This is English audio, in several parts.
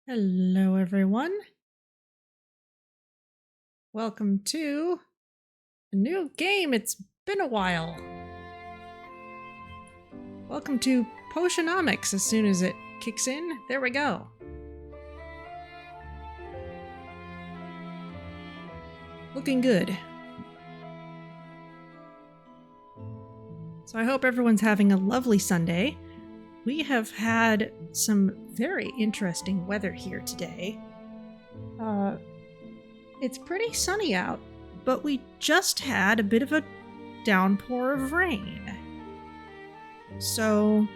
Hello, everyone. Welcome to a new game. It's been a while. Welcome to Potionomics. As soon as it kicks in, there we go. Looking good. So I hope everyone's having a lovely Sunday. We have had some very interesting weather here today. It's pretty sunny out, but we just had a bit of a downpour of rain. So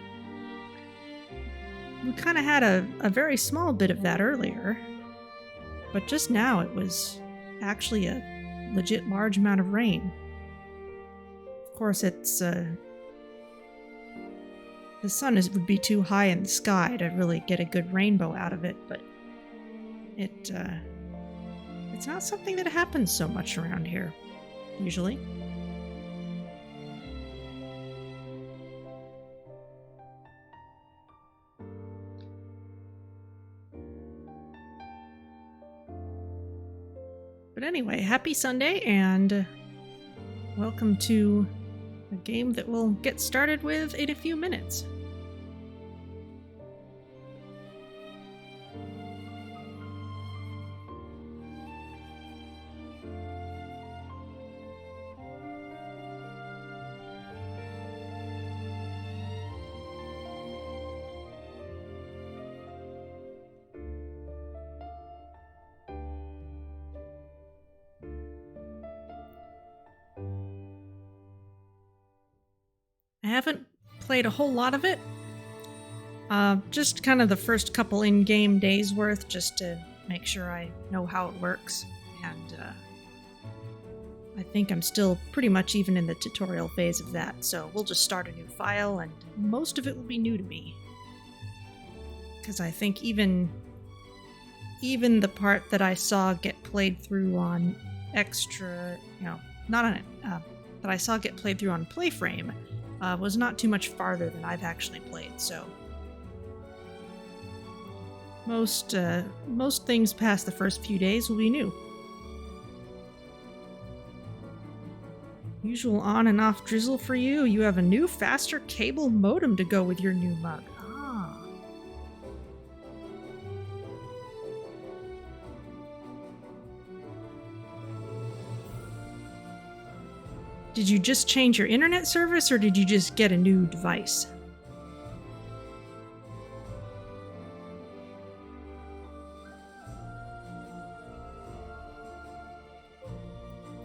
we kind of had a very small bit of that earlier, but just now it was actually a legit large amount of rain. Of course, it's the sun would be too high in the sky to really get a good rainbow out of it, but it's not something that happens so much around here, usually. But anyway, happy Sunday, and welcome to a game that we'll get started with in a few minutes. I haven't played a whole lot of it. Just kind of the first couple in-game days worth, just to make sure I know how it works. And I think I'm still pretty much even in the tutorial phase of that, so we'll just start a new file, and most of it will be new to me. Because I think even the part that I saw get played through on extra, not on it, that I saw get played through on PlayFrame, was not too much farther than I've actually played, so most things past the first few days will be new. Usual on and off drizzle for you. You have a new, faster cable modem to go with your new mug. Ah. Did you just change your internet service, or did you just get a new device?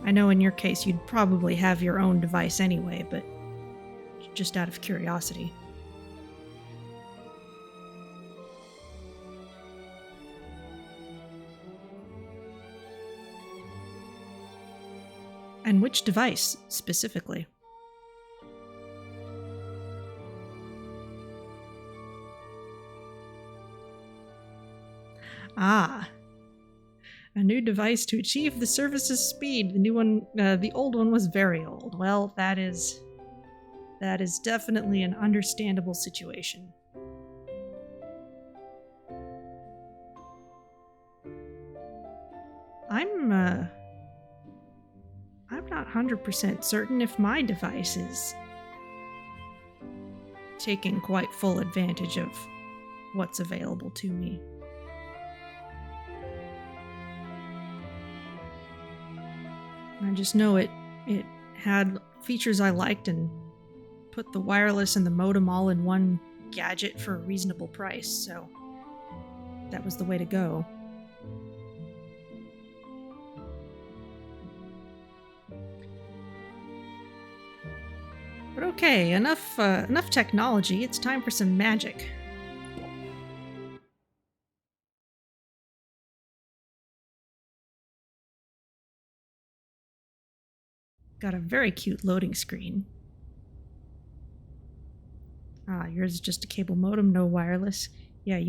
I know in your case you'd probably have your own device anyway, but just out of curiosity. And which device, specifically? Ah. A new device to achieve the service's speed. The new one, the old one was very old. Well, that is definitely an understandable situation. I'm not 100% certain if my device is taking quite full advantage of what's available to me. I just know it had features I liked and put the wireless and the modem all in one gadget for a reasonable price, so that was the way to go. But okay, enough technology. It's time for some magic. Got a very cute loading screen. Ah, yours is just a cable modem, no wireless. Yeah,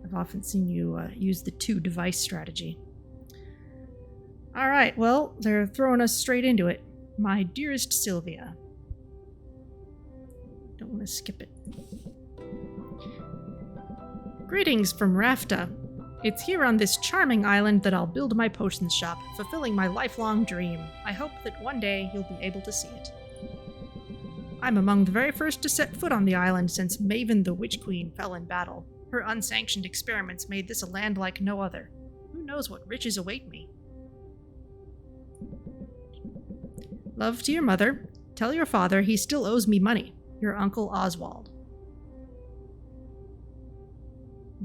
I've often seen you use the two device strategy. Alright, well, they're throwing us straight into it. My dearest Sylvia. Don't want to skip it. Greetings from Rafta. It's here on this charming island that I'll build my potions shop, fulfilling my lifelong dream. I hope that one day you'll be able to see it. I'm among the very first to set foot on the island since Maven the Witch Queen fell in battle. Her unsanctioned experiments made this a land like no other. Who knows what riches await me? Love to your mother. Tell your father he still owes me money. Your Uncle Oswald.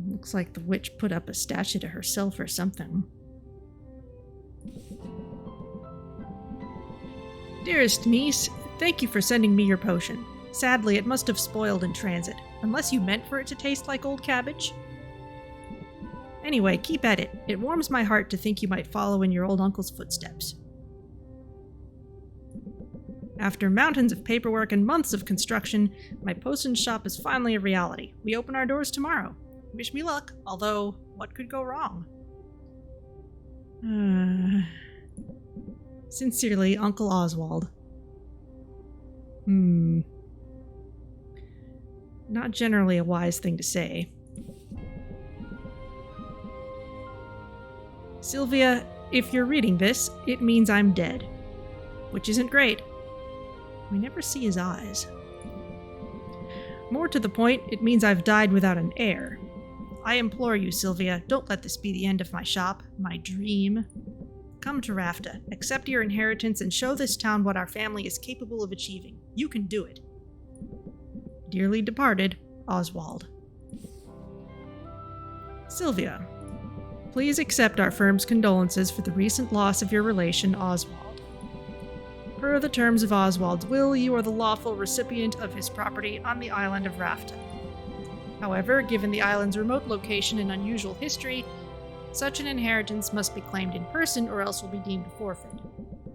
Looks like the witch put up a statue to herself or something. Dearest niece, thank you for sending me your potion. Sadly, it must have spoiled in transit, unless you meant for it to taste like old cabbage. Anyway, keep at it. It warms my heart to think you might follow in your old uncle's footsteps. After mountains of paperwork and months of construction, my potion shop is finally a reality. We open our doors tomorrow. Wish me luck, although, what could go wrong? Sincerely, Uncle Oswald. Not generally a wise thing to say. Sylvia, if you're reading this, it means I'm dead. Which isn't great. We never see his eyes. More to the point, it means I've died without an heir. I implore you, Sylvia, don't let this be the end of my shop, my dream. Come to Rafta, accept your inheritance, and show this town what our family is capable of achieving. You can do it. Dearly departed, Oswald. Sylvia, please accept our firm's condolences for the recent loss of your relation, Oswald. Per the terms of Oswald's will, you are the lawful recipient of his property on the island of Rafta. However, given the island's remote location and unusual history, such an inheritance must be claimed in person or else will be deemed a forfeit.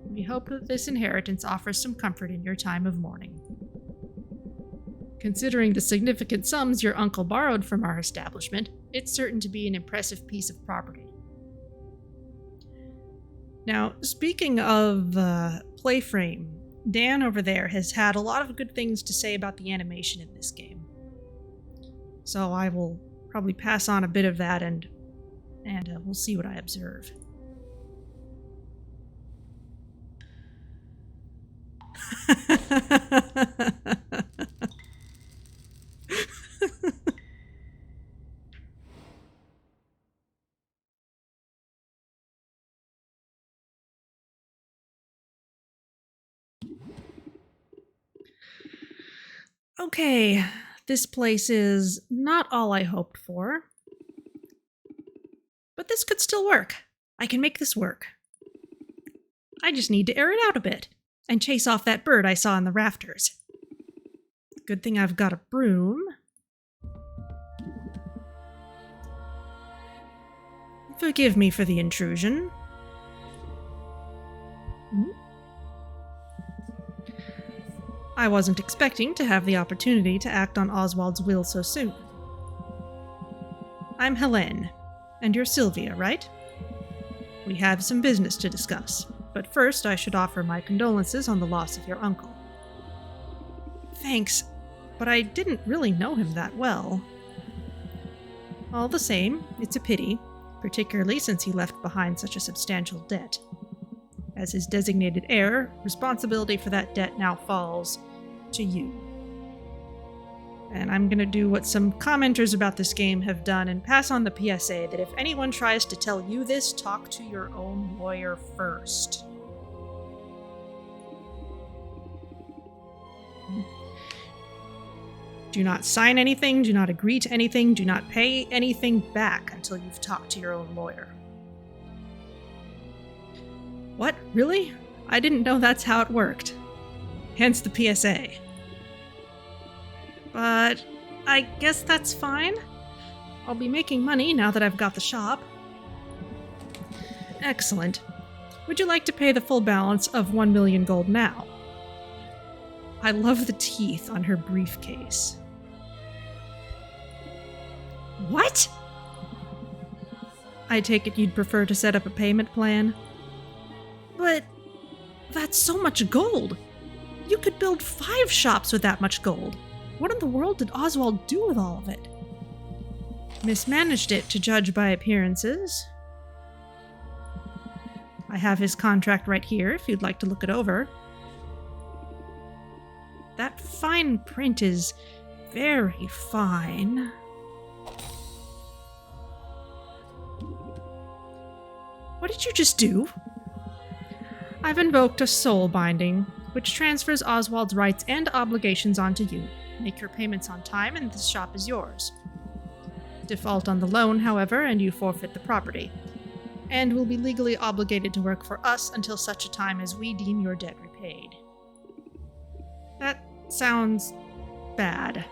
We hope that this inheritance offers some comfort in your time of mourning. Considering the significant sums your uncle borrowed from our establishment, it's certain to be an impressive piece of property. Now, speaking of Playframe, Dan over there has had a lot of good things to say about the animation in this game. So I will probably pass on a bit of that and we'll see what I observe. Okay, this place is not all I hoped for. But this could still work. I can make this work. I just need to air it out a bit and chase off that bird I saw in the rafters. Good thing I've got a broom. Forgive me for the intrusion. I wasn't expecting to have the opportunity to act on Oswald's will so soon. I'm Helene, and you're Sylvia, right? We have some business to discuss, but first I should offer my condolences on the loss of your uncle. Thanks, but I didn't really know him that well. All the same, it's a pity, particularly since he left behind such a substantial debt. As his designated heir, responsibility for that debt now falls to you. And I'm going to do what some commenters about this game have done and pass on the PSA that if anyone tries to tell you this, talk to your own lawyer first. Do not sign anything, do not agree to anything, do not pay anything back until you've talked to your own lawyer. What? Really? I didn't know that's how it worked. Hence the PSA. But I guess that's fine. I'll be making money now that I've got the shop. Excellent. Would you like to pay the full balance of 1 million gold now? I love the teeth on her briefcase. What? I take it you'd prefer to set up a payment plan? But that's so much gold. You could build 5 shops with that much gold. What in the world did Oswald do with all of it? mismanaged it, to judge by appearances. I have his contract right here, if you'd like to look it over. That fine print is very fine. What did you just do? I've invoked a soul binding, which transfers Oswald's rights and obligations onto you. Make your payments on time and this shop is yours. Default on the loan, however, and you forfeit the property, and will be legally obligated to work for us until such a time as we deem your debt repaid. That sounds bad.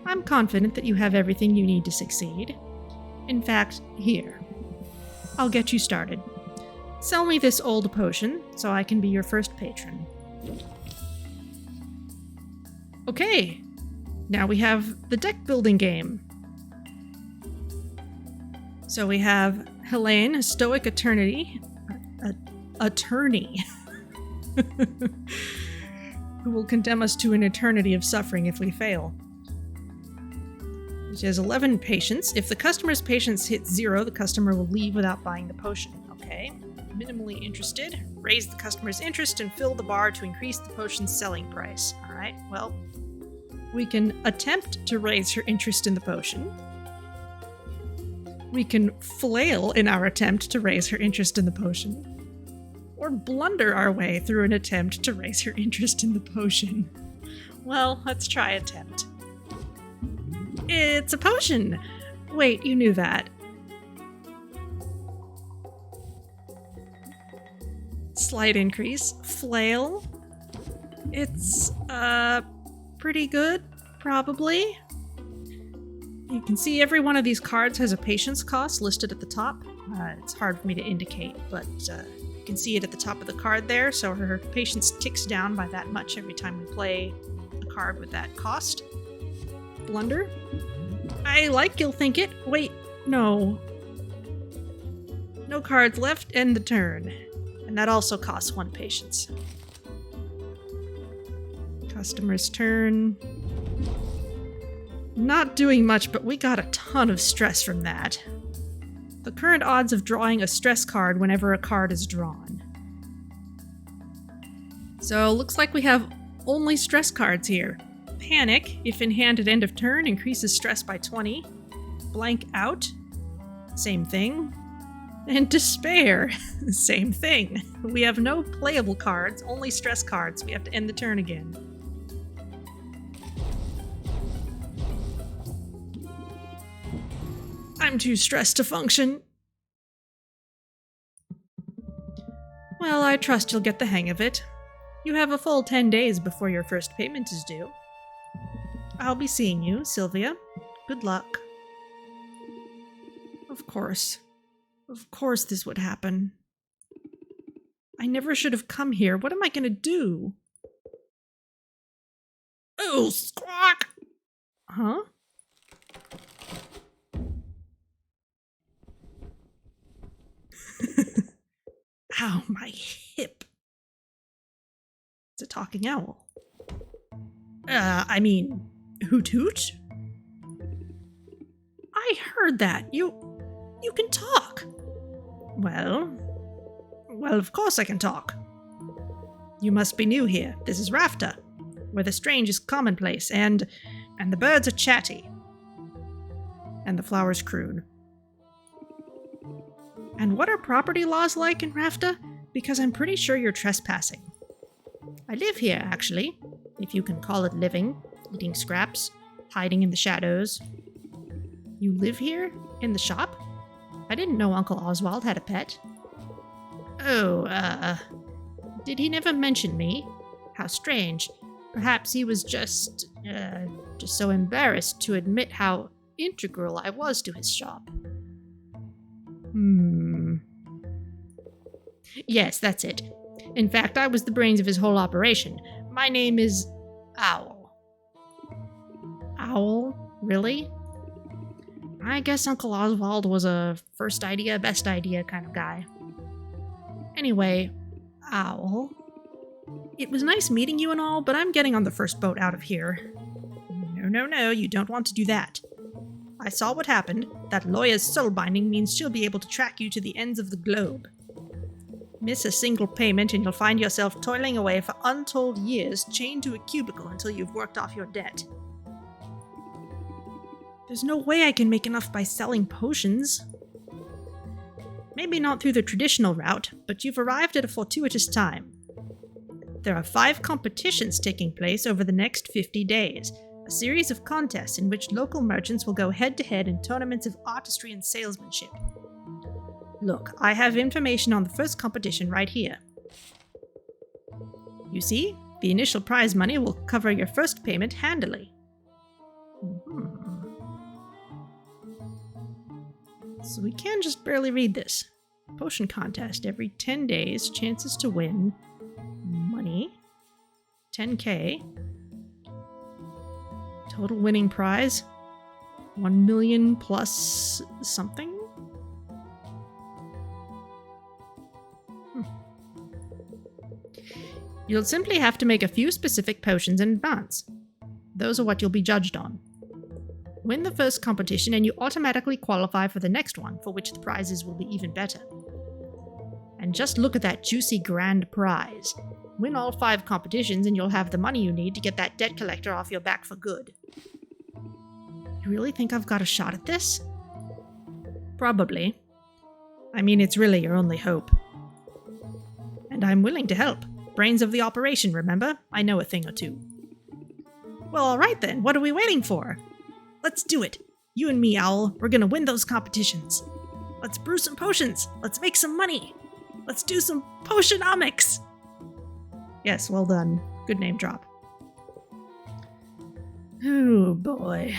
I'm confident that you have everything you need to succeed. In fact, here. I'll get you started. Sell me this old potion, so I can be your first patron. Okay, now we have the deck building game. So we have Helene, a stoic attorney, who will condemn us to an eternity of suffering if we fail. She has 11 patience. If the customer's patience hits 0, the customer will leave without buying the potion. Okay. Minimally interested. Raise the customer's interest and fill the bar to increase the potion's selling price. Alright, well, we can attempt to raise her interest in the potion. We can flail in our attempt to raise her interest in the potion. Or blunder our way through an attempt to raise her interest in the potion. Well, let's try attempt. It's a potion! Wait, you knew that. Slight increase. Flail. It's, pretty good, probably. You can see every one of these cards has a patience cost listed at the top. It's hard for me to indicate, but you can see it at the top of the card there, so her patience ticks down by that much every time we play a card with that cost. Blunder. I like You'll Think It. Wait, no. No cards left, end the turn. And that also costs 1 patience. Customer's turn. Not doing much, but we got a ton of stress from that. The current odds of drawing a stress card whenever a card is drawn. So, looks like we have only stress cards here. Panic, if in hand at end of turn, increases stress by 20. Blank out, same thing. And Despair, same thing. We have no playable cards, only stress cards. We have to end the turn again. I'm too stressed to function. Well, I trust you'll get the hang of it. You have a full 10 days before your first payment is due. I'll be seeing you, Sylvia. Good luck. Of course. Of course this would happen. I never should have come here. What am I gonna do? Oh, squawk! Huh? Ow, my hip. It's a talking owl. I mean, hoot hoot? I heard that. You can talk. Well, of course I can talk. You must be new here. This is Rafter, where the strange is commonplace, and the birds are chatty. And the flowers croon. And what are property laws like in Rafter? Because I'm pretty sure you're trespassing. I live here, actually, if you can call it living, eating scraps, hiding in the shadows. You live here? In the shop? I didn't know Uncle Oswald had a pet. Oh, did he never mention me? How strange. Perhaps he was just so embarrassed to admit how integral I was to his shop. Yes, that's it. In fact, I was the brains of his whole operation. My name is Owl. Owl? Really? I guess Uncle Oswald was a first idea, best idea kind of guy. Anyway, Owl. It was nice meeting you and all, but I'm getting on the first boat out of here. No, you don't want to do that. I saw what happened. That lawyer's soul binding means she'll be able to track you to the ends of the globe. Miss a single payment and you'll find yourself toiling away for untold years, chained to a cubicle until you've worked off your debt. There's no way I can make enough by selling potions. Maybe not through the traditional route, but you've arrived at a fortuitous time. There are 5 competitions taking place over the next 50 days, a series of contests in which local merchants will go head-to-head in tournaments of artistry and salesmanship. Look, I have information on the first competition right here. You see, the initial prize money will cover your first payment handily. So we can just barely read this. Potion contest every 10 days, chances to win money, 10k, total winning prize, 1 million plus something? You'll simply have to make a few specific potions in advance. Those are what you'll be judged on. Win the first competition and you automatically qualify for the next one, for which the prizes will be even better. And just look at that juicy grand prize. Win all 5 competitions and you'll have the money you need to get that debt collector off your back for good. You really think I've got a shot at this? Probably. I mean, it's really your only hope. And I'm willing to help. Brains of the operation, remember? I know a thing or two. Well, alright then, what are we waiting for? Let's do it. You and me, Owl, we're gonna win those competitions. Let's brew some potions. Let's make some money. Let's do some Potionomics. Yes, well done. Good name drop. Oh boy.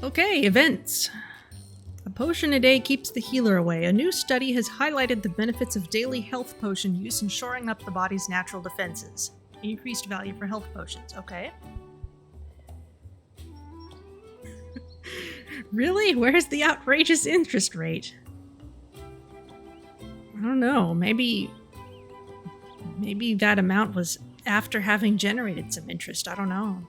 Okay, events. A potion a day keeps the healer away. A new study has highlighted the benefits of daily health potion use in shoring up the body's natural defenses. Increased value for health potions. Okay. Really? Where's the outrageous interest rate? I don't know. Maybe that amount was after having generated some interest. I don't know.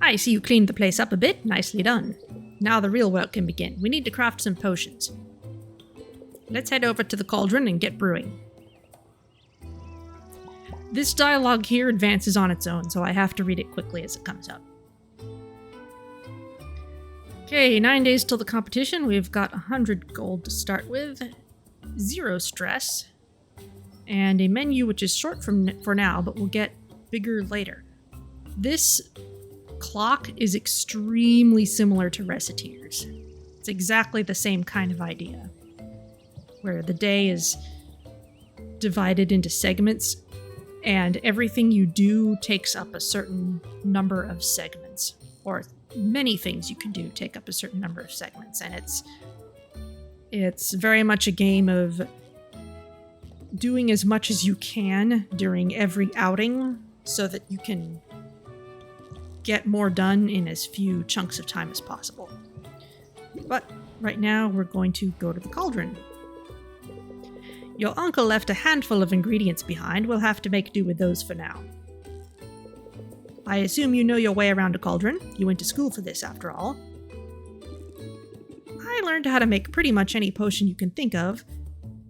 I see you cleaned the place up a bit. Nicely done. Now the real work can begin. We need to craft some potions. Let's head over to the cauldron and get brewing. This dialogue here advances on its own, so I have to read it quickly as it comes up. Okay, 9 days till the competition. We've got 100 gold to start with, 0 stress, and a menu which is short for now, but will get bigger later. This clock is extremely similar to Recettear's. It's exactly the same kind of idea, where the day is divided into segments, and everything you do takes up a certain number of segments, or many things you can do take up a certain number of segments, and it's very much a game of doing as much as you can during every outing so that you can get more done in as few chunks of time as possible. But right now we're going to go to the cauldron. Your uncle left a handful of ingredients behind. We'll have to make do with those for now. I assume you know your way around a cauldron. You went to school for this, after all. I learned how to make pretty much any potion you can think of.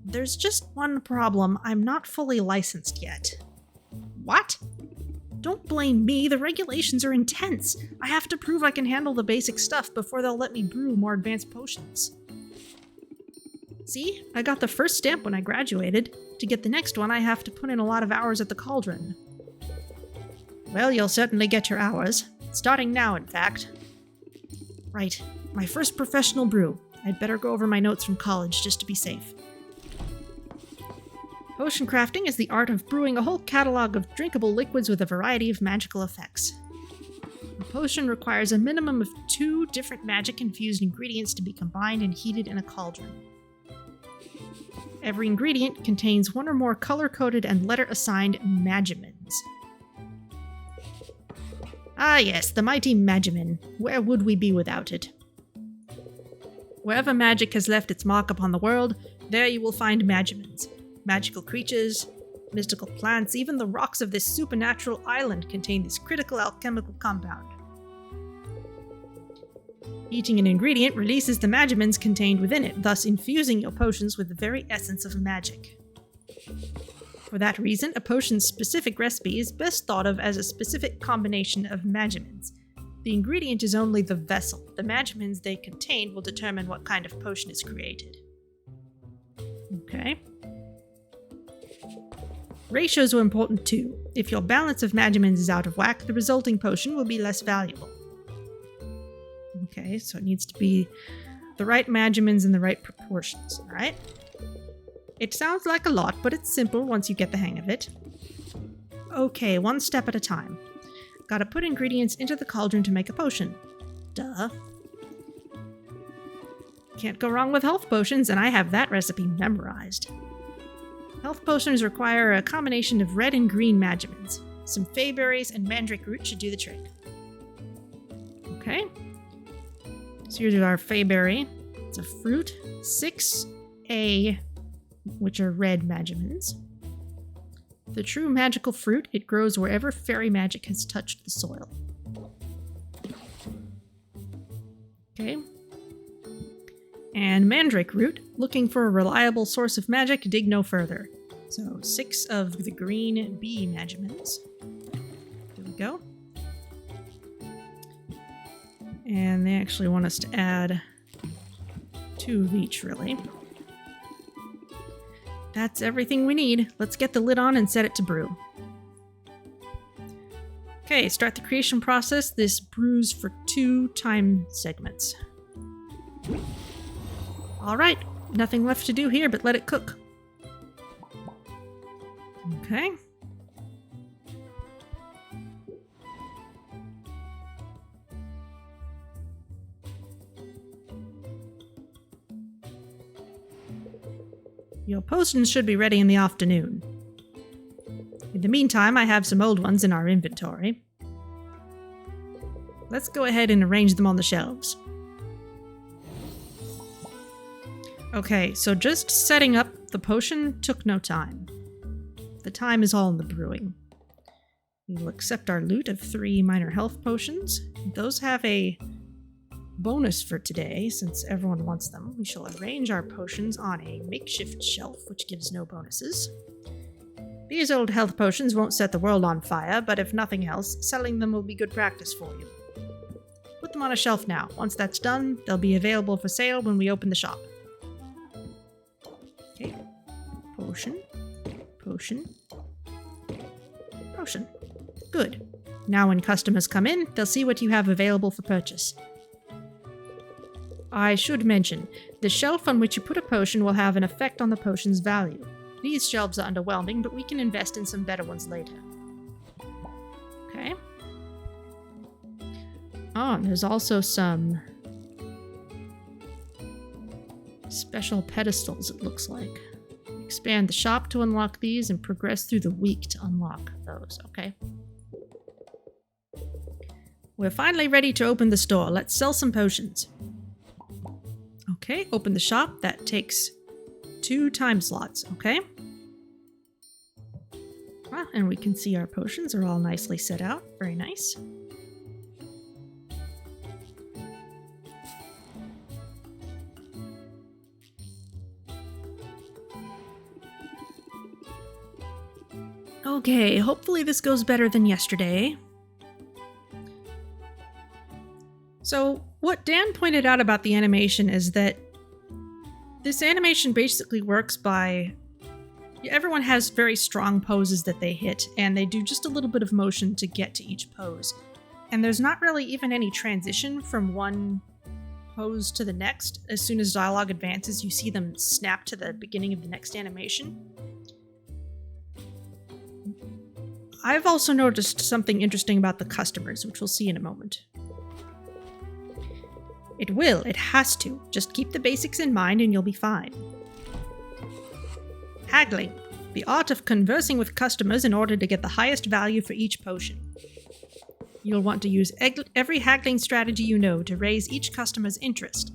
There's just one problem. I'm not fully licensed yet. What? Don't blame me. The regulations are intense. I have to prove I can handle the basic stuff before they'll let me brew more advanced potions. See? I got the first stamp when I graduated. To get the next one, I have to put in a lot of hours at the cauldron. Well, you'll certainly get your hours. Starting now, in fact. Right. My first professional brew. I'd better go over my notes from college just to be safe. Potion crafting is the art of brewing a whole catalog of drinkable liquids with a variety of magical effects. A potion requires a minimum of 2 different magic-infused ingredients to be combined and heated in a cauldron. Every ingredient contains 1 or more color-coded and letter-assigned magimins. Ah yes, the mighty Magimin. Where would we be without it? Wherever magic has left its mark upon the world, there you will find Magimins. Magical creatures, mystical plants, even the rocks of this supernatural island contain this critical alchemical compound. Eating an ingredient releases the Magimins contained within it, thus infusing your potions with the very essence of magic. For that reason, a potion's specific recipe is best thought of as a specific combination of Magimins. The ingredient is only the vessel. The Magimins they contain will determine what kind of potion is created. Okay. Ratios are important too. If your balance of Magimins is out of whack, the resulting potion will be less valuable. Okay, so it needs to be the right Magimins in the right proportions, alright? It sounds like a lot, but it's simple once you get the hang of it. Okay, one step at a time. Gotta put ingredients into the cauldron to make a potion. Duh. Can't go wrong with health potions, and I have that recipe memorized. Health potions require a combination of red and green Magimins. Some fayberries and mandrake root should do the trick. Okay. So here's our fayberry. It's a fruit. 6A, which are red Magimins. The true magical fruit, it grows wherever fairy magic has touched the soil. Okay. And mandrake root, looking for a reliable source of magic, dig no further. So 6 of the green B Magimins. There we go. And they actually want us to add 2 of each, really. That's everything we need. Let's get the lid on and set it to brew. Okay, start the creation process. This brews for 2 time segments. Alright, nothing left to do here but let it cook. Okay. Your potions should be ready in the afternoon. In the meantime, I have some old ones in our inventory. Let's go ahead and arrange them on the shelves. Okay, so just setting up the potion took no time. The time is all in the brewing. We will accept our loot of 3 minor health potions. Those have a bonus for today, since everyone wants them. We shall arrange our potions on a makeshift shelf, which gives no bonuses. These old health potions won't set the world on fire, but if nothing else, selling them will be good practice for you. Put them on a shelf now. Once that's done, they'll be available for sale when we open the shop. Okay. Potion. Potion. Potion. Good. Now when customers come in, they'll see what you have available for purchase. I should mention, the shelf on which you put a potion will have an effect on the potion's value. These shelves are underwhelming, but we can invest in some better ones later. Okay. Oh, and there's also some special pedestals, it looks like. Expand the shop to unlock these and progress through the week to unlock those, okay? We're finally ready to open the store. Let's sell some potions. Okay, open the shop. That takes 2 time slots, okay? Well, and we can see our potions are all nicely set out. Very nice. Okay, hopefully this goes better than yesterday. So, what Dan pointed out about the animation is that this animation basically works by... Everyone has very strong poses that they hit, and they do just a little bit of motion to get to each pose. And there's not really even any transition from one pose to the next. As soon as dialogue advances, you see them snap to the beginning of the next animation. I've also noticed something interesting about the customers, which we'll see in a moment. It has to. Just keep the basics in mind and you'll be fine. Haggling. The art of conversing with customers in order to get the highest value for each potion. You'll want to use every haggling strategy you know to raise each customer's interest.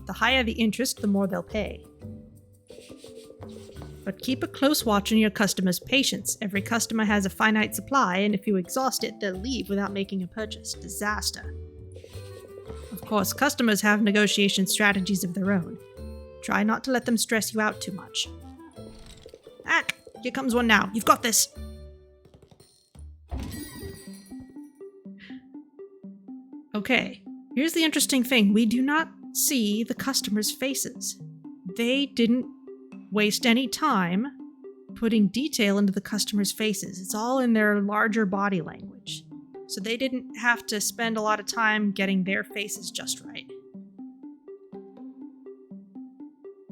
The higher the interest, the more they'll pay. But keep a close watch on your customers' patience. Every customer has a finite supply, and if you exhaust it, they'll leave without making a purchase. Disaster. Of course, customers have negotiation strategies of their own. Try not to let them stress you out too much. Ack! Here comes one now. You've got this! Okay, here's the interesting thing. We do not see the customers' faces. They didn't waste any time putting detail into the customers' faces. It's all in their larger body language. So they didn't have to spend a lot of time getting their faces just right.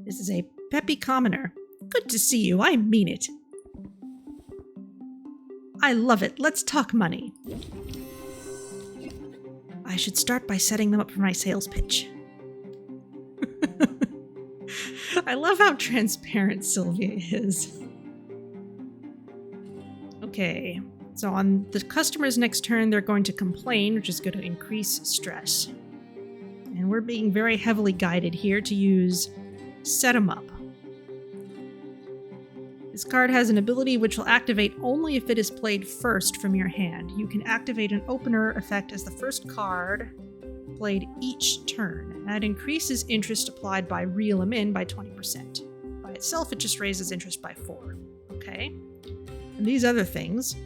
This is a peppy commoner. Good to see you, I mean it. I love it. Let's talk money. I should start by setting them up for my sales pitch. I love how transparent Sylvia is. Okay, so on the customer's next turn, they're going to complain, which is going to increase stress. And we're being very heavily guided here to use Set 'em Up. This card has an ability which will activate only if it is played first from your hand. You can activate an opener effect as the first card played each turn. That increases interest applied by Reel 'em In by 20%. By itself, it just raises interest by 4. Okay? And these other things,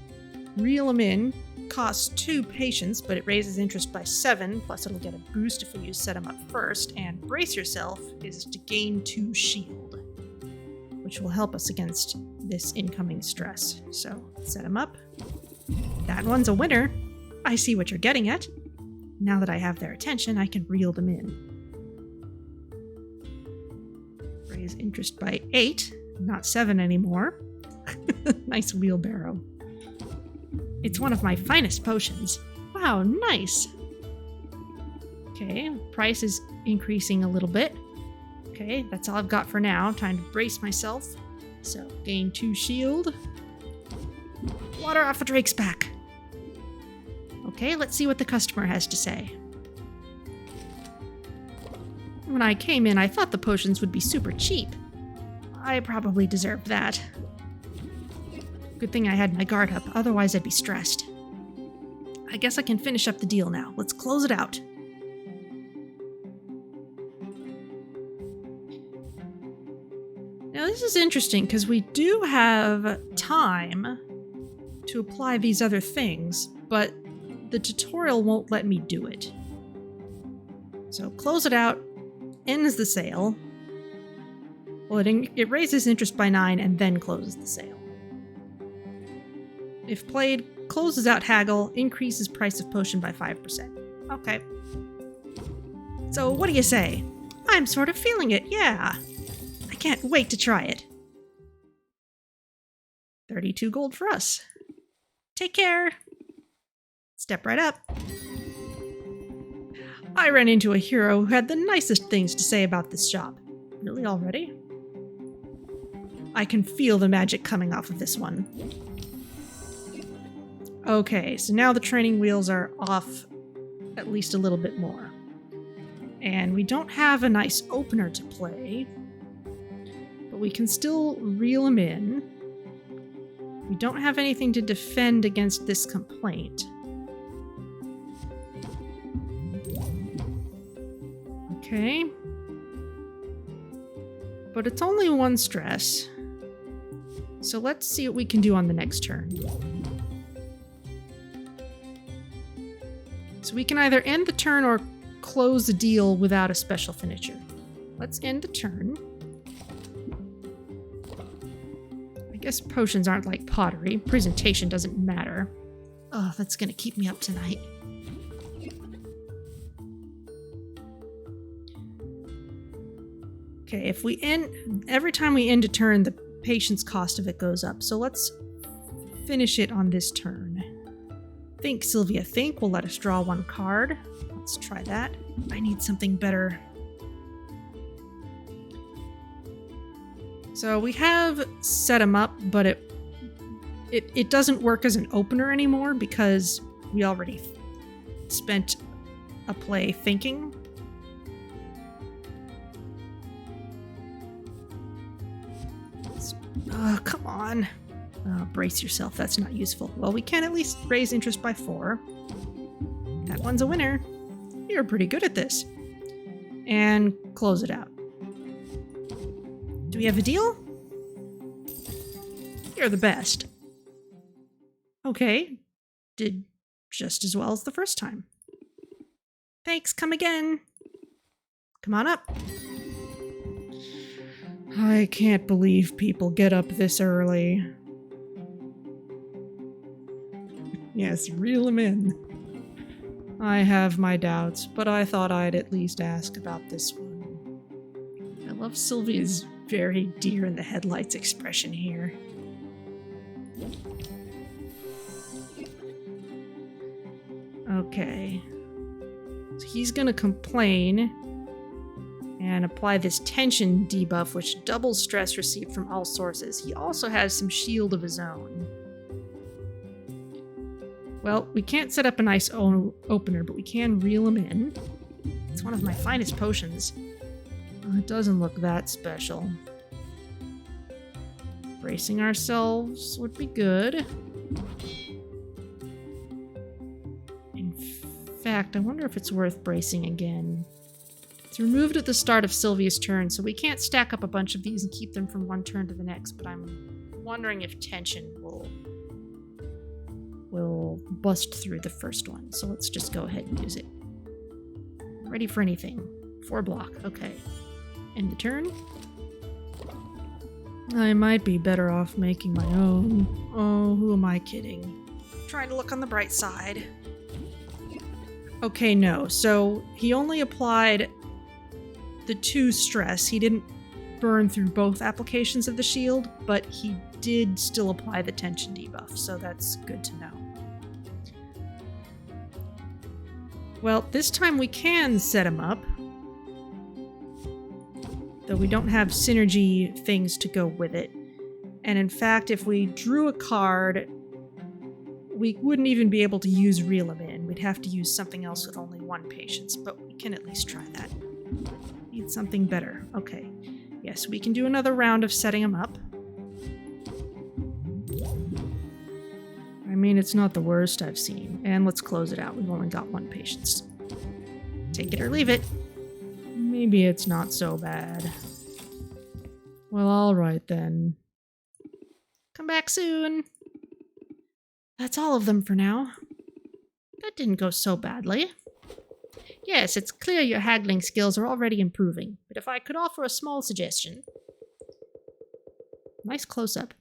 Reel 'em In costs 2 patience, but it raises interest by 7, plus it'll get a boost if we use Set 'em Up first, and Brace Yourself is to gain 2 shield, which will help us against this incoming stress. So, Set 'em Up. That one's a winner. I see what you're getting at. Now that I have their attention, I can reel them in. Raise interest by 8, not 7 anymore. Nice wheelbarrow. It's one of my finest potions. Wow, nice. Okay, price is increasing a little bit. Okay, that's all I've got for now. Time to brace myself. So, gain 2 shield. Water off a Drake's back. Okay, let's see what the customer has to say. When I came in, I thought the potions would be super cheap. I probably deserved that. Good thing I had my guard up, otherwise I'd be stressed. I guess I can finish up the deal now. Let's close it out. Now this is interesting because we do have time to apply these other things, but the tutorial won't let me do it. So close it out, ends the sale. Well, it raises interest by 9 and then closes the sale. If played, closes out haggle, increases price of potion by 5%. Okay. So what do you say? I'm sort of feeling it, yeah. I can't wait to try it. 32 gold for us. Take care. Step right up. I ran into a hero who had the nicest things to say about this shop. Really already? I can feel the magic coming off of this one. Okay, so now the training wheels are off at least a little bit more. And we don't have a nice opener to play, but we can still reel them in. We don't have anything to defend against this complaint. Okay. But it's only 1 stress. So let's see what we can do on the next turn. So we can either end the turn or close the deal without a special finisher. Let's end the turn. I guess potions aren't like pottery. Presentation doesn't matter. Oh, that's gonna keep me up tonight. Okay, if we end, every time we end a turn, the patience cost of it goes up. So let's finish it on this turn. Think, Sylvia, think. We'll let us draw 1 card. Let's try that. I need something better. So we have Set 'em Up, but it doesn't work as an opener anymore because we already spent a play thinking. Oh, come on. Brace yourself, that's not useful. Well, we can at least raise interest by 4. That one's a winner. You're pretty good at this. And close it out. Do we have a deal? You're the best. Okay. Did just as well as the first time. Thanks, come again. Come on up. I can't believe people get up this early. Yes, reel them in. I have my doubts, but I thought I'd at least ask about this one. I love Sylvia's very deer in the headlights expression here. Okay. So he's gonna complain and apply this tension debuff, which doubles stress received from all sources. He also has some shield of his own. Well, we can't set up a nice opener, but we can reel him in. It's one of my finest potions. It doesn't look that special. Bracing ourselves would be good. In fact, I wonder if it's worth bracing again. It's removed at the start of Sylvia's turn, so we can't stack up a bunch of these and keep them from one turn to the next, but I'm wondering if tension will bust through the first one. So let's just go ahead and use it. Ready for anything. 4 block. Okay. End the turn. I might be better off making my own. Oh, who am I kidding? Trying to look on the bright side. Okay, no. So he only applied the 2 stress. He didn't burn through both applications of the shield, but he did still apply the tension debuff, so that's good to know. Well, this time we can set him up, though we don't have synergy things to go with it. And in fact, if we drew a card, we wouldn't even be able to use reel him in. We'd have to use something else with only 1 patience, but we can at least try that. Need something better. Okay. Yes, we can do another round of setting him up. I mean, it's not the worst I've seen. And let's close it out. We've only got 1 patience. Take it or leave it. Maybe it's not so bad. Well, alright then. Come back soon. That's all of them for now. That didn't go so badly. Yes, it's clear your haggling skills are already improving, but if I could offer a small suggestion. Nice close-up.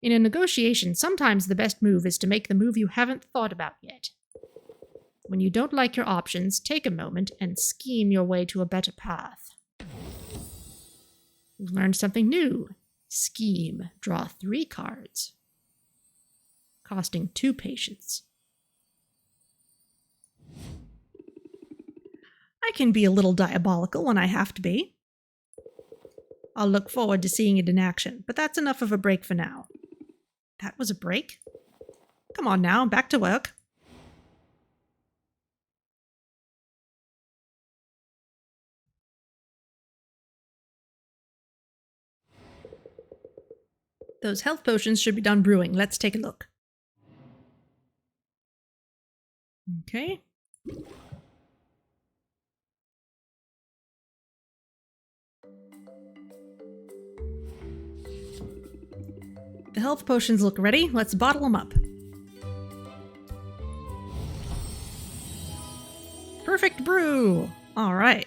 In a negotiation, sometimes the best move is to make the move you haven't thought about yet. When you don't like your options, take a moment and scheme your way to a better path. You've learned something new. Scheme. Draw 3 cards. Costing 2 patience. I can be a little diabolical when I have to be. I'll look forward to seeing it in action, but that's enough of a break for now. That was a break? Come on now, back to work. Those health potions should be done brewing. Let's take a look. Okay. The health potions look ready. Let's bottle them up. Perfect brew! Alright.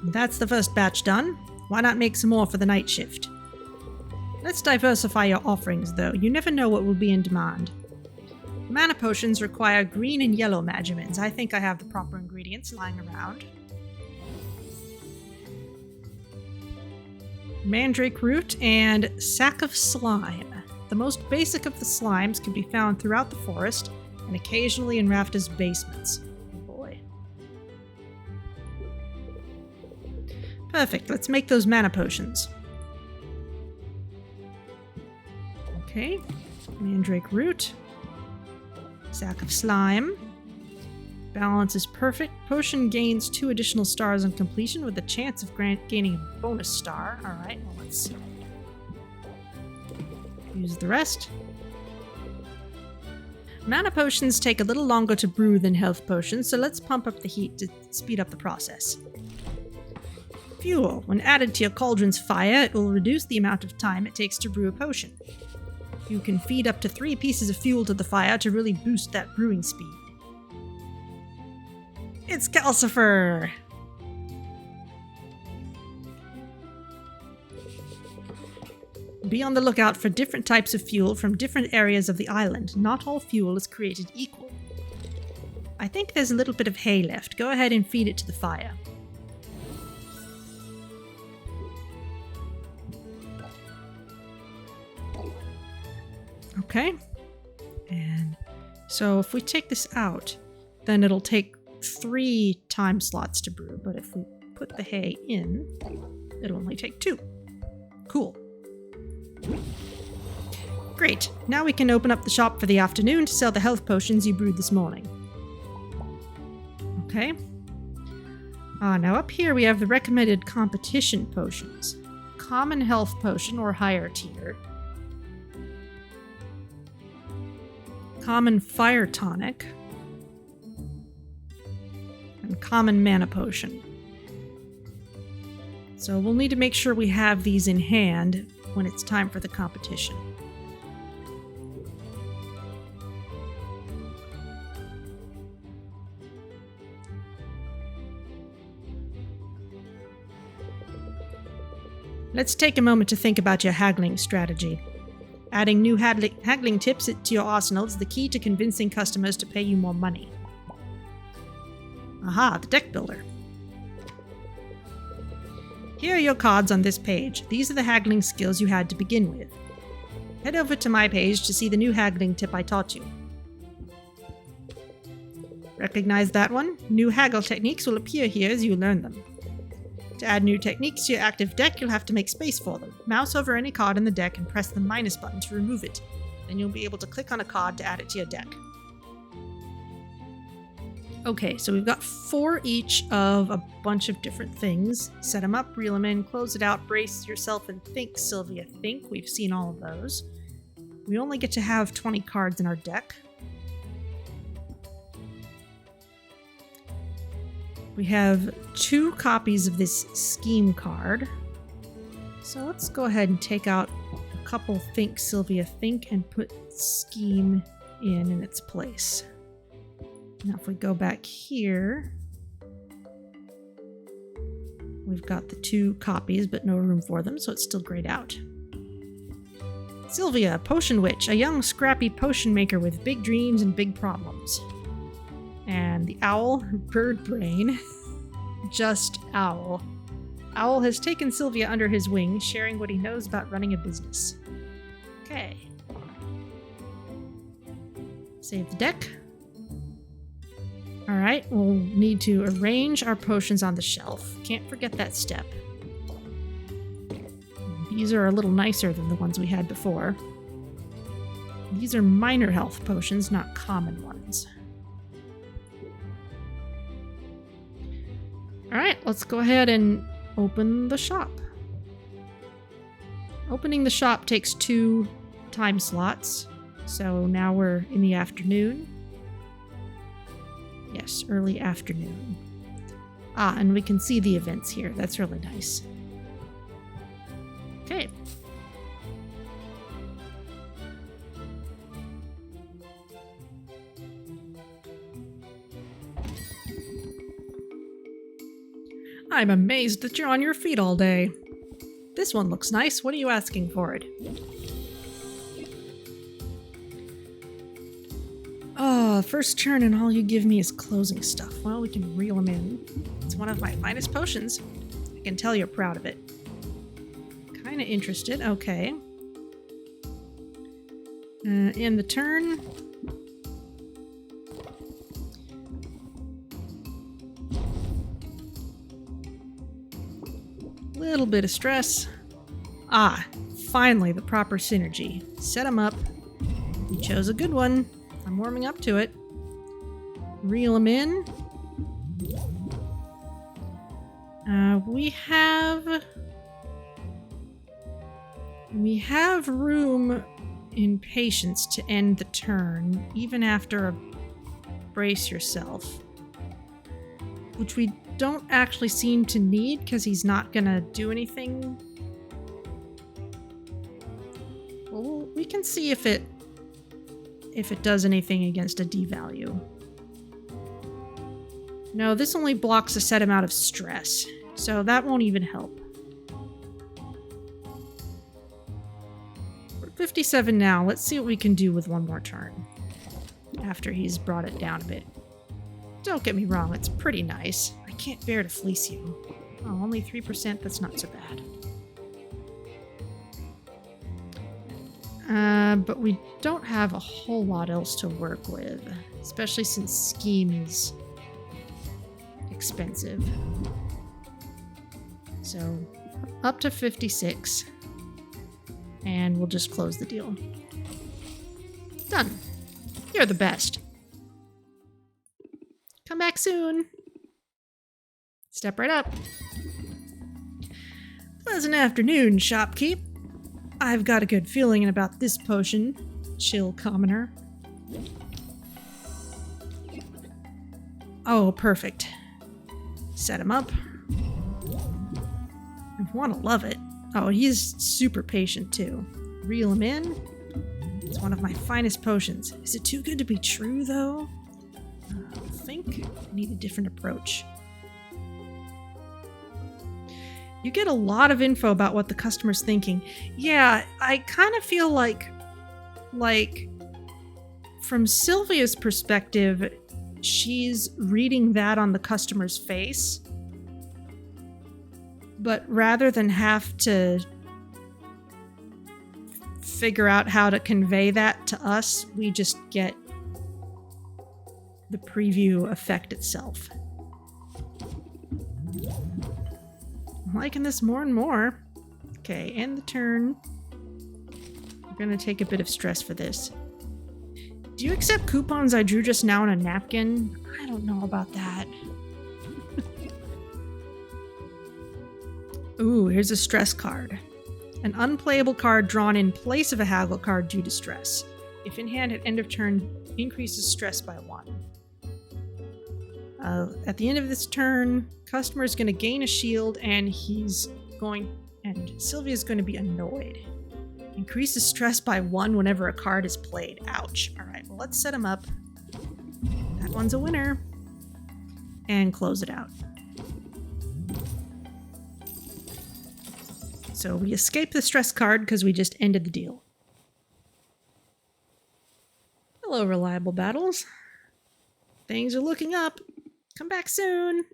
That's the first batch done. Why not make some more for the night shift? Let's diversify your offerings, though. You never know what will be in demand. Mana potions require green and yellow magimins. I think I have the proper ingredients lying around. Mandrake root and sack of slime. The most basic of the slimes can be found throughout the forest and occasionally in Rafta's basements. Oh boy. Perfect, let's make those mana potions. Okay, mandrake root. Sack of slime. Balance is perfect. Potion gains 2 additional stars on completion with a chance of gaining a bonus star. Alright, well, let's use the rest. Mana potions take a little longer to brew than health potions, so let's pump up the heat to speed up the process. Fuel. When added to your cauldron's fire, it will reduce the amount of time it takes to brew a potion. You can feed up to 3 pieces of fuel to the fire to really boost that brewing speed. It's Calcifer! Be on the lookout for different types of fuel from different areas of the island. Not all fuel is created equal. I think there's a little bit of hay left. Go ahead and feed it to the fire. Okay. And so if we take this out, then it'll take 3 time slots to brew. But if we put the hay in, it'll only take 2. Cool. Great. Now we can open up the shop for the afternoon to sell the health potions you brewed this morning. Okay. Now up here we have the recommended competition potions. Common health potion or higher tier. Common fire tonic. And common mana potion. So we'll need to make sure we have these in hand when it's time for the competition. Let's take a moment to think about your haggling strategy. Adding new haggling tips to your arsenal is the key to convincing customers to pay you more money. Aha, the deck builder. Here are your cards on this page. These are the haggling skills you had to begin with. Head over to my page to see the new haggling tip I taught you. Recognize that one? New haggle techniques will appear here as you learn them. To add new techniques to your active deck, you'll have to make space for them. Mouse over any card in the deck and press the minus button to remove it. Then you'll be able to click on a card to add it to your deck. Okay, so we've got 4 each of a bunch of different things. Set them up, reel them in, close it out, brace yourself, and think, Sylvia, think. We've seen all of those. We only get to have 20 cards in our deck. We have 2 copies of this scheme card. So let's go ahead and take out a couple Think, Sylvia, Think, and put scheme in its place. Now if we go back here, we've got the 2 copies, but no room for them, so it's still grayed out. Sylvia, Potion Witch, a young scrappy potion maker with big dreams and big problems. And the owl, Bird Brain, just Owl. Owl has taken Sylvia under his wing, sharing what he knows about running a business. Okay. Save the deck. Alright, we'll need to arrange our potions on the shelf. Can't forget that step. These are a little nicer than the ones we had before. These are minor health potions, not common ones. Alright, let's go ahead and open the shop. Opening the shop takes 2 time slots, so now we're in the afternoon. Yes, early afternoon. And we can see the events here. That's really nice. Okay. I'm amazed that you're on your feet all day. This one looks nice. What are you asking for it? First turn and all you give me is closing stuff. Well, we can reel them in. It's one of my finest potions. I can tell you're proud of it. Kinda interested. Okay. In the turn. Little bit of stress. Finally the proper synergy. Set them up. You chose a good one. I'm warming up to it. Reel them in. We have room in patience to end the turn, even after a brace yourself. Which we don't actually seem to need, because he's not gonna do anything. Well, we can see if it does anything against a devalue. No, this only blocks a set amount of stress, so that won't even help. We're at 57 now. Let's see what we can do with one more turn after he's brought it down a bit. Don't get me wrong, it's pretty nice. I can't bear to fleece you. Oh, only 3%, that's not so bad. But we don't have a whole lot else to work with, especially since Scheme is expensive. So, up to 56. And we'll just close the deal. Done. You're the best. Come back soon. Step right up. Pleasant afternoon, shopkeep. I've got a good feeling about this potion, chill commoner. Oh, perfect. Set him up. I want to love it. Oh, he's super patient too. Reel him in. It's one of my finest potions. Is it too good to be true, though? I think I need a different approach. You get a lot of info about what the customer's thinking. Yeah, I kind of feel like from Sylvia's perspective, she's reading that on the customer's face. But rather than have to figure out how to convey that to us, we just get the preview effect itself. I'm liking this more and more. Okay, end the turn. We're gonna take a bit of stress for this. Do you accept coupons I drew just now on a napkin? I don't know about that. Ooh, here's a stress card. An unplayable card drawn in place of a haggle card due to stress. If in hand at end of turn, increases stress by 1. At the end of this turn, customer is going to gain a shield, and Sylvia's going to be annoyed. Increases stress by 1 whenever a card is played. Ouch. All right, well, let's set him up. That one's a winner. And close it out. So we escape the stress card because we just ended the deal. Hello, reliable battles. Things are looking up. Come back soon.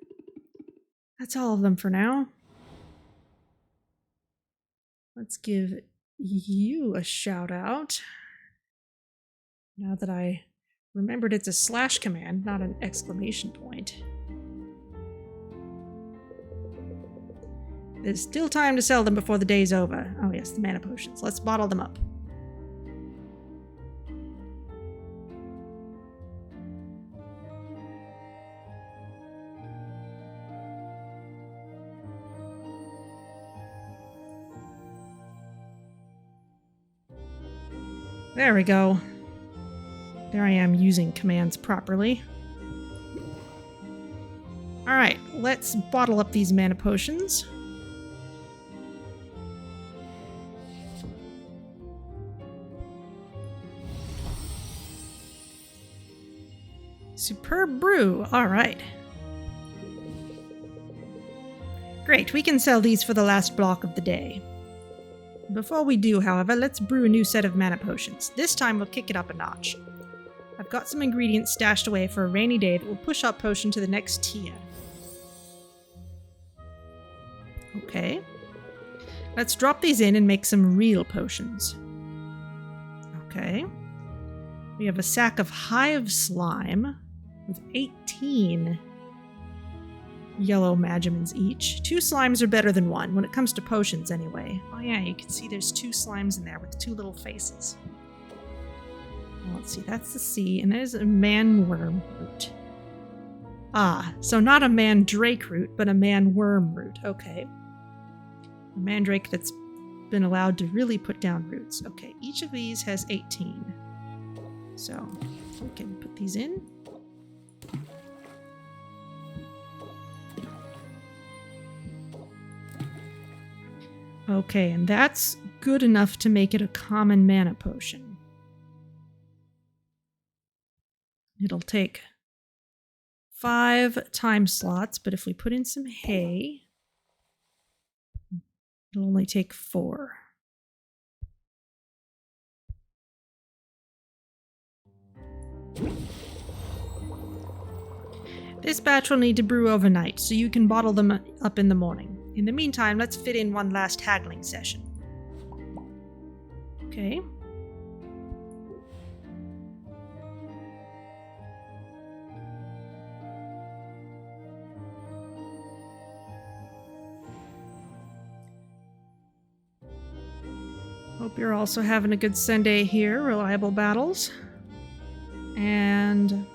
That's all of them for now. Let's give you a shout out. Now that I remembered it's a slash command, not an exclamation point. There's still time to sell them before the day's over. Oh yes, the mana potions. Let's bottle them up. There we go. There I am using commands properly. Alright, let's bottle up these mana potions. Superb brew. Alright. Great, we can sell these for the last block of the day. Before we do, however, let's brew a new set of mana potions. This time we'll kick it up a notch. I've got some ingredients stashed away for a rainy day that will push our potion to the next tier. Okay. Let's drop these in and make some real potions. Okay. We have a sack of hive slime with 18 yellow magimins each. 2 slimes are better than 1 when it comes to potions anyway. Oh yeah, you can see there's 2 slimes in there with 2 little faces. Well, let's see, that's the C, and there's a man-worm root. Ah, so not a mandrake root, but a man-worm root. Okay. A mandrake that's been allowed to really put down roots. Okay, each of these has 18. So we can put these in. Okay, and that's good enough to make it a common mana potion. It'll take 5 time slots, but if we put in some hay, it'll only take 4. This batch will need to brew overnight, so you can bottle them up in the morning. In the meantime, let's fit in one last haggling session. Okay. Hope you're also having a good Sunday here. Reliable battles. And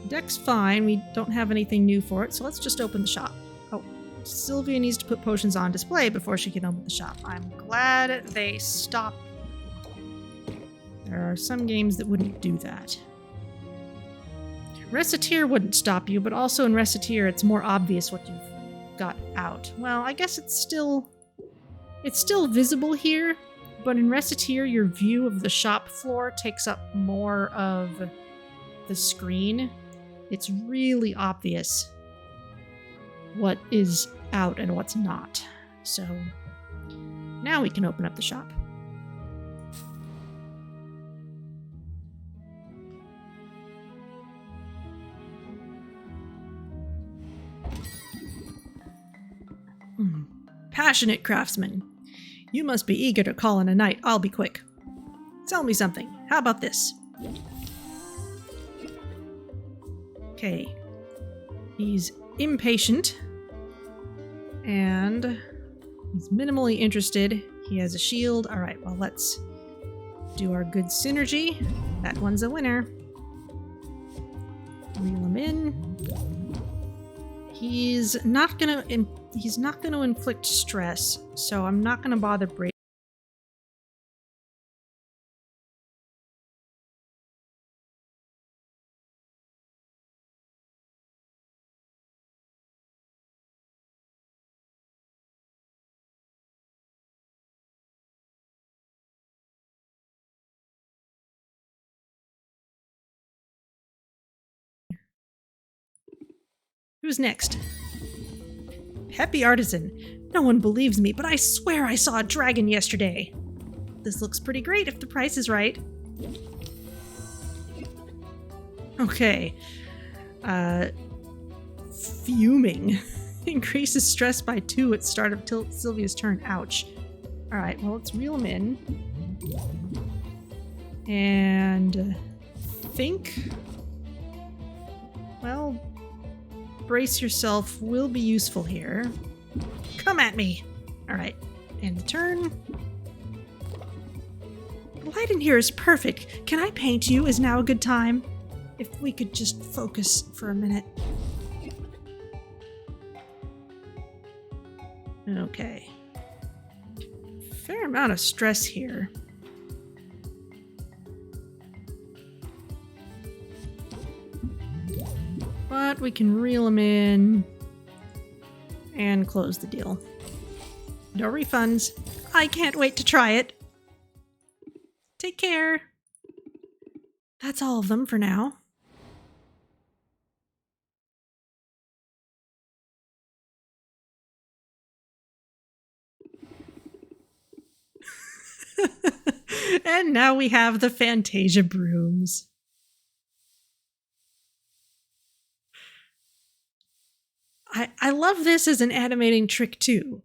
deck's fine. We don't have anything new for it, so let's just open the shop. Oh, Sylvia needs to put potions on display before she can open the shop. I'm glad they stopped. There are some games that wouldn't do that. Recettear wouldn't stop you, but also in Recettear it's more obvious what you've got out. Well, I guess it's still visible here, but in Recettear your view of the shop floor takes up more of the screen. It's really obvious what is out and what's not. So now we can open up the shop. Passionate craftsman. You must be eager to call in a night. I'll be quick. Sell me something. How about this? Okay. He's impatient. And he's minimally interested. He has a shield. Alright, well, let's do our good synergy. That one's a winner. Reel him in. He's not gonna inflict stress, so I'm not gonna bother breaking. Who's next? Peppy Artisan. No one believes me, but I swear I saw a dragon yesterday. This looks pretty great if the price is right. Okay. Fuming. Increases stress by 2 at start of Sylvia's turn. Ouch. Alright, well, let's reel him in. And think. Well, brace yourself will be useful here. Come at me! Alright, end the turn. The light in here is perfect. Can I paint you? Is now a good time? If we could just focus for a minute. Okay. Fair amount of stress here. But we can reel him in and close the deal. No refunds. I can't wait to try it. Take care. That's all of them for now. And now we have the Fantasia brooms. I love this as an animating trick too.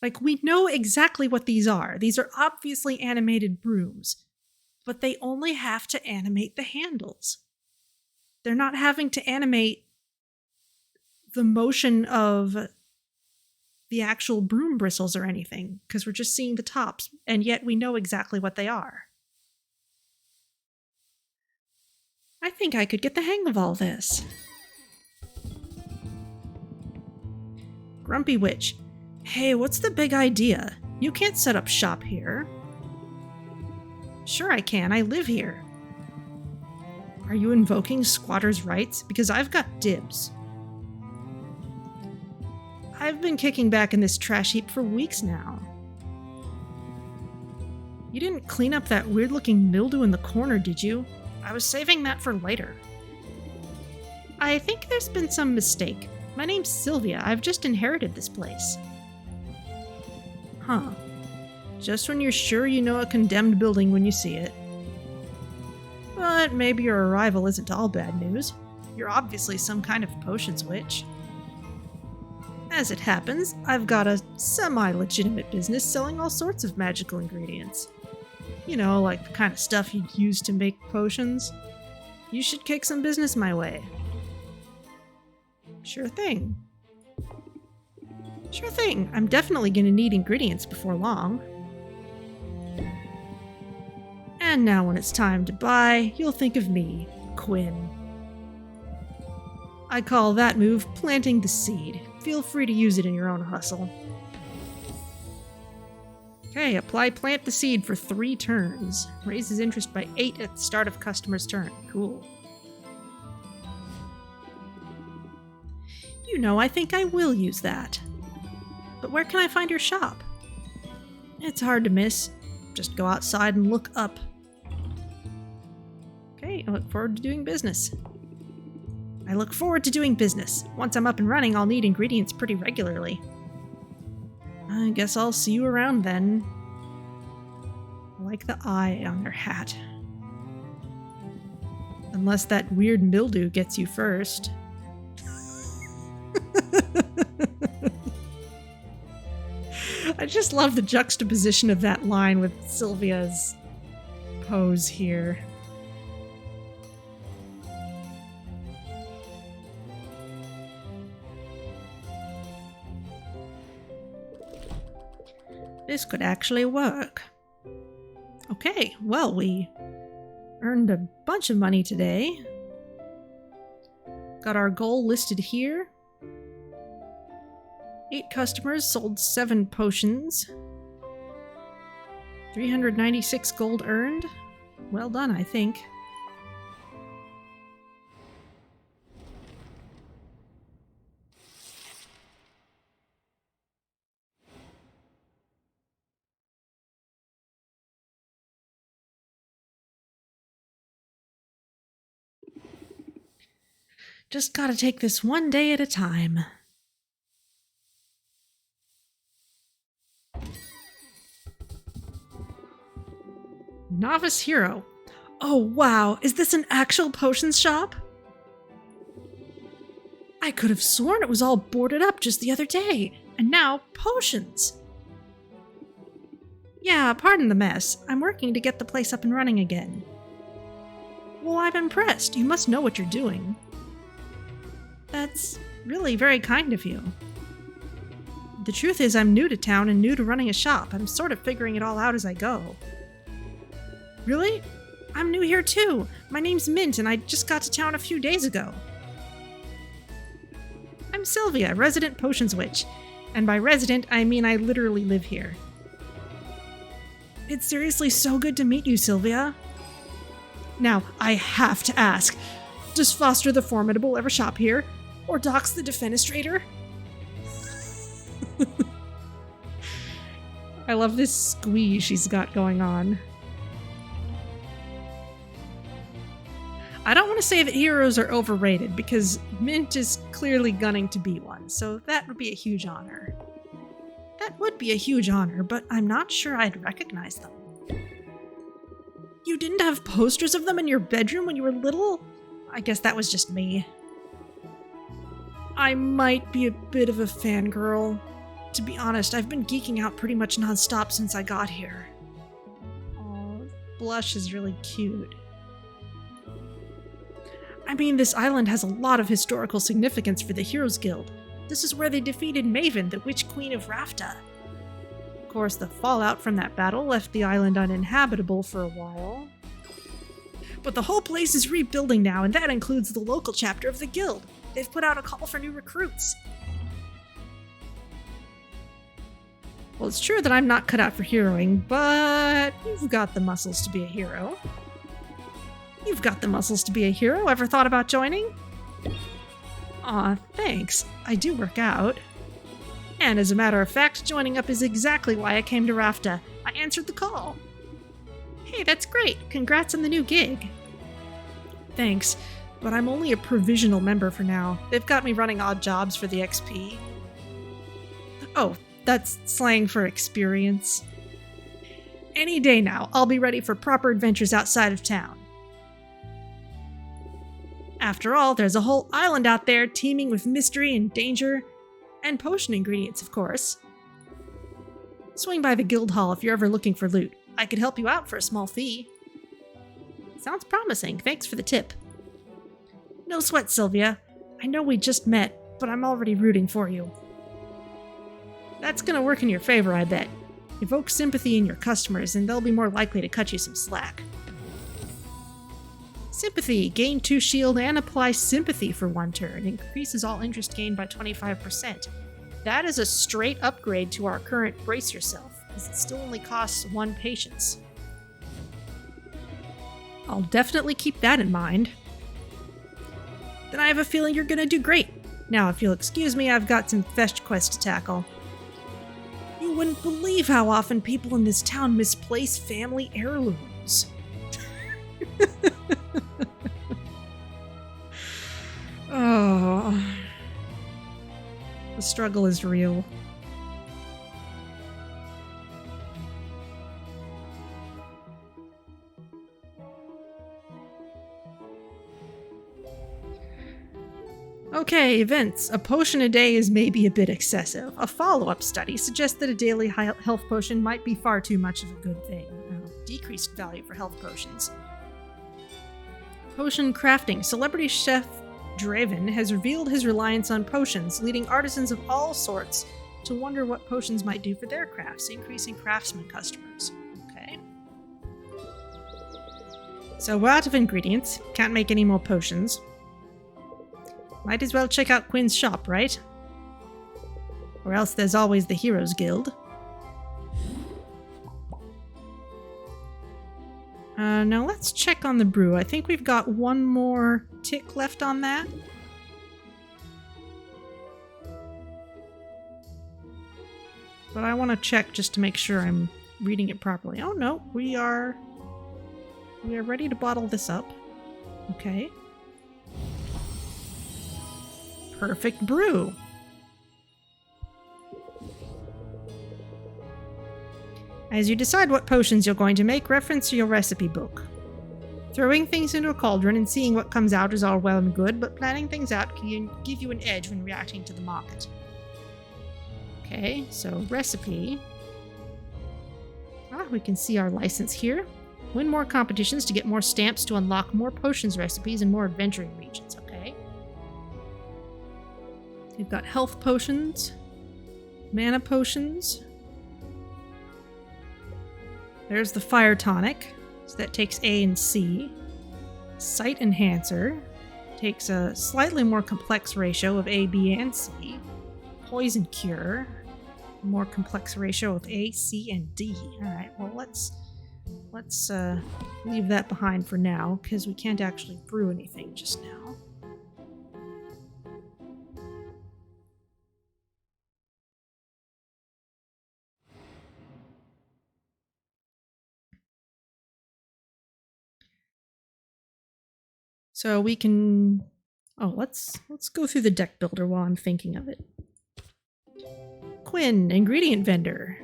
Like, we know exactly what these are. These are obviously animated brooms, but they only have to animate the handles. They're not having to animate the motion of the actual broom bristles or anything, because we're just seeing the tops, and yet we know exactly what they are. I think I could get the hang of all this. Grumpy Witch. Hey, what's the big idea? You can't set up shop here. Sure I can, I live here. Are you invoking squatters' rights? Because I've got dibs. I've been kicking back in this trash heap for weeks now. You didn't clean up that weird-looking mildew in the corner, did you? I was saving that for later. I think there's been some mistake. My name's Sylvia. I've just inherited this place. Huh. Just when you're sure you know a condemned building when you see it. But maybe your arrival isn't all bad news. You're obviously some kind of potions witch. As it happens, I've got a semi-legitimate business selling all sorts of magical ingredients. You know, like the kind of stuff you'd use to make potions. You should kick some business my way. Sure thing. Sure thing. I'm definitely gonna need ingredients before long. And now when it's time to buy, you'll think of me, Quinn. I call that move planting the seed. Feel free to use it in your own hustle. Okay, apply plant the seed for 3 turns. Raises interest by 8 at the start of customer's turn. Cool. You know, I think I will use that. But where can I find your shop? It's hard to miss. Just go outside and look up. Okay, I look forward to doing business. I look forward to doing business. Once I'm up and running, I'll need ingredients pretty regularly. I guess I'll see you around then. I like the eye on their hat. Unless that weird mildew gets you first. I just love the juxtaposition of that line with Sylvia's pose here. This could actually work. Okay, well, we earned a bunch of money today. Got our goal listed here. 8 customers sold 7 potions. 396 gold earned. Well done, I think. Just gotta take this one day at a time. Novice Hero. Oh wow, is this an actual potions shop? I could have sworn it was all boarded up just the other day, and now potions. Yeah, pardon the mess. I'm working to get the place up and running again. Well, I'm impressed. You must know what you're doing. That's really very kind of you. The truth is I'm new to town and new to running a shop. I'm sort of figuring it all out as I go. Really? I'm new here too. My name's Mint and I just got to town a few days ago. I'm Sylvia, resident potions witch. And by resident, I mean I literally live here. It's seriously so good to meet you, Sylvia. Now, I have to ask, does Foster the Formidable ever shop here? Or Dox the Defenestrator? I love this squeeze she's got going on. I don't want to say that heroes are overrated, because Mint is clearly gunning to be one, so that would be a huge honor. That would be a huge honor, but I'm not sure I'd recognize them. You didn't have posters of them in your bedroom when you were little? I guess that was just me. I might be a bit of a fangirl. To be honest, I've been geeking out pretty much nonstop since I got here. Aw, blush is really cute. I mean, this island has a lot of historical significance for the Heroes Guild. This is where they defeated Maven, the Witch Queen of Rafta. Of course, the fallout from that battle left the island uninhabitable for a while. But the whole place is rebuilding now, and that includes the local chapter of the guild. They've put out a call for new recruits. Well, it's true that I'm not cut out for heroing, but you've got the muscles to be a hero. You've got the muscles to be a hero. Ever thought about joining? Aw, thanks. I do work out. And as a matter of fact, joining up is exactly why I came to Rafta. I answered the call. Hey, that's great. Congrats on the new gig. Thanks, but I'm only a provisional member for now. They've got me running odd jobs for the XP. Oh, that's slang for experience. Any day now, I'll be ready for proper adventures outside of town. After all, there's a whole island out there teeming with mystery and danger, and potion ingredients, of course. Swing by the guild hall if you're ever looking for loot. I could help you out for a small fee. Sounds promising. Thanks for the tip. No sweat, Sylvia. I know we just met, but I'm already rooting for you. That's gonna work in your favor, I bet. Evoke sympathy in your customers, and they'll be more likely to cut you some slack. Sympathy. Gain 2 shield and apply sympathy for 1 turn. Increases all interest gained by 25%. That is a straight upgrade to our current Brace Yourself, as it still only costs 1 patience. I'll definitely keep that in mind. Then I have a feeling you're gonna do great. Now, if you'll excuse me, I've got some fetch quests to tackle. You wouldn't believe how often people in this town misplace family heirlooms. Oh, the struggle is real. Okay, events. A potion a day is maybe a bit excessive. A follow-up study suggests that a daily health potion might be far too much of a good thing. Decreased value for health potions. Potion crafting. Celebrity chef Draven has revealed his reliance on potions, leading artisans of all sorts to wonder what potions might do for their crafts, increasing craftsman customers. Okay. So we're out of ingredients. Can't make any more potions. Might as well check out Quinn's shop, right? Or else there's always the Heroes Guild. Now let's check on the brew. I think we've got 1 more tick left on that. But I want to check just to make sure I'm reading it properly. Oh no, we are ready to bottle this up. Okay. Perfect brew. As you decide what potions you're going to make, reference your recipe book. Throwing things into a cauldron and seeing what comes out is all well and good, but planning things out can give you an edge when reacting to the market. Okay, so recipe. We can see our license here. Win more competitions to get more stamps to unlock more potions recipes and more adventuring regions. Okay. We've got health potions, mana potions. There's the fire tonic, so that takes A and C. Sight enhancer takes a slightly more complex ratio of A, B, and C. Poison cure, more complex ratio of A, C, and D. Alright, well let's leave that behind for now, because we can't actually brew anything just now. So we can... Oh, let's go through the deck builder while I'm thinking of it. Quinn, ingredient vendor.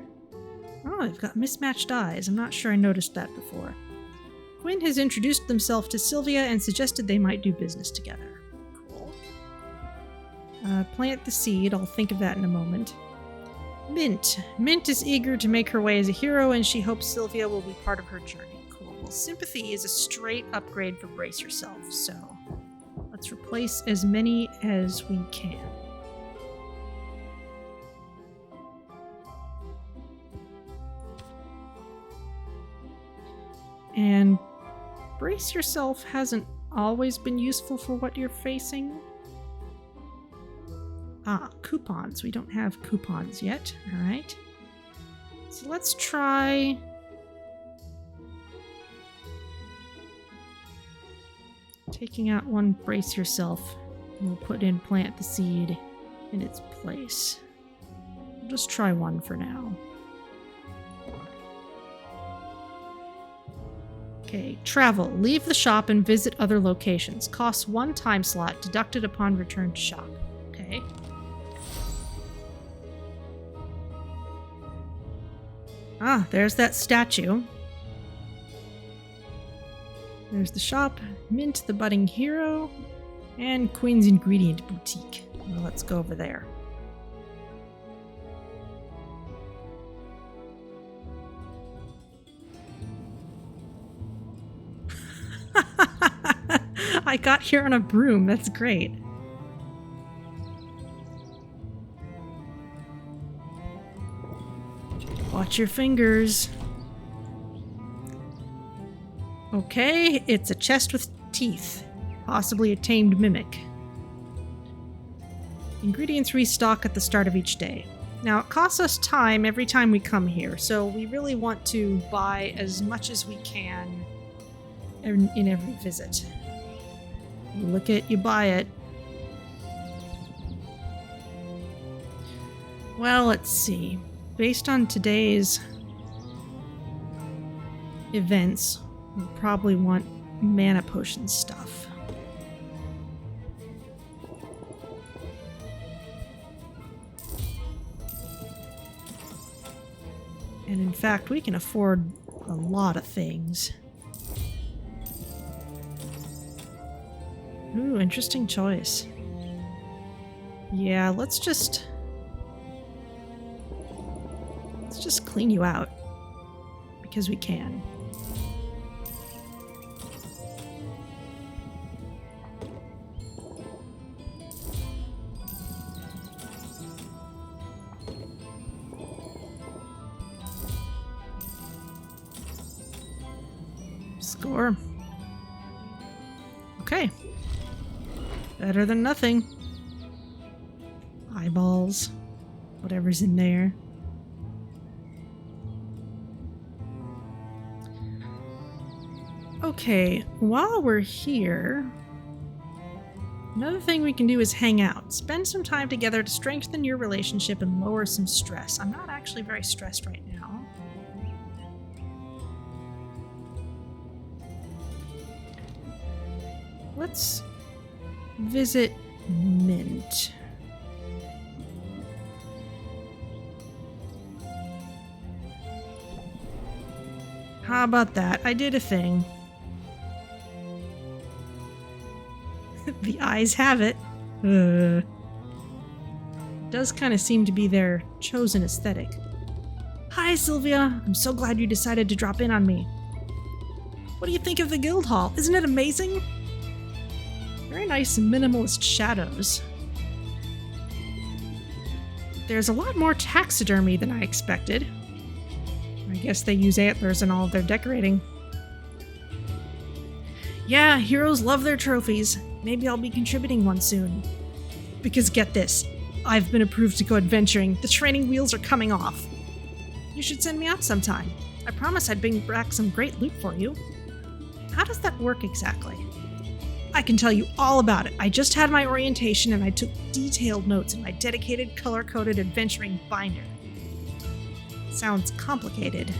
Oh, they've got mismatched eyes. I'm not sure I noticed that before. Quinn has introduced themselves to Sylvia and suggested they might do business together. Cool. Plant the seed. I'll think of that in a moment. Mint. Mint is eager to make her way as a hero, and she hopes Sylvia will be part of her journey. Cool. Well, sympathy is a straight upgrade for Brace Yourself, so let's replace as many as we can. And Brace yourself hasn't always been useful for what you're facing. Ah, coupons. We don't have coupons yet. All right. So let's try... taking out one brace yourself. We'll put in plant the seed in its place. We'll just try one for now. Okay, travel. Leave the shop and visit other locations. Costs 1 time slot, deducted upon return to shop. Okay. Ah, there's that statue. There's the shop, Mint the Budding Hero, and Quinn's Ingredient Boutique. Well, let's go over there. I got here on a broom. That's great. Watch your fingers. Okay, it's a chest with teeth. Possibly a tamed mimic. Ingredients restock at the start of each day. Now, it costs us time every time we come here, so we really want to buy as much as we can in every visit. You look it, you buy it. Well, let's see. Based on today's events, we'll probably want mana potion stuff. And in fact, we can afford a lot of things. Ooh, interesting choice. Yeah, let's just clean you out. Because we can. Score. Okay. Better than nothing. Eyeballs. Whatever's in there. Okay, while we're here, another thing we can do is hang out. Spend some time together to strengthen your relationship and lower some stress. I'm not actually very stressed right now. Let's visit Mint. How about that? I did a thing. The eyes have it. Does kind of seem to be their chosen aesthetic. Hi, Sylvia. I'm so glad you decided to drop in on me. What do you think of the guild hall? Isn't it amazing? Very nice minimalist shadows. There's a lot more taxidermy than I expected. I guess they use antlers in all of their decorating. Yeah, heroes love their trophies. Maybe I'll be contributing one soon. Because get this, I've been approved to go adventuring. The training wheels are coming off. You should send me out sometime. I promise I'd bring back some great loot for you. How does that work exactly? I can tell you all about it. I just had my orientation and I took detailed notes in my dedicated color-coded adventuring binder. Sounds complicated.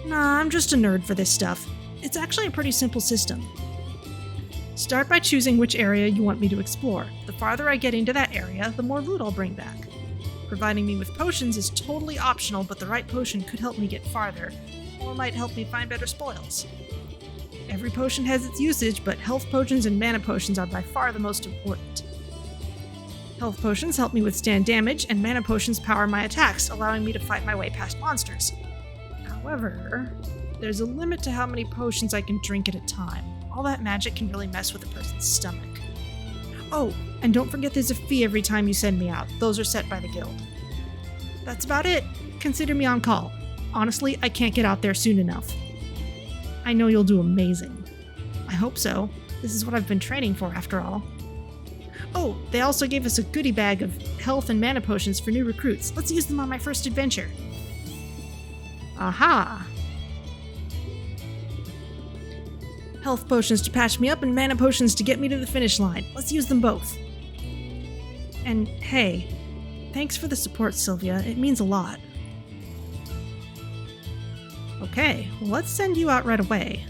Nah, I'm just a nerd for this stuff. It's actually a pretty simple system. Start by choosing which area you want me to explore. The farther I get into that area, the more loot I'll bring back. Providing me with potions is totally optional, but the right potion could help me get farther, or might help me find better spoils. Every potion has its usage, but health potions and mana potions are by far the most important. Health potions help me withstand damage, and mana potions power my attacks, allowing me to fight my way past monsters. However, there's a limit to how many potions I can drink at a time. All that magic can really mess with a person's stomach. Oh, and don't forget there's a fee every time you send me out. Those are set by the guild. That's about it. Consider me on call. Honestly, I can't get out there soon enough. I know you'll do amazing. I hope so. This is what I've been training for, after all. Oh, they also gave us a goodie bag of health and mana potions for new recruits. Let's use them on my first adventure. Aha! Health potions to patch me up and mana potions to get me to the finish line. Let's use them both. And hey, thanks for the support, Sylvia. It means a lot. Okay, well, let's send you out right away.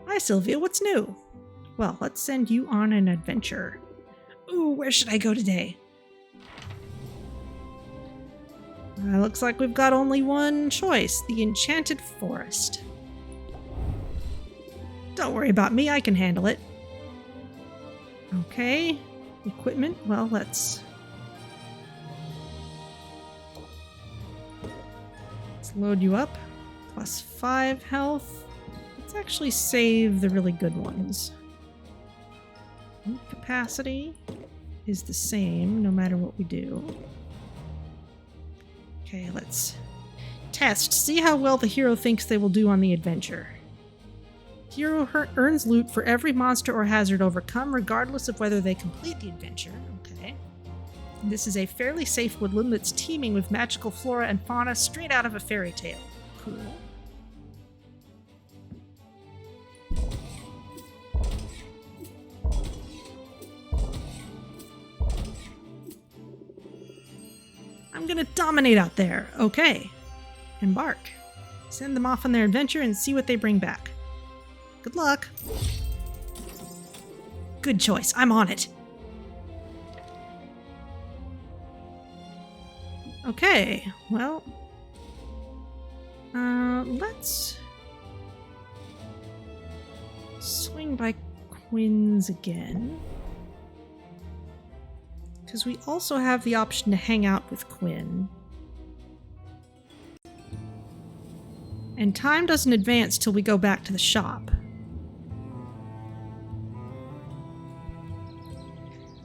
Hi, Sylvia, what's new? Well, let's send you on an adventure. Ooh, where should I go today? Looks like we've got only one choice, the Enchanted Forest. Don't worry about me, I can handle it. Okay, equipment, well, let's load you up. +5 health. Let's actually save the really good ones. Capacity is the same no matter what we do. Okay, let's test. See how well the hero thinks they will do on the adventure. Hero earns loot for every monster or hazard overcome, regardless of whether they complete the adventure. Okay. This is a fairly safe woodland that's teeming with magical flora and fauna straight out of a fairy tale. Cool. I'm gonna dominate out there. Okay. Embark. Send them off on their adventure and see what they bring back. Good luck. Good choice. I'm on it. Okay, well, let's swing by Quinn's again. Because we also have the option to hang out with Quinn. And time doesn't advance till we go back to the shop.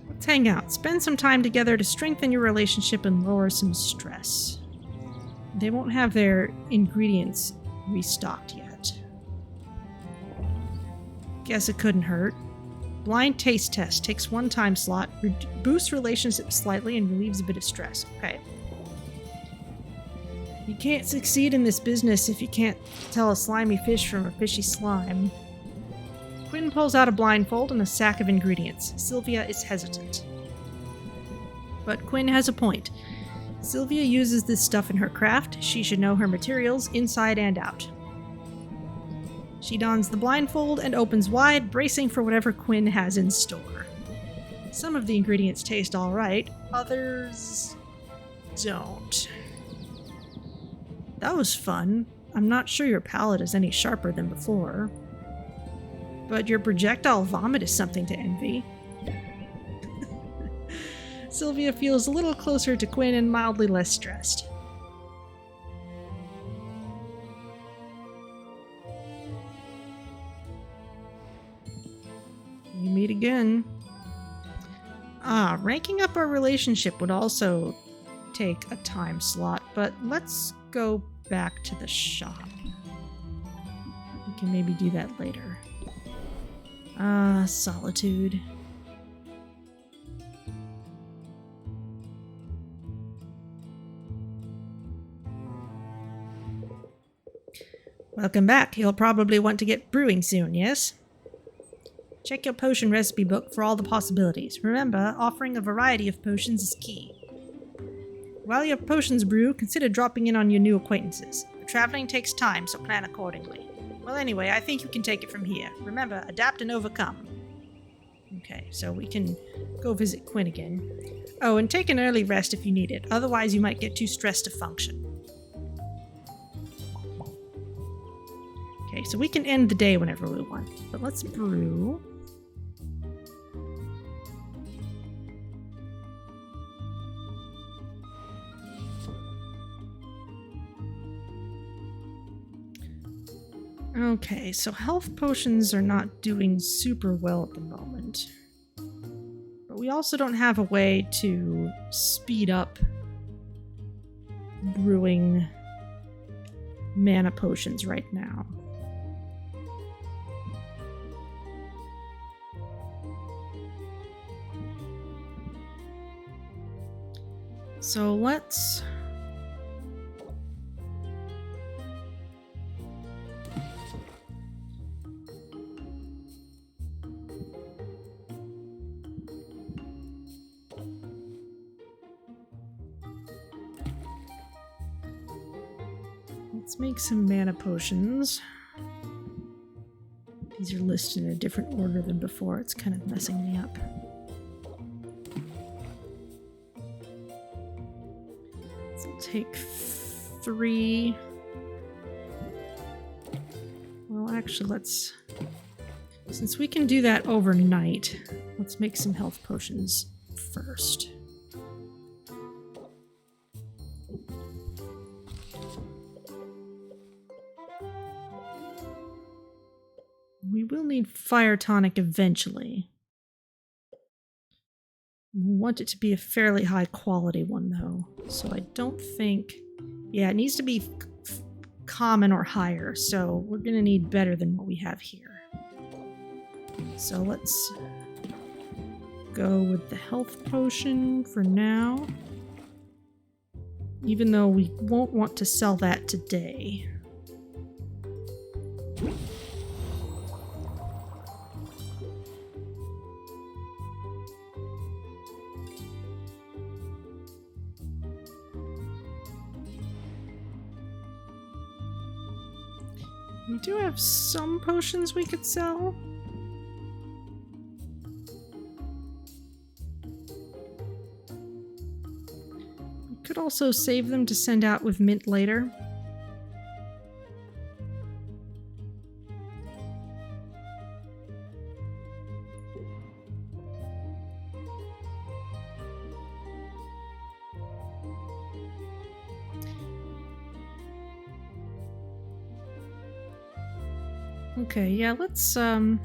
Let's hang out. Spend some time together to strengthen your relationship and lower some stress. They won't have their ingredients restocked yet. Guess it couldn't hurt. Blind taste test. Takes 1 time slot. Boosts relationships slightly and relieves a bit of stress. Okay. You can't succeed in this business if you can't tell a slimy fish from a fishy slime. Quinn pulls out a blindfold and a sack of ingredients. Sylvia is hesitant. But Quinn has a point. Sylvia uses this stuff in her craft. She should know her materials inside and out. She dons the blindfold and opens wide, bracing for whatever Quinn has in store. Some of the ingredients taste alright, others don't. That was fun. I'm not sure your palate is any sharper than before. But your projectile vomit is something to envy. Sylvia feels a little closer to Quinn and mildly less stressed. We meet again. Ranking up our relationship would also take a time slot, but let's go back to the shop. We can maybe do that later. Solitude. Welcome back. You'll probably want to get brewing soon, yes? Check your potion recipe book for all the possibilities. Remember, offering a variety of potions is key. While your potions brew, consider dropping in on your new acquaintances. Traveling takes time, so plan accordingly. Well, anyway, I think you can take it from here. Remember, adapt and overcome. Okay, so we can go visit Quinn again. Oh, and take an early rest if you need it. Otherwise, you might get too stressed to function. Okay, so we can end the day whenever we want. But let's brew. Okay, so health potions are not doing super well at the moment. But we also don't have a way to speed up brewing mana potions right now. So let's make some mana potions. These are listed in a different order than before. It's kind of messing me up. So take 3. Well, actually, since we can do that overnight, let's make some health potions first. We will need fire tonic eventually. We want it to be a fairly high quality one though, so I don't think... Yeah, it needs to be common or higher, so we're gonna need better than what we have here. So let's go with the health potion for now, even though we won't want to sell that today. We do have some potions we could sell. We could also save them to send out with mint later. Okay, yeah, let's go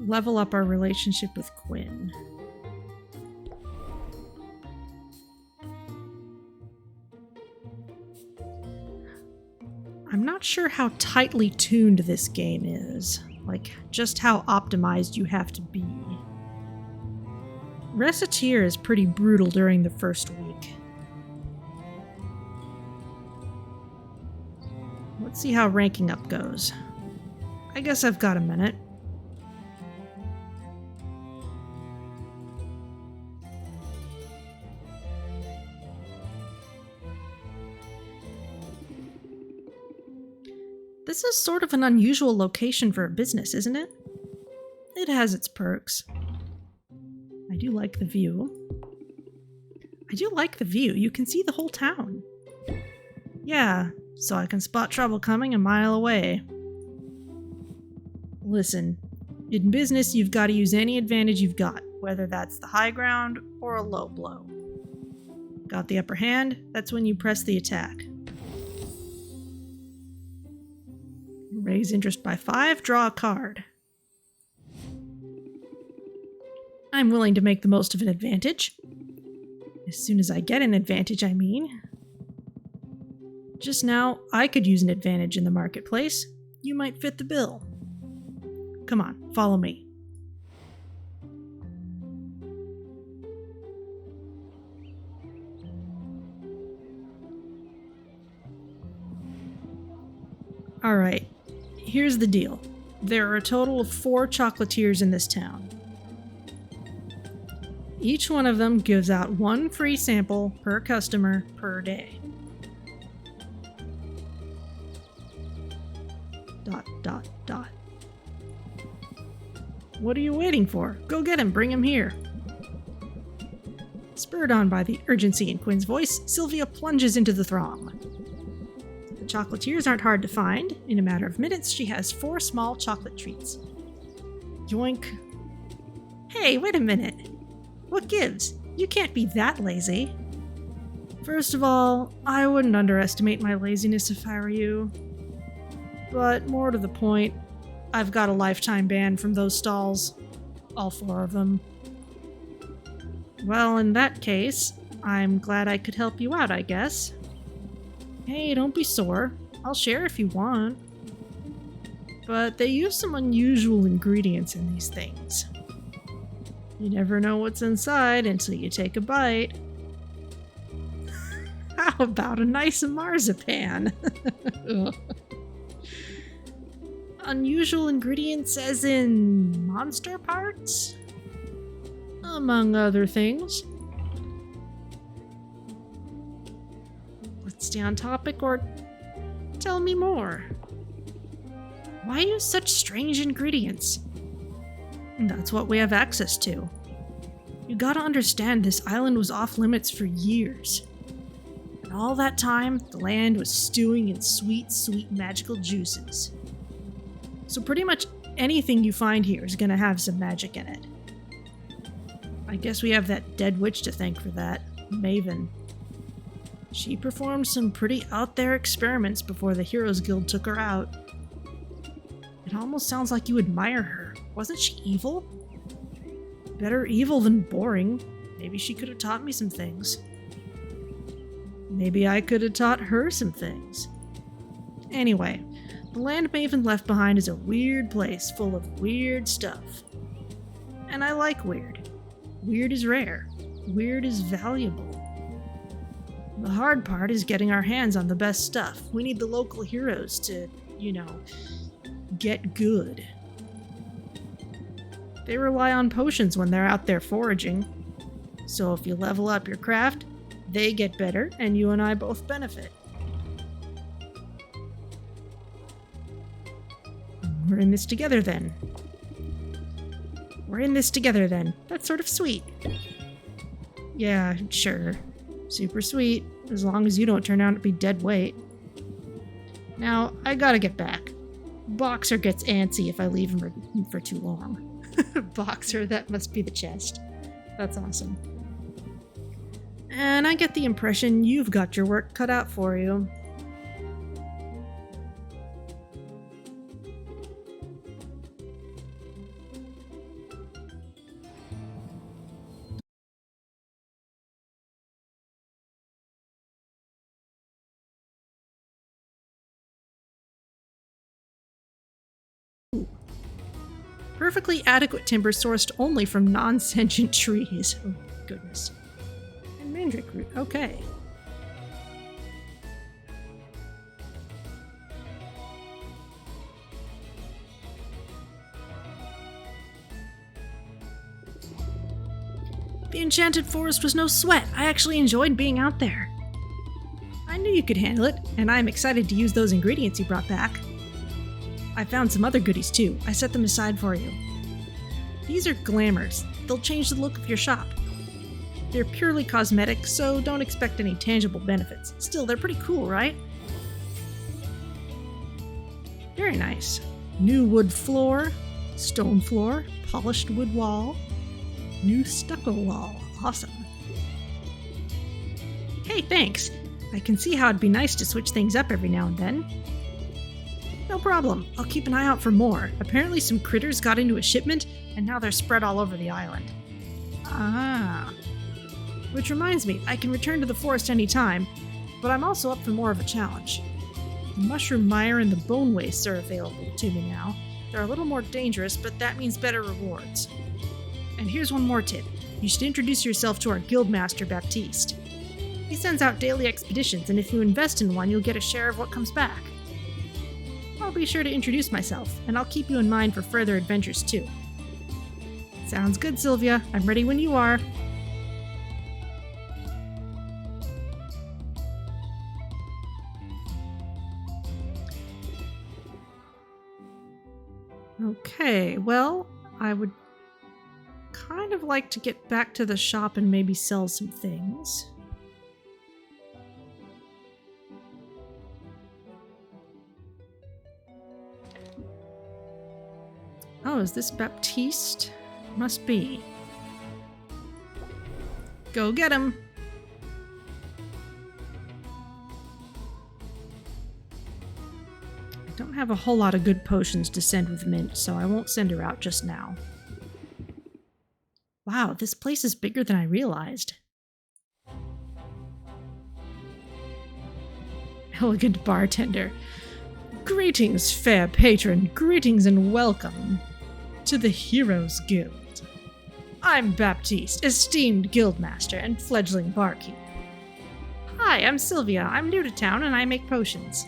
level up our relationship with Quinn. I'm not sure how tightly tuned this game is, like just how optimized you have to be. Recettear is pretty brutal during the first week. Let's see how ranking up goes. I guess I've got a minute. This is sort of an unusual location for a business, isn't it? It has its perks. I do like the view. You can see the whole town. Yeah, so I can spot trouble coming a mile away. Listen, in business you've got to use any advantage you've got, whether that's the high ground or a low blow. Got the upper hand? That's when you press the attack. Raise interest by 5, draw a card. I'm willing to make the most of an advantage. As soon as I get an advantage, I mean. Just now, I could use an advantage in the marketplace. You might fit the bill. Come on, follow me. Alright, here's the deal. There are a total of 4 chocolatiers in this town. Each one of them gives out 1 free sample per customer per day. ... What are you waiting for? Go get him, bring him here. Spurred on by the urgency in Quinn's voice, Sylvia plunges into the throng. The chocolatiers aren't hard to find. In a matter of minutes, she has 4 small chocolate treats. Yoink. Hey, wait a minute. What gives? You can't be that lazy. First of all, I wouldn't underestimate my laziness if I were you. But more to the point, I've got a lifetime ban from those stalls. All 4 of them. Well, in that case, I'm glad I could help you out, I guess. Hey, don't be sore. I'll share if you want. But they use some unusual ingredients in these things. You never know what's inside until you take a bite. How about a nice marzipan? Unusual ingredients as in monster parts? Among other things. Let's stay on topic or tell me more. Why use such strange ingredients? That's what we have access to. You gotta understand this island was off limits for years. And all that time, the land was stewing in sweet, sweet magical juices. So pretty much anything you find here is gonna have some magic in it. I guess we have that dead witch to thank for that, Maven. She performed some pretty out there experiments before the Heroes Guild took her out. It almost sounds like you admire her. Wasn't she evil? Better evil than boring. Maybe she could have taught me some things. Maybe I could have taught her some things. Anyway, the land Maven left behind is a weird place full of weird stuff. And I like weird. Weird is rare. Weird is valuable. The hard part is getting our hands on the best stuff. We need the local heroes to, get good. They rely on potions when they're out there foraging. So if you level up your craft, they get better, and you and I both benefit. We're in this together then. That's sort of sweet. Yeah, sure. Super sweet, as long as you don't turn out to be dead weight. Now, I gotta get back. Boxer gets antsy if I leave him for too long. Boxer, that must be the chest. That's awesome. And I get the impression you've got your work cut out for you. Perfectly adequate timber sourced only from non-sentient trees. Oh, goodness. And mandrake root, okay. The enchanted forest was no sweat. I actually enjoyed being out there. I knew you could handle it, and I'm excited to use those ingredients you brought back. I found some other goodies too. I set them aside for you. These are glamours. They'll change the look of your shop. They're purely cosmetic, so don't expect any tangible benefits. Still, they're pretty cool, right? Very nice. New wood floor, stone floor, polished wood wall, new stucco wall. Awesome. Hey, thanks. I can see how it'd be nice to switch things up every now and then. No problem. I'll keep an eye out for more. Apparently some critters got into a shipment, and now they're spread all over the island. Ah. Which reminds me, I can return to the forest anytime, but I'm also up for more of a challenge. The mushroom mire and the bone wastes are available to me now. They're a little more dangerous, but that means better rewards. And here's one more tip. You should introduce yourself to our guildmaster, Baptiste. He sends out daily expeditions, and if you invest in one, you'll get a share of what comes back. I'll be sure to introduce myself, and I'll keep you in mind for further adventures too. Sounds good, Sylvia. I'm ready when you are. Okay, well, I would kind of like to get back to the shop and maybe sell some things. Oh, is this Baptiste? Must be. Go get him! I don't have a whole lot of good potions to send with Mint, so I won't send her out just now. Wow, this place is bigger than I realized. Elegant bartender. Greetings, fair patron. Greetings and welcome to the Heroes Guild. I'm Baptiste, esteemed guildmaster and fledgling barkeep. Hi, I'm Sylvia. I'm new to town and I make potions.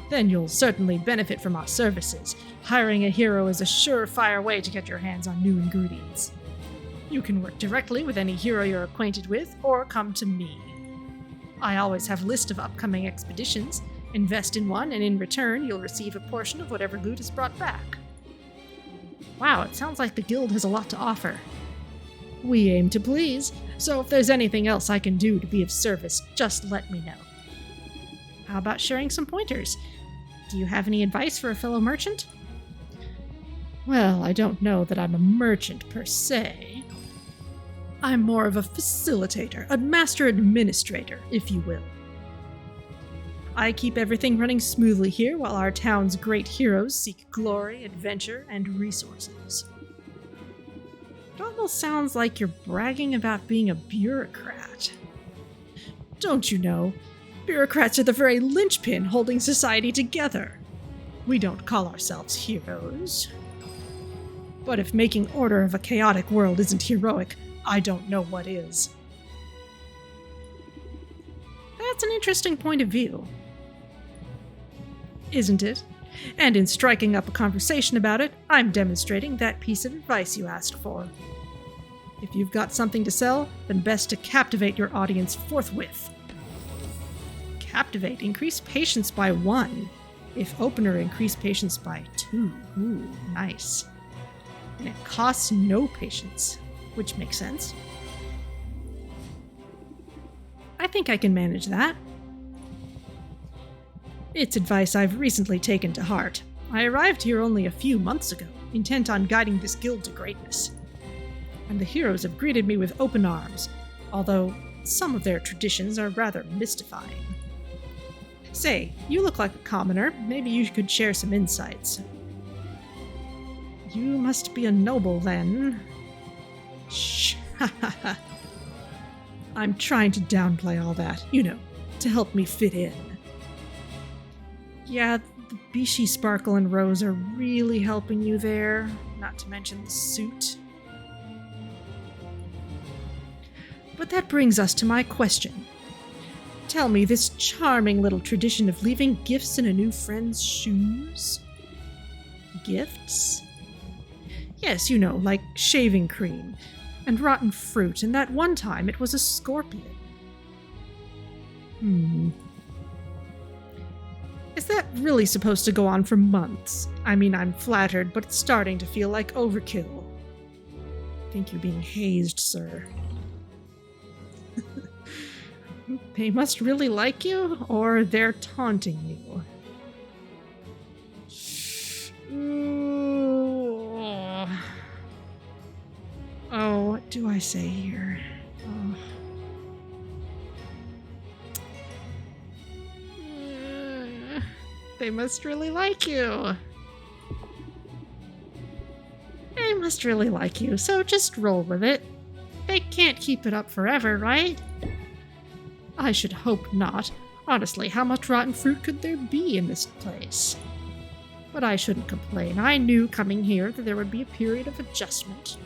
Then you'll certainly benefit from our services. Hiring a hero is a surefire way to get your hands on new ingredients. You can work directly with any hero you're acquainted with, or come to me. I always have a list of upcoming expeditions. Invest in one, and in return, you'll receive a portion of whatever loot is brought back. Wow, it sounds like the guild has a lot to offer. We aim to please, so if there's anything else I can do to be of service, just let me know. How about sharing some pointers? Do you have any advice for a fellow merchant? Well, I don't know that I'm a merchant per se. I'm more of a facilitator, a master administrator, if you will. I keep everything running smoothly here while our town's great heroes seek glory, adventure, and resources. It almost sounds like you're bragging about being a bureaucrat. Don't you know, bureaucrats are the very linchpin holding society together. We don't call ourselves heroes. But if making order of a chaotic world isn't heroic, I don't know what is. That's an interesting point of view. Isn't it? And in striking up a conversation about it, I'm demonstrating that piece of advice you asked for. If you've got something to sell, then best to captivate your audience forthwith. Captivate, increase patience by 1. If opener, increase patience by 2. Ooh, nice. And it costs no patience, which makes sense. I think I can manage that. It's advice I've recently taken to heart. I arrived here only a few months ago, intent on guiding this guild to greatness. And the heroes have greeted me with open arms, although some of their traditions are rather mystifying. Say, you look like a commoner. Maybe you could share some insights. You must be a noble, then. Shh, ha ha ha. I'm trying to downplay all that, to help me fit in. Yeah, the Bishi Sparkle and Rose are really helping you there, not to mention the suit. But that brings us to my question. Tell me, this charming little tradition of leaving gifts in a new friend's shoes? Gifts? Yes, like shaving cream, and rotten fruit, and that one time it was a scorpion. Is that really supposed to go on for months? I mean, I'm flattered, but it's starting to feel like overkill. I think you're being hazed, sir. They must really like you, or they're taunting you. Ooh. Oh, what do I say here? Oh. They must really like you. They must really like you, so just roll with it. They can't keep it up forever, right? I should hope not. Honestly, how much rotten fruit could there be in this place? But I shouldn't complain. I knew coming here that there would be a period of adjustment.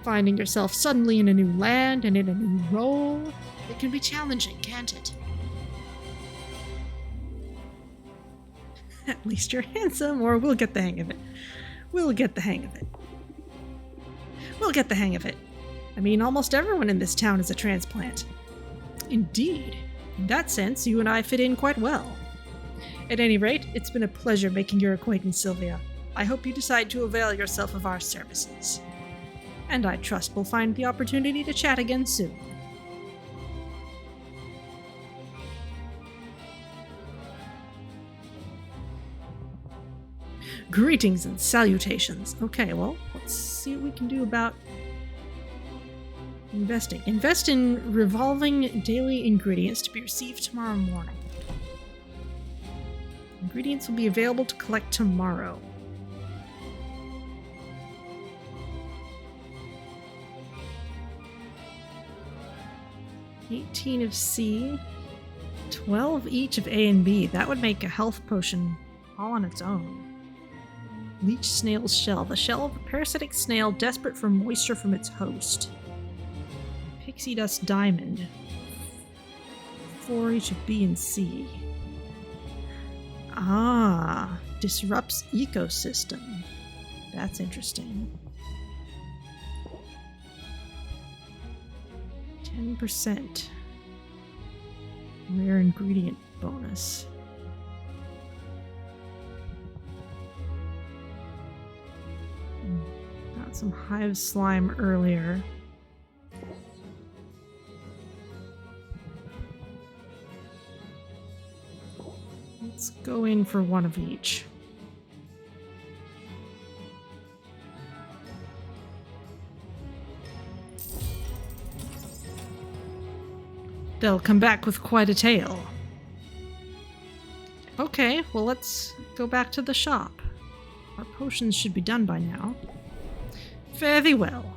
Finding yourself suddenly in a new land and in a new role, it can be challenging, can't it? At least you're handsome, or we'll get the hang of it. We'll get the hang of it. We'll get the hang of it. I mean, almost everyone in this town is a transplant. Indeed. In that sense, you and I fit in quite well. At any rate, it's been a pleasure making your acquaintance, Sylvia. I hope you decide to avail yourself of our services. And I trust we'll find the opportunity to chat again soon. Greetings and salutations. Okay, well, let's see what we can do about investing. Invest in revolving daily ingredients to be received tomorrow morning. Ingredients will be available to collect tomorrow. $18 of C, 12 each of A and B. That would make a health potion all on its own. Leech snail's shell. The shell of a parasitic snail desperate for moisture from its host. Pixie dust diamond. 4 each of B and C. Ah, disrupts ecosystem. That's interesting. 10%. Rare ingredient bonus. Got some hive slime earlier. Let's go in for one of each. They'll come back with quite a tale. Okay, well let's go back to the shop. Our potions should be done by now. Fare thee well.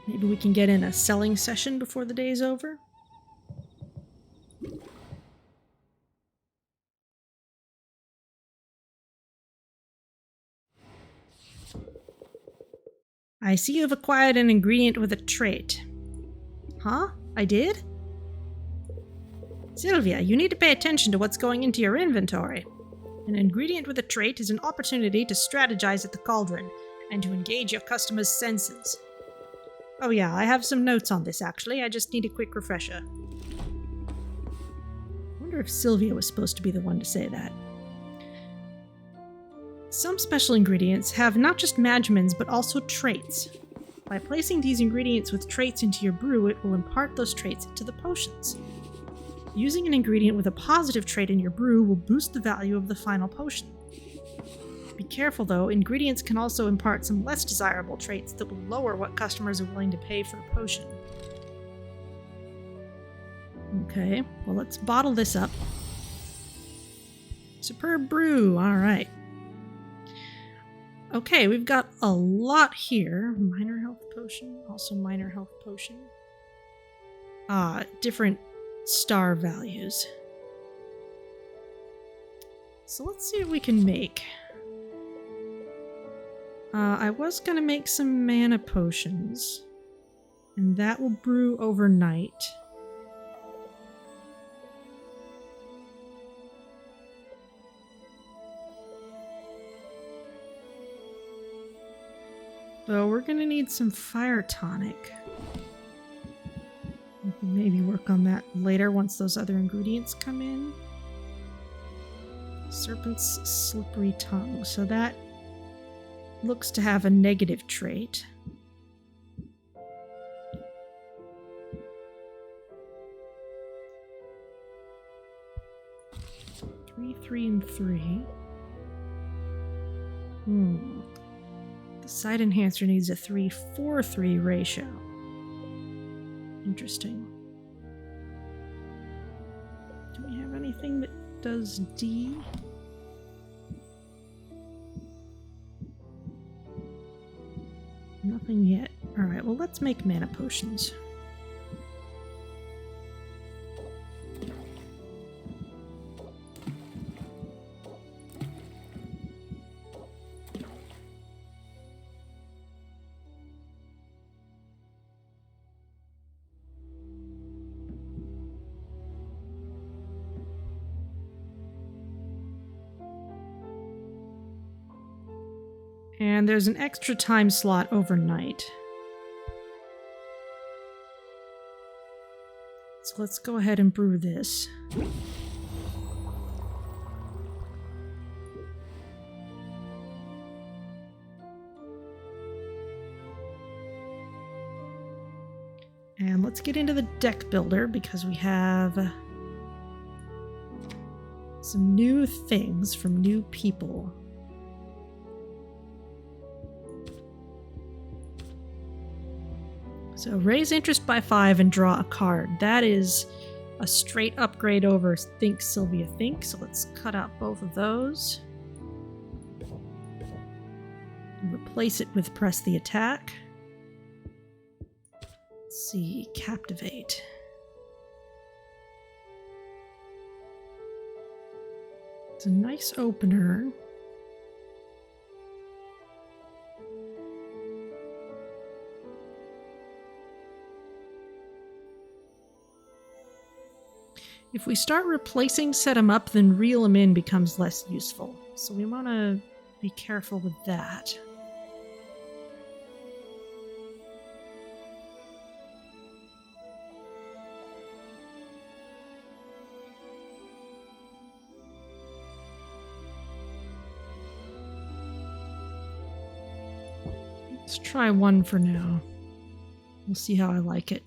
Maybe we can get in a selling session before the day's over? I see you've acquired an ingredient with a trait. Huh? I did? Sylvia, you need to pay attention to what's going into your inventory. An ingredient with a trait is an opportunity to strategize at the cauldron and to engage your customers' senses. Oh yeah, I have some notes on this actually, I just need a quick refresher. I wonder if Sylvia was supposed to be the one to say that. Some special ingredients have not just magmins, but also traits. By placing these ingredients with traits into your brew, it will impart those traits into the potions. Using an ingredient with a positive trait in your brew will boost the value of the final potion. Be careful though, ingredients can also impart some less desirable traits that will lower what customers are willing to pay for a potion. Okay, well let's bottle this up. Superb brew, alright. Okay, we've got a lot here. Minor health potion, also minor health potion. Different star values. So let's see what we can make. I was gonna make some mana potions, and that will brew overnight. So we're gonna need some fire tonic. We can maybe work on that later once those other ingredients come in. Serpent's slippery tongue. So that looks to have a negative trait. Three, and 3. The side enhancer needs a 3-4-3 ratio. Interesting. Do we have anything that does D? Nothing yet. Alright, well let's make mana potions. And there's an extra time slot overnight. So let's go ahead and brew this. And let's get into the deck builder because we have some new things from new people. So raise interest by 5 and draw a card. That is a straight upgrade over Think Sylvia Think. So let's cut out both of those. Replace it with Press the Attack. Let's see, Captivate. It's a nice opener. If we start replacing Set 'em Up, then Reel 'em In becomes less useful. So we want to be careful with that. Let's try one for now. We'll see how I like it.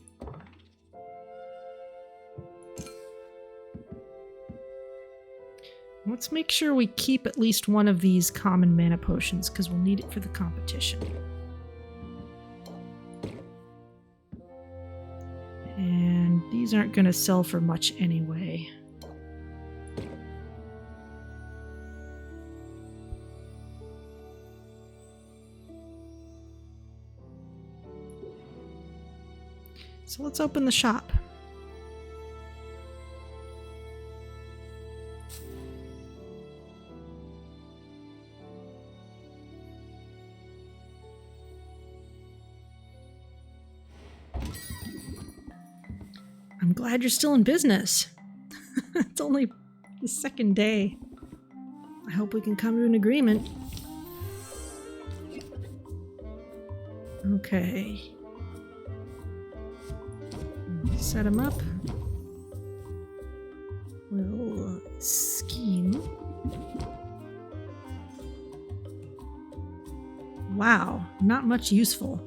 Let's make sure we keep at least one of these common mana potions, because we'll need it for the competition. And these aren't going to sell for much anyway. So let's open the shop. I'm glad you're still in business. It's only the second day. I hope we can come to an agreement. Okay. Set them up. We'll scheme. Wow, not much useful.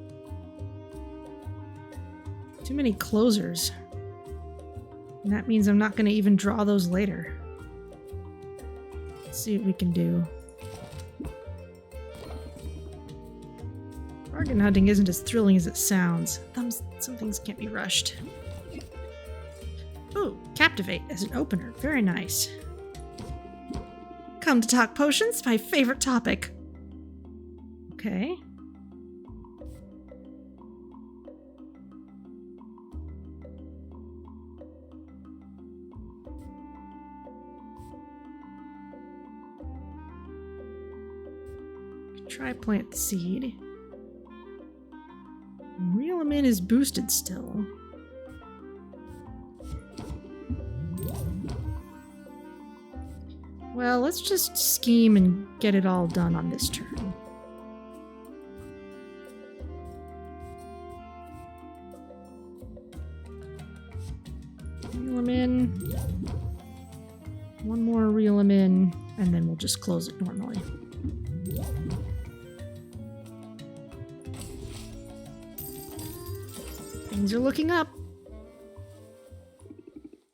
Too many closers. And that means I'm not going to even draw those later. Let's see what we can do. Bargain hunting isn't as thrilling as it sounds. Some things can't be rushed. Oh, Captivate as an opener. Very nice. Come to talk potions, my favorite topic. Okay. Try plant the seed. Reel 'em In is boosted still. Well, let's just scheme and get it all done on this turn. Reel 'em in. One more reel 'em in, and then we'll just close it normally. Things are looking up.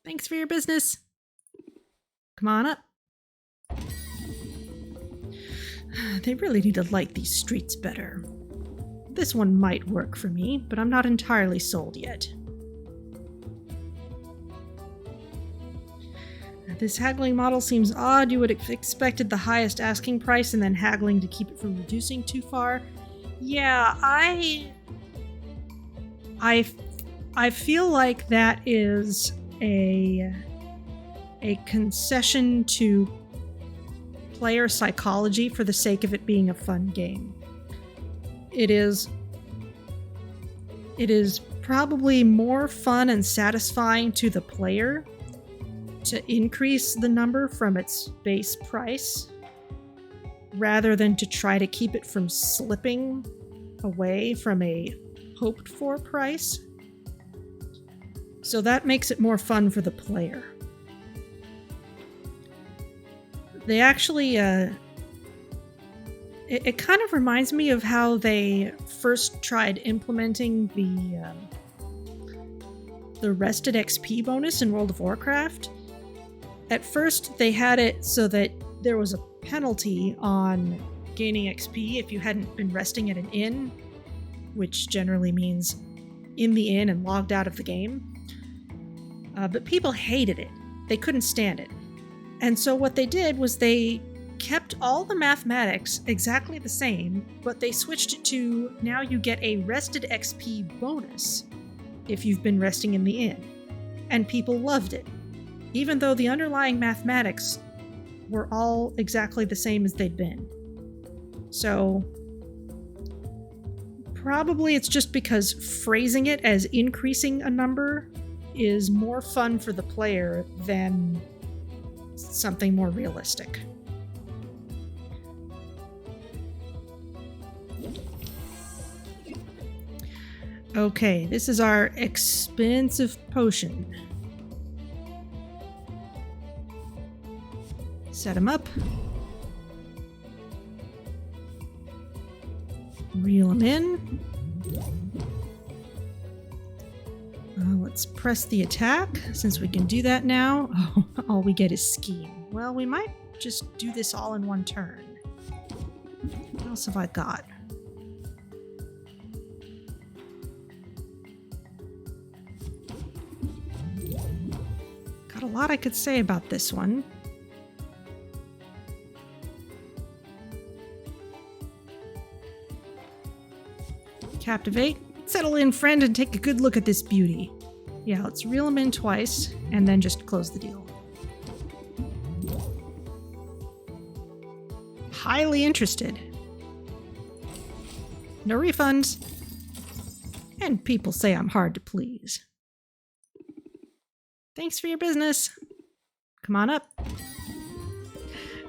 Thanks for your business. Come on up. They really need to light these streets better. This one might work for me, but I'm not entirely sold yet. This haggling model seems odd. You would have expected the highest asking price and then haggling to keep it from reducing too far. Yeah, I feel like that is a concession to player psychology for the sake of it being a fun game. It is probably more fun and satisfying to the player to increase the number from its base price rather than to try to keep it from slipping away from a hoped for price. So that makes it more fun for the player. They actually, it kind of reminds me of how they first tried implementing the rested XP bonus in World of Warcraft. At first, they had it so that there was a penalty on gaining XP if you hadn't been resting at an inn, which generally means in the inn and logged out of the game. But people hated it. They couldn't stand it. And so what they did was they kept all the mathematics exactly the same, but they switched it to now you get a rested XP bonus if you've been resting in the inn. And people loved it, even though the underlying mathematics were all exactly the same as they'd been. So probably it's just because phrasing it as increasing a number is more fun for the player than something more realistic. Okay, this is our expensive potion. Set them up. Reel them in. Let's press the attack, since we can do that now. Oh, all we get is scheme. Well, we might just do this all in one turn. What else have I got? Got a lot I could say about this one. Captivate. Settle in, friend, and take a good look at this beauty. Yeah, let's reel them in twice, and then just close the deal. Highly interested. No refunds. And people say I'm hard to please. Thanks for your business. Come on up.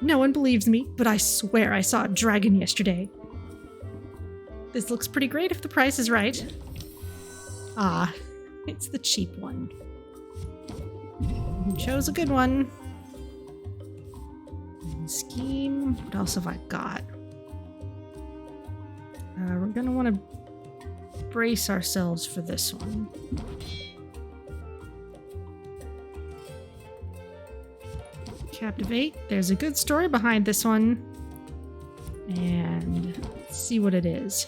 No one believes me, but I swear I saw a dragon yesterday. This looks pretty great if the price is right. Ah, it's the cheap one. You chose a good one. Scheme. What else have I got? We're gonna want to brace ourselves for this one. Captivate. There's a good story behind this one. And let's see what it is.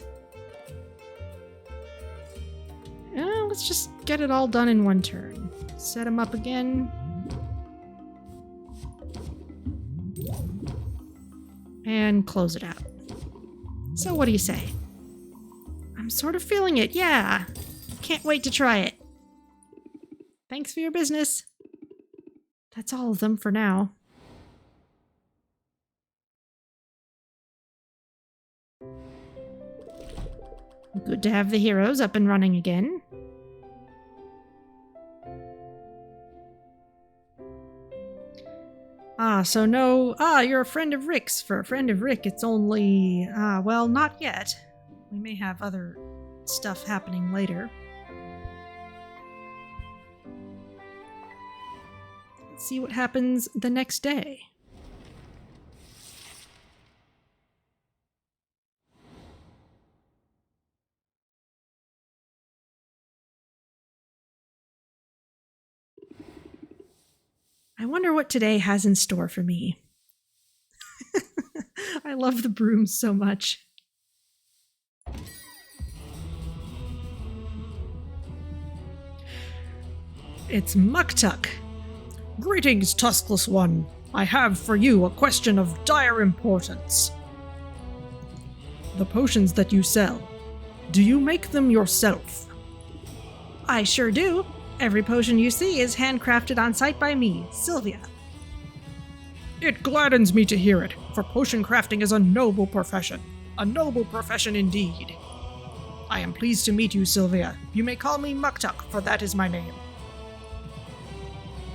Let's just get it all done in one turn. Set them up again. And close it out. So what do you say? I'm sort of feeling it, yeah. Can't wait to try it. Thanks for your business. That's all of them for now. Good to have the heroes up and running again. So no... you're a friend of Rick's. For a friend of Rick, it's only... well, not yet. We may have other stuff happening later. Let's see what happens the next day. I wonder what today has in store for me. I love the brooms so much. It's Muktuk. Greetings, tuskless one. I have for you a question of dire importance. The potions that you sell, do you make them yourself? I sure do. Every potion you see is handcrafted on site by me, Sylvia. It gladdens me to hear it, for potion crafting is a noble profession. A noble profession indeed. I am pleased to meet you, Sylvia. You may call me Muktuk, for that is my name.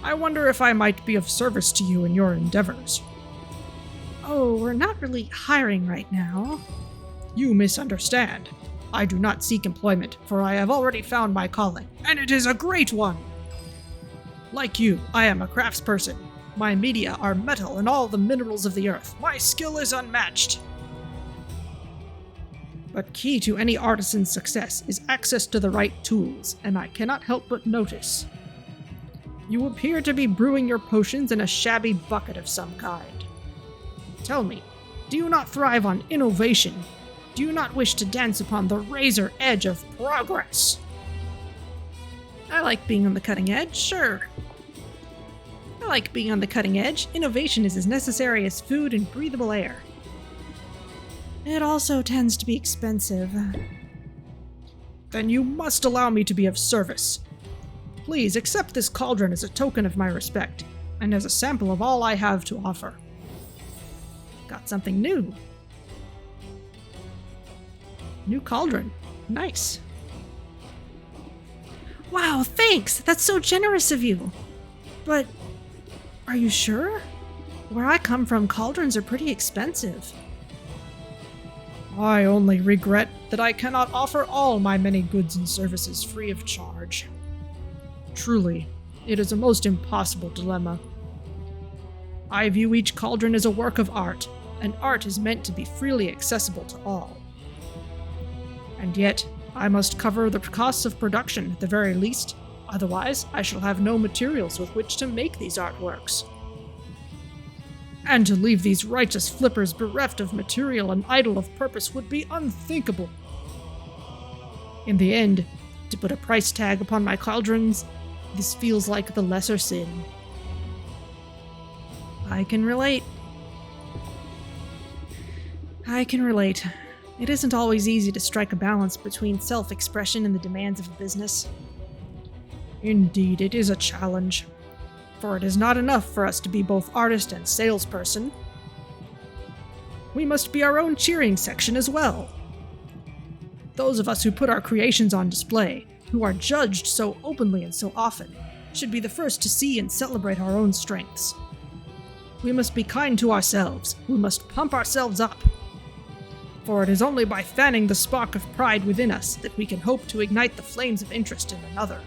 I wonder if I might be of service to you in your endeavors. Oh, we're not really hiring right now. You misunderstand. I do not seek employment, for I have already found my calling, and it is a great one! Like you, I am a craftsperson. My media are metal and all the minerals of the earth. My skill is unmatched. But key to any artisan's success is access to the right tools, and I cannot help but notice. You appear to be brewing your potions in a shabby bucket of some kind. Tell me, do you not thrive on innovation? Do you not wish to dance upon the razor edge of progress? I like being on the cutting edge, sure. I like being on the cutting edge. Innovation is as necessary as food and breathable air. It also tends to be expensive. Then you must allow me to be of service. Please accept this cauldron as a token of my respect, and as a sample of all I have to offer. Got something new. New cauldron. Nice. Wow, thanks! That's so generous of you! But, are you sure? Where I come from, cauldrons are pretty expensive. I only regret that I cannot offer all my many goods and services free of charge. Truly, it is a most impossible dilemma. I view each cauldron as a work of art, and art is meant to be freely accessible to all. And yet, I must cover the costs of production at the very least, otherwise I shall have no materials with which to make these artworks. And to leave these righteous flippers bereft of material and idle of purpose would be unthinkable. In the end, to put a price tag upon my cauldrons, this feels like the lesser sin. I can relate. It isn't always easy to strike a balance between self-expression and the demands of a business. Indeed, it is a challenge. For it is not enough for us to be both artist and salesperson. We must be our own cheering section as well. Those of us who put our creations on display, who are judged so openly and so often, should be the first to see and celebrate our own strengths. We must be kind to ourselves. We must pump ourselves up. For it is only by fanning the spark of pride within us that we can hope to ignite the flames of interest in another.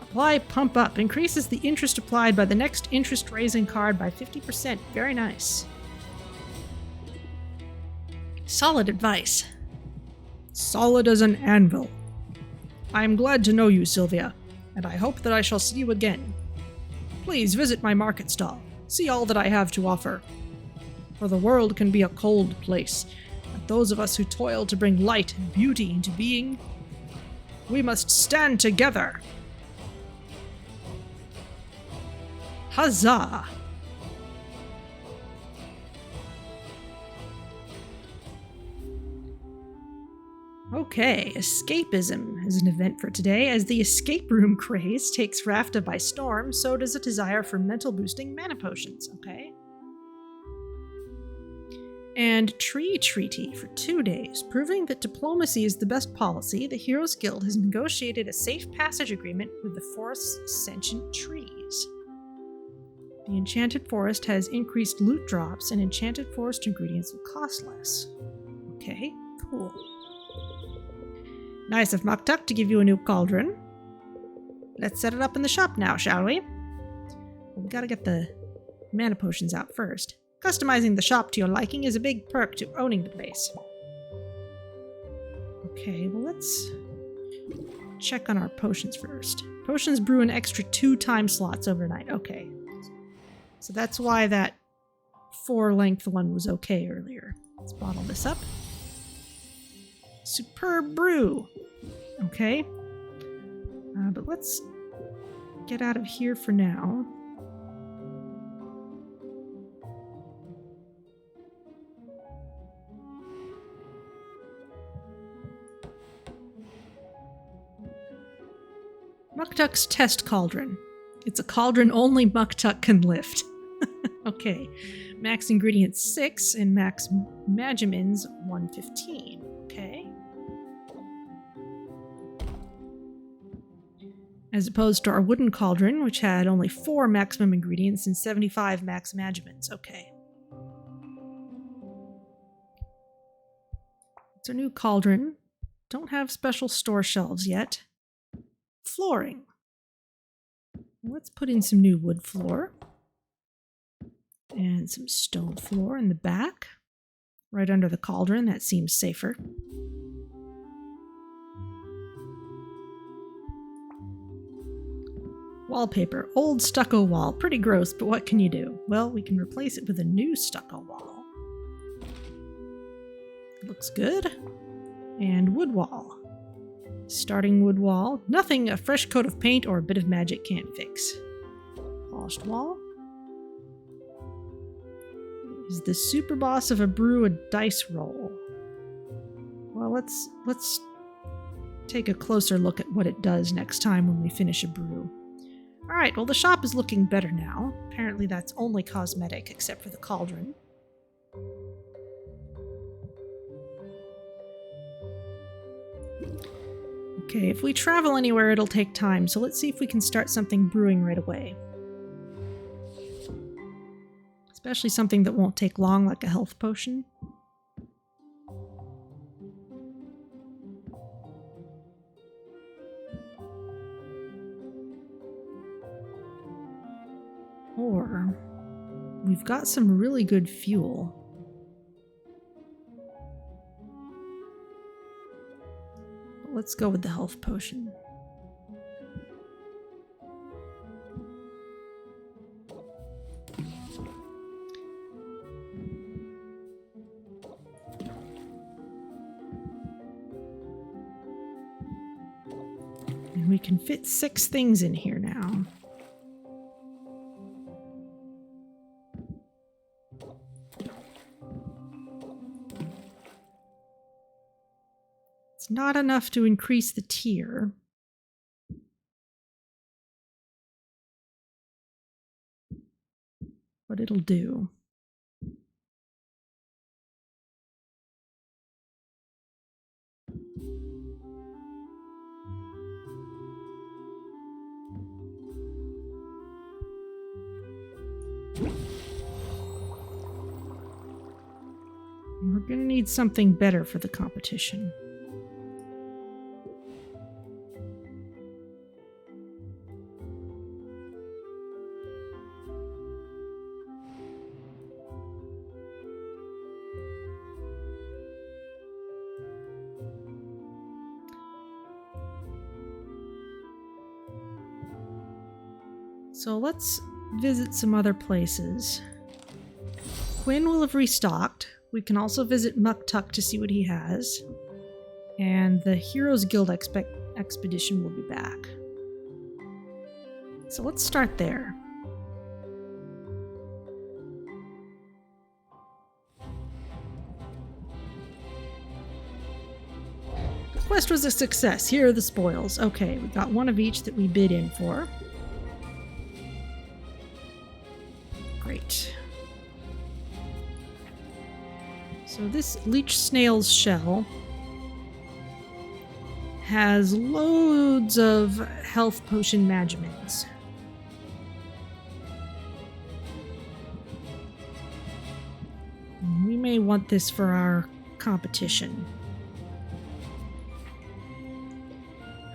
Apply Pump Up. Increases the interest applied by the next interest-raising card by 50%. Very nice. Solid advice. Solid as an anvil. I am glad to know you, Sylvia, and I hope that I shall see you again. Please visit my market stall. See all that I have to offer. For the world can be a cold place, and those of us who toil to bring light and beauty into being, we must stand together. Huzzah! Okay, escapism is an event for today. As the escape room craze takes Rafta by storm, so does a desire for mental boosting mana potions, okay? And Tree Treaty for 2 days. Proving that diplomacy is the best policy, the Heroes Guild has negotiated a safe passage agreement with the forest's sentient trees. The Enchanted Forest has increased loot drops, and Enchanted Forest ingredients will cost less. Okay, cool. Nice of Muktuk to give you a new cauldron. Let's set it up in the shop now, shall we? We gotta get the mana potions out first. Customizing the shop to your liking is a big perk to owning the place. Okay, well let's check on our potions first. Potions brew an extra 2 time slots overnight. Okay. So that's why that 4-length one was okay earlier. Let's bottle this up. Superb brew! Okay. But let's get out of here for now. Muktuk's Test Cauldron. It's a cauldron only Muktuk can lift. Okay. Max ingredients 6 and max magimins 115. Okay. As opposed to our wooden cauldron, which had only 4 maximum ingredients and 75 max magimins. Okay. It's our new cauldron. Don't have special store shelves yet. Flooring. Let's put in some new wood floor. And some stone floor in the back. Right under the cauldron, that seems safer. Wallpaper. Old stucco wall. Pretty gross, but what can you do? Well, we can replace it with a new stucco wall. Looks good. And wood wall. Starting wood wall. Nothing a fresh coat of paint or a bit of magic can't fix. Polished wall. Is the super boss of a brew a dice roll? Well, let's take a closer look at what it does next time when we finish a brew. Alright, well the shop is looking better now. Apparently that's only cosmetic, except for the cauldron. Okay, if we travel anywhere it'll take time, so let's see if we can start something brewing right away. Especially something that won't take long, like a health potion. Or we've got some really good fuel. But let's go with the health potion. And we can fit 6 things in here now. It's not enough to increase the tier. But it'll do. We're gonna need something better for the competition. So let's visit some other places. Quinn will have restocked. We can also visit Muktuk to see what he has. And the Heroes Guild expedition will be back. So let's start there. The quest was a success. Here are the spoils. Okay, we got one of each that we bid in for. Great. So this leech snail's shell has loads of health potion magimins. We may want this for our competition.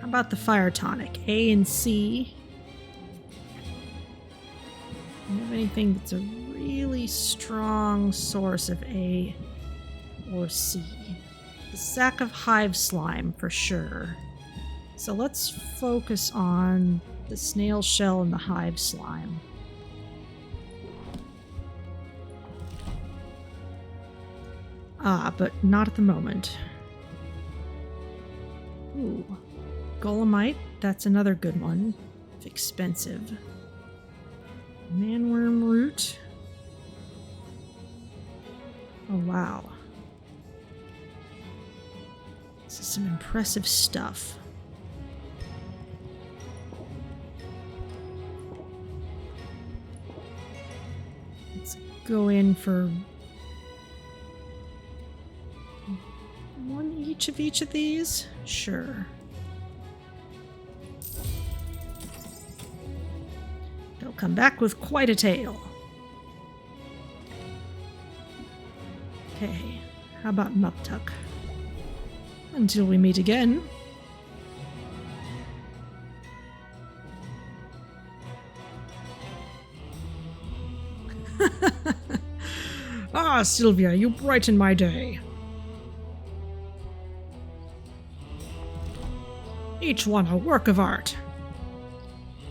How about the fire tonic? A and C. Do you have anything that's a really strong source of A or C? The sack of hive slime for sure. So let's focus on the snail shell and the hive slime. But not at the moment. Ooh. Golemite, that's another good one. It's expensive. Manworm root. Oh wow. This is some impressive stuff. Let's go in for one each of these? Sure. They'll come back with quite a tale. Okay, how about Muktuk? Until we meet again. Ah, Sylvia, you brighten my day. Each one a work of art.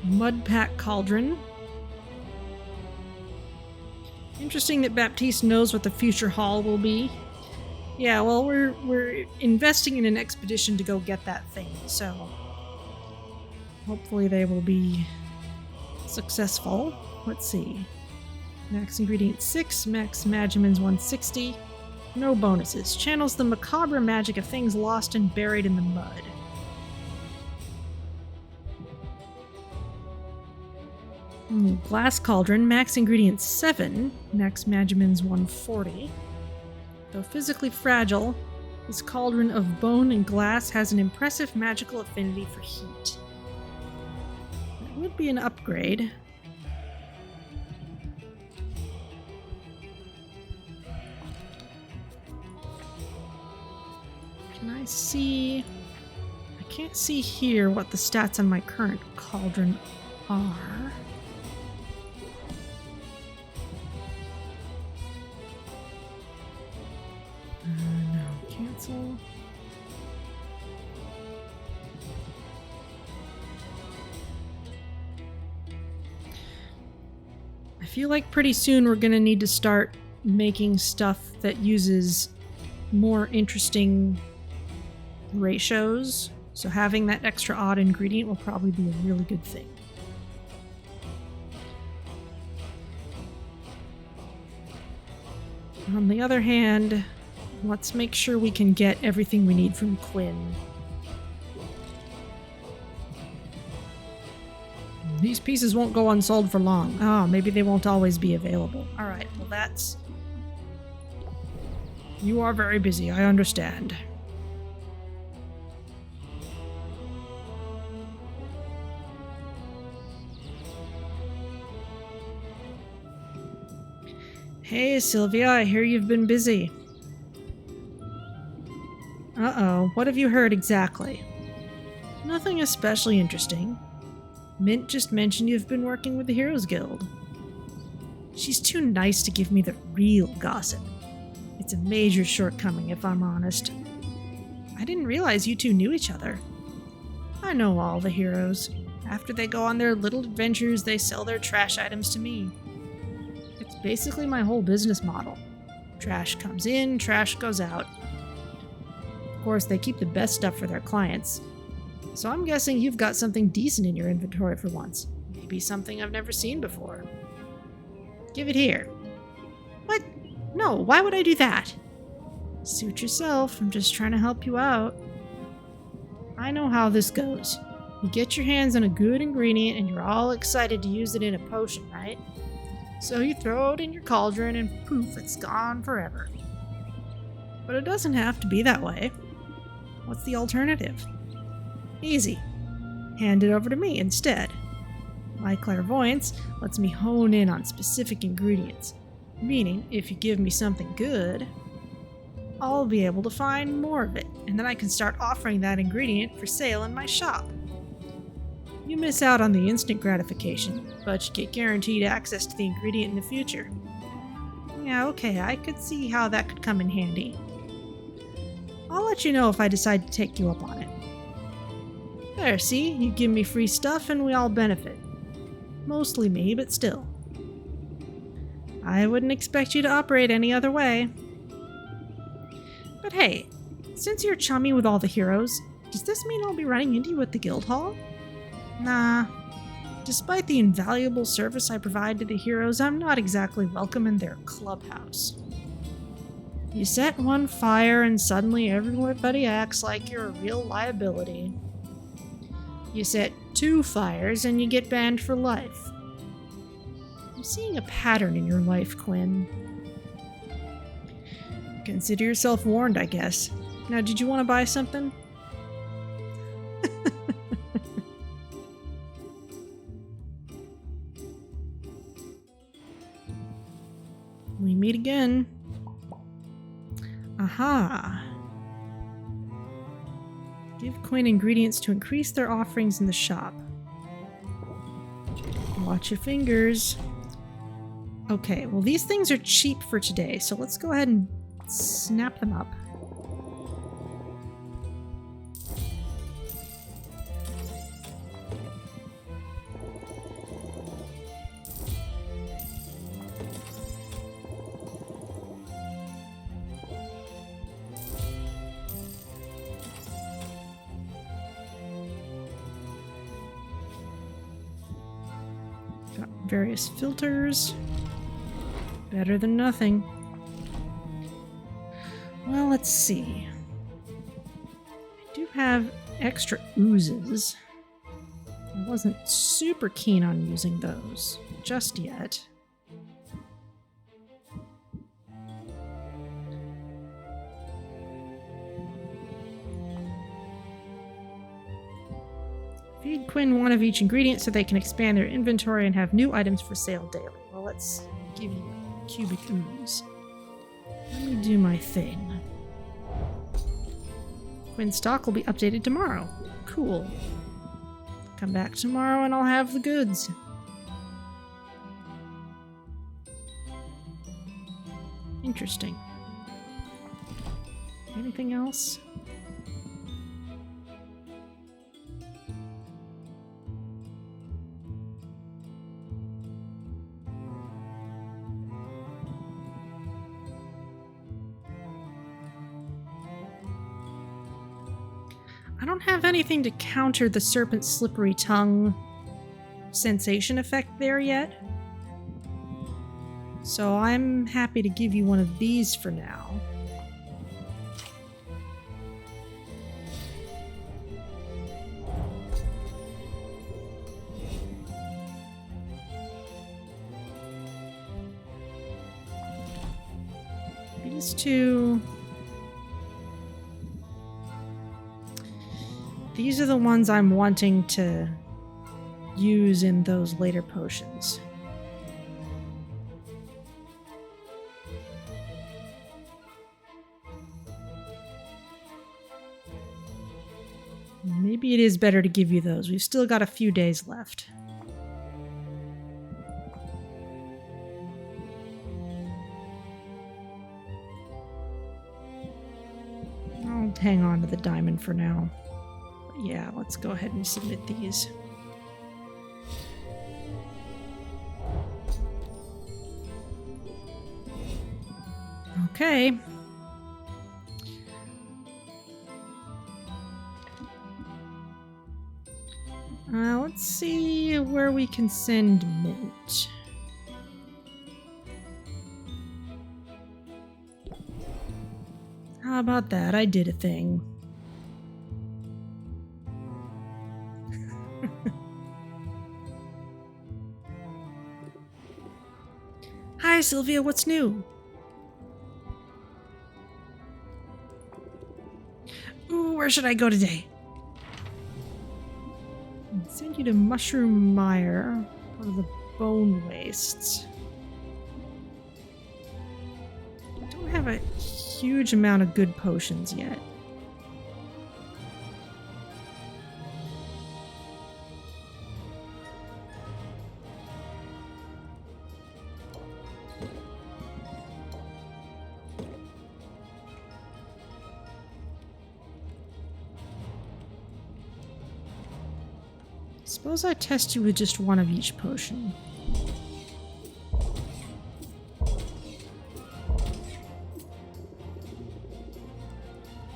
Mudpack cauldron. Interesting that Baptiste knows what the future hall will be. Yeah, well, we're investing in an expedition to go get that thing, so hopefully they will be successful. Let's see. Max ingredient 6, max magimins 160. No bonuses. Channels the macabre magic of things lost and buried in the mud. Glass cauldron, max ingredient 7, max magimins 140. Though physically fragile, this cauldron of bone and glass has an impressive magical affinity for heat. It would be an upgrade. Can I see... I can't see here what the stats on my current cauldron are. No, cancel. I feel like pretty soon we're gonna need to start making stuff that uses more interesting ratios. So having that extra odd ingredient will probably be a really good thing. On the other hand, let's make sure we can get everything we need from Quinn. These pieces won't go unsold for long. Oh, maybe they won't always be available. Alright, well that's... You are very busy, I understand. Hey, Sylvia, I hear you've been busy. Uh-oh, what have you heard exactly? Nothing especially interesting. Mint just mentioned you've been working with the Heroes Guild. She's too nice to give me the real gossip. It's a major shortcoming, if I'm honest. I didn't realize you two knew each other. I know all the heroes. After they go on their little adventures, they sell their trash items to me. It's basically my whole business model. Trash comes in, trash goes out. Of course, they keep the best stuff for their clients. So I'm guessing you've got something decent in your inventory for once. Maybe something I've never seen before. Give it here. What? No, why would I do that? Suit yourself, I'm just trying to help you out. I know how this goes. You get your hands on a good ingredient and you're all excited to use it in a potion, right? So you throw it in your cauldron and poof, it's gone forever. But it doesn't have to be that way. What's the alternative? Easy. Hand it over to me instead. My clairvoyance lets me hone in on specific ingredients, meaning if you give me something good, I'll be able to find more of it, and then I can start offering that ingredient for sale in my shop. You miss out on the instant gratification, but you get guaranteed access to the ingredient in the future. Yeah, okay, I could see how that could come in handy. I'll let you know if I decide to take you up on it. There, see? You give me free stuff and we all benefit. Mostly me, but still. I wouldn't expect you to operate any other way. But hey, since you're chummy with all the heroes, does this mean I'll be running into you at the guild hall? Nah. Despite the invaluable service I provide to the heroes, I'm not exactly welcome in their clubhouse. You set one fire and suddenly everybody acts like you're a real liability. You set 2 fires and you get banned for life. I'm seeing a pattern in your life, Quinn. Consider yourself warned, I guess. Now, did you want to buy something? We meet again. Aha. Give Quinn ingredients to increase their offerings in the shop. Watch your fingers. Okay, well these things are cheap for today, so let's go ahead and snap them up. Got various filters. Better than nothing. Well, let's see. I do have extra oozes. I wasn't super keen on using those just yet. Feed Quinn one of each ingredient so they can expand their inventory and have new items for sale daily. Well, let's give you a cubic ooze. Let me do my thing. Quinn's stock will be updated tomorrow. Cool. Come back tomorrow and I'll have the goods. Interesting. Anything else? I don't have anything to counter the serpent's slippery tongue sensation effect there yet. So I'm happy to give you one of these for now. These two... These are the ones I'm wanting to use in those later potions. Maybe it is better to give you those. We've still got a few days left. I'll hang on to the diamond for now. Yeah, let's go ahead and submit these. Okay. Let's see where we can send mint. How about that? I did a thing. Hi, Sylvia, what's new? Ooh, where should I go today? I'll send you to Mushroom Mire for the bone wastes. I don't have a huge amount of good potions yet. Suppose I test you with just one of each potion.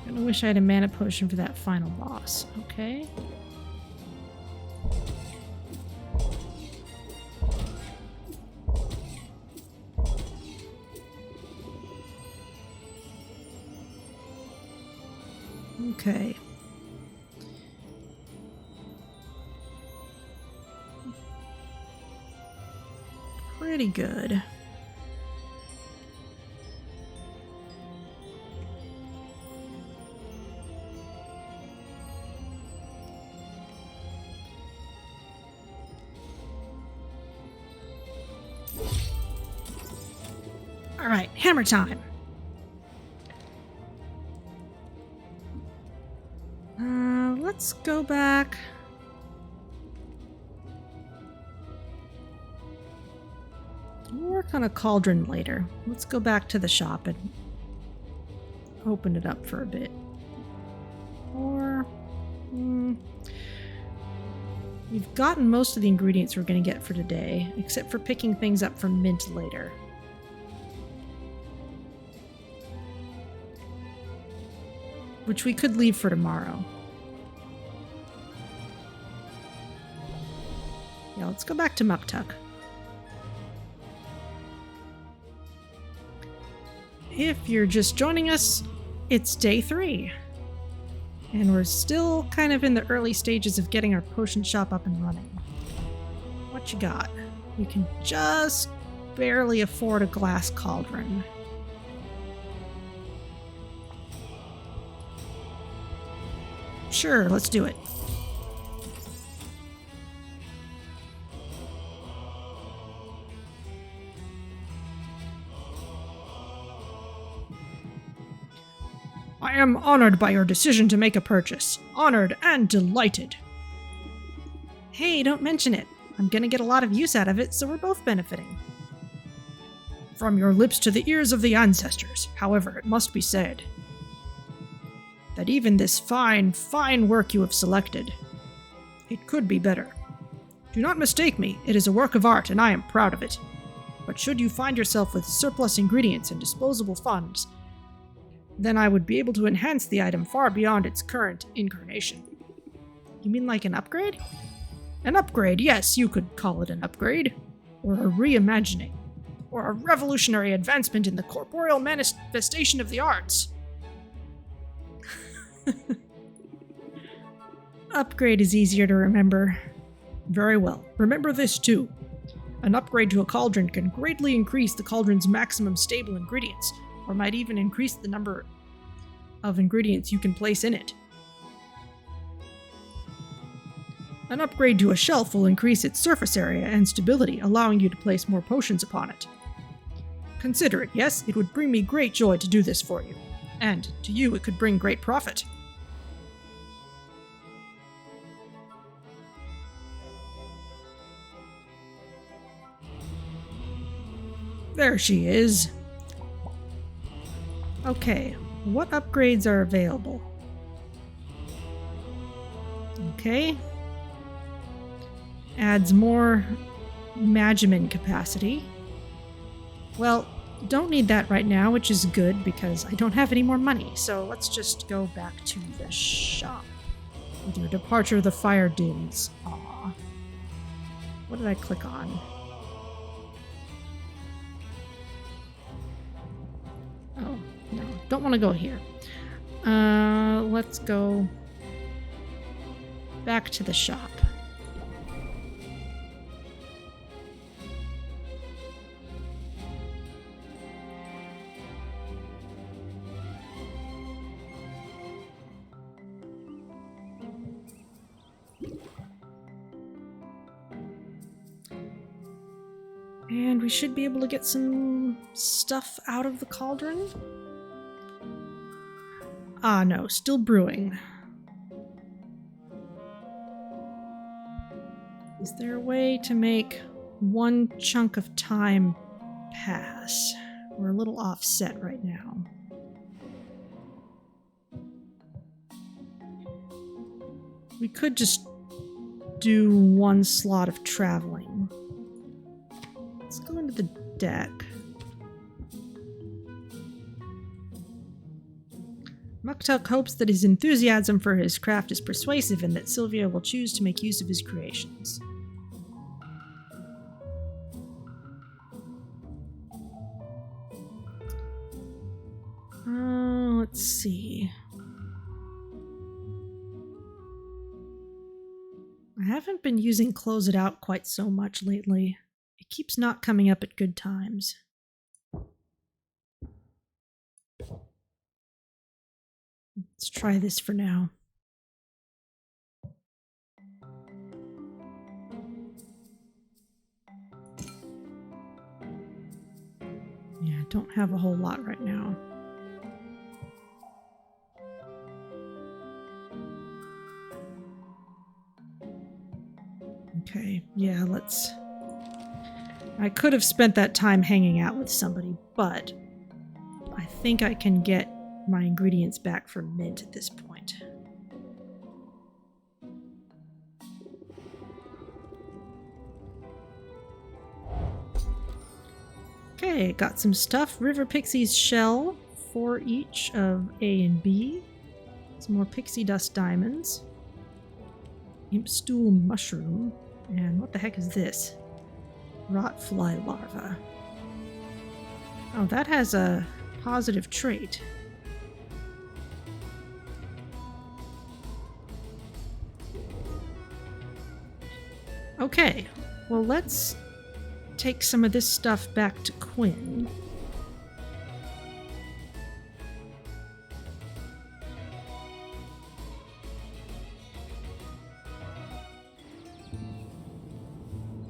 I wish I had a mana potion for that final boss. Okay. Okay. Pretty good. All right, hammer time. Let's go back. We'll work on a cauldron later. Let's go back to the shop and open it up for a bit. Or... we've gotten most of the ingredients we're going to get for today, except for picking things up from mint later. Which we could leave for tomorrow. Yeah, let's go back to Muktuk. if you're just joining us, it's day 3. And we're still kind of in the early stages of getting our potion shop up and running. What you got? We can just barely afford a glass cauldron. Sure, let's do it. I am honored by your decision to make a purchase. Honored and delighted. Hey, don't mention it. I'm gonna get a lot of use out of it, so we're both benefiting. From your lips to the ears of the ancestors. However, it must be said that even this fine, fine work you have selected, it could be better. Do not mistake me, it is a work of art and I am proud of it. But should you find yourself with surplus ingredients and disposable funds, then I would be able to enhance the item far beyond its current incarnation. You mean like an upgrade? An upgrade, yes, you could call it an upgrade. Or a reimagining. Or a revolutionary advancement in the corporeal manifestation of the arts. Upgrade is easier to remember. Very well. Remember this too. An upgrade to a cauldron can greatly increase the cauldron's maximum stable ingredients, or might even increase the number of ingredients you can place in it. An upgrade to a shelf will increase its surface area and stability, allowing you to place more potions upon it. Consider it, yes, it would bring me great joy to do this for you. And to you it could bring great profit. There she is. Okay, what upgrades are available? Okay. Adds more Magimin capacity. Well, don't need that right now, which is good because I don't have any more money. So let's just go back to the shop. With your departure, the fire dims. Aww. What did I click on? Oh, no. Don't want to go here. Let's go back to the shop. And we should be able to get some stuff out of the cauldron. Ah, no, still brewing. Is there a way to make one chunk of time pass? We're a little offset right now. We could just do one slot of traveling. Let's go into the deck. Muktuk hopes that his enthusiasm for his craft is persuasive and that Sylvia will choose to make use of his creations. Let's see. I haven't been using Close It Out quite so much lately. It keeps not coming up at good times. Let's try this for now. Yeah, I don't have a whole lot right now. Okay, yeah, let's... I could have spent that time hanging out with somebody, but I think I can get my ingredients back for mint at this point. Okay, got some stuff. River Pixie's shell, 4 each of A and B. Some more pixie dust diamonds. Imp stool mushroom. And what the heck is this? Rot fly larva. Oh, that has a positive trait. Okay, well, let's take some of this stuff back to Quinn.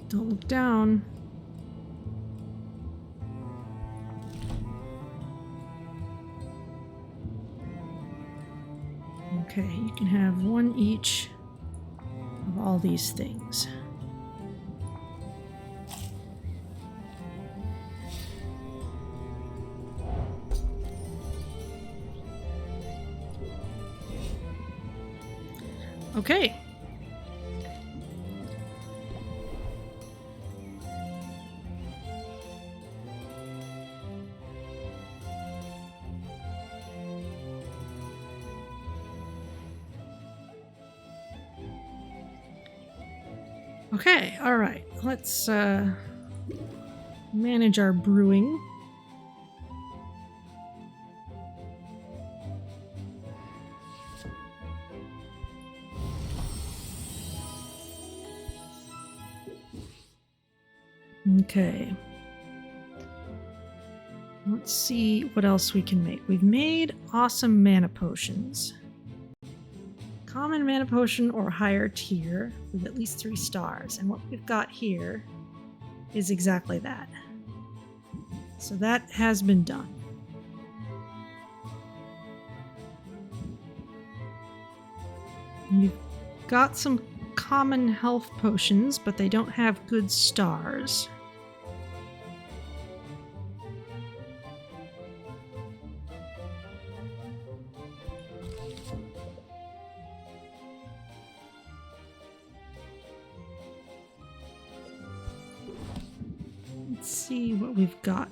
Don't look down. Okay, you can have one each of all these things. Okay. Okay, all right. Let's manage our brewing. Okay. Let's see what else we can make. We've made awesome mana potions. Common mana potion or higher tier with at least 3 stars. And what we've got here is exactly that. So that has been done. We've got some common health potions, but they don't have good stars. Let's see what we've got.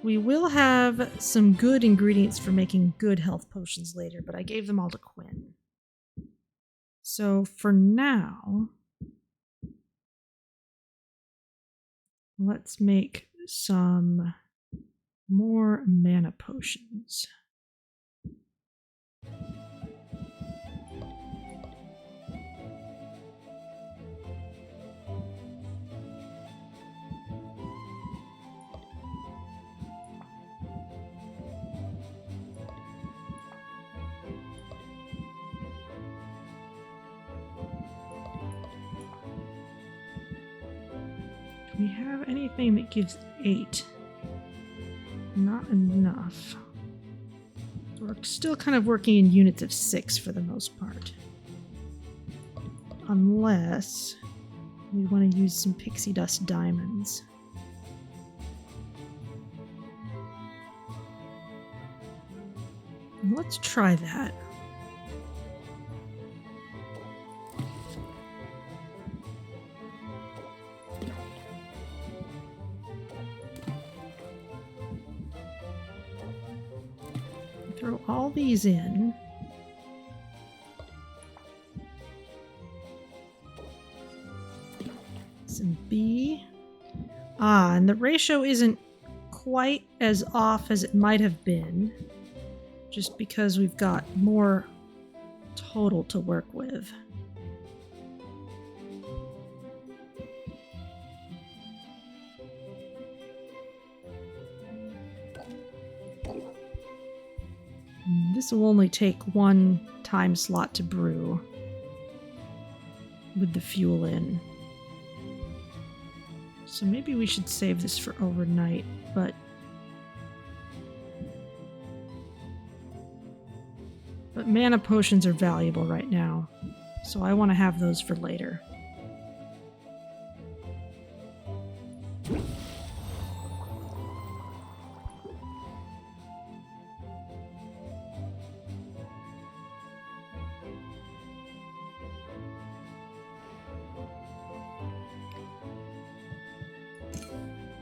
We will have some good ingredients for making good health potions later, but I gave them all to Quinn. So for now, let's make some more mana potions. Do we have anything that gives 8? Not enough. We're still kind of working in units of 6 for the most part. Unless we want to use some pixie dust diamonds. Let's try that. Throw all these in. Some B. And the ratio isn't quite as off as it might have been, just because we've got more total to work with. This will only take 1 time slot to brew with the fuel in. So maybe we should save this for overnight, but mana potions are valuable right now, so I want to have those for later.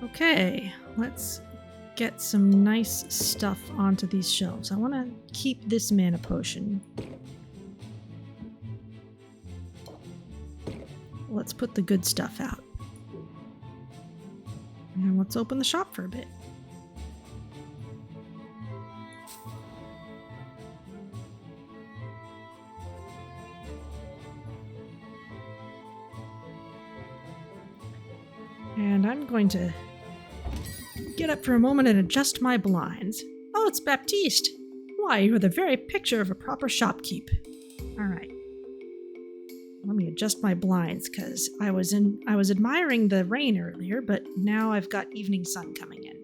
Okay, let's get some nice stuff onto these shelves. I want to keep this mana potion. Let's put the good stuff out. And let's open the shop for a bit. And I'm going to get up for a moment and adjust my blinds. Oh, it's Baptiste. Why, you're the very picture of a proper shopkeep. All right. Let me adjust my blinds because I was admiring the rain earlier, but now I've got evening sun coming in.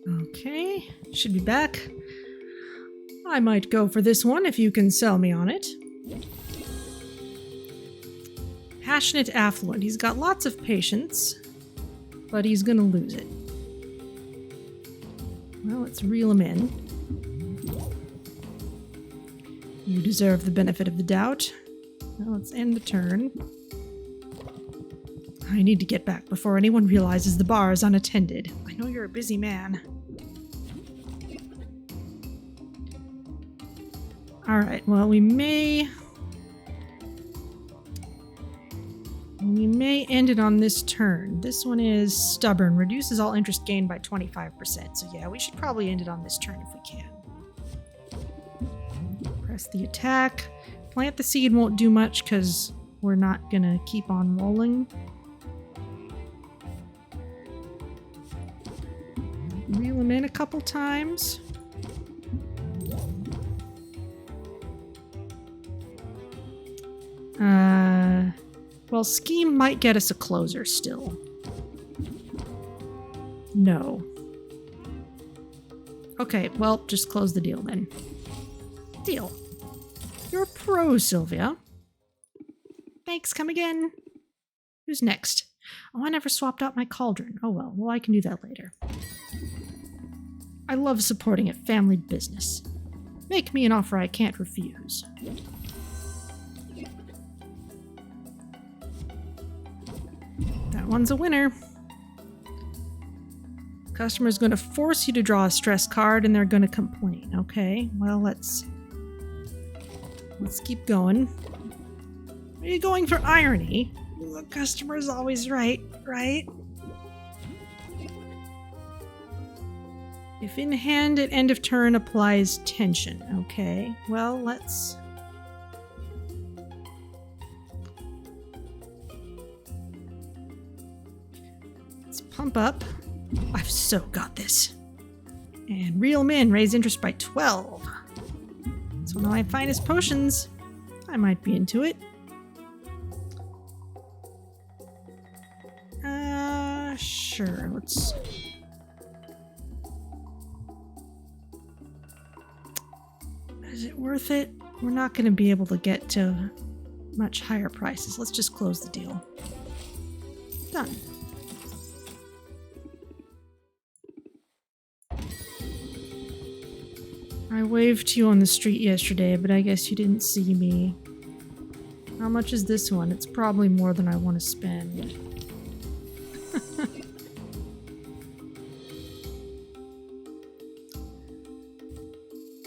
Okay, should be back. I might go for this one if you can sell me on it. Passionate affluent. He's got lots of patience, but he's gonna lose it. Well, let's reel him in. You deserve the benefit of the doubt. Well, let's end the turn. I need to get back before anyone realizes the bar is unattended. I know you're a busy man. Alright, well, we may end it on this turn. This one is stubborn. Reduces all interest gained by 25%. So yeah, we should probably end it on this turn if we can. Press the attack. Plant the seed won't do much because we're not gonna keep on rolling. Reel him in a couple times. Well, Scheme might get us a closer still. No. Okay, well, just close the deal then. Deal. You're a pro, Sylvia. Thanks, come again. Who's next? Oh, I never swapped out my cauldron. Oh well, I can do that later. I love supporting a family business. Make me an offer I can't refuse. That one's a winner. Customer's going to force you to draw a stress card and they're going to complain. Okay, well, let's keep going. Are you going for irony? The customer's always right, right? If in hand at end of turn applies tension. Okay, well, let's pump up. I've so got this. And reel them in, raise interest by 12. It's one of my finest potions. I might be into it. Sure, let's... Is it worth it? We're not going to be able to get to much higher prices. Let's just close the deal. Done. I waved to you on the street yesterday, but I guess you didn't see me. How much is this one? It's probably more than I want to spend.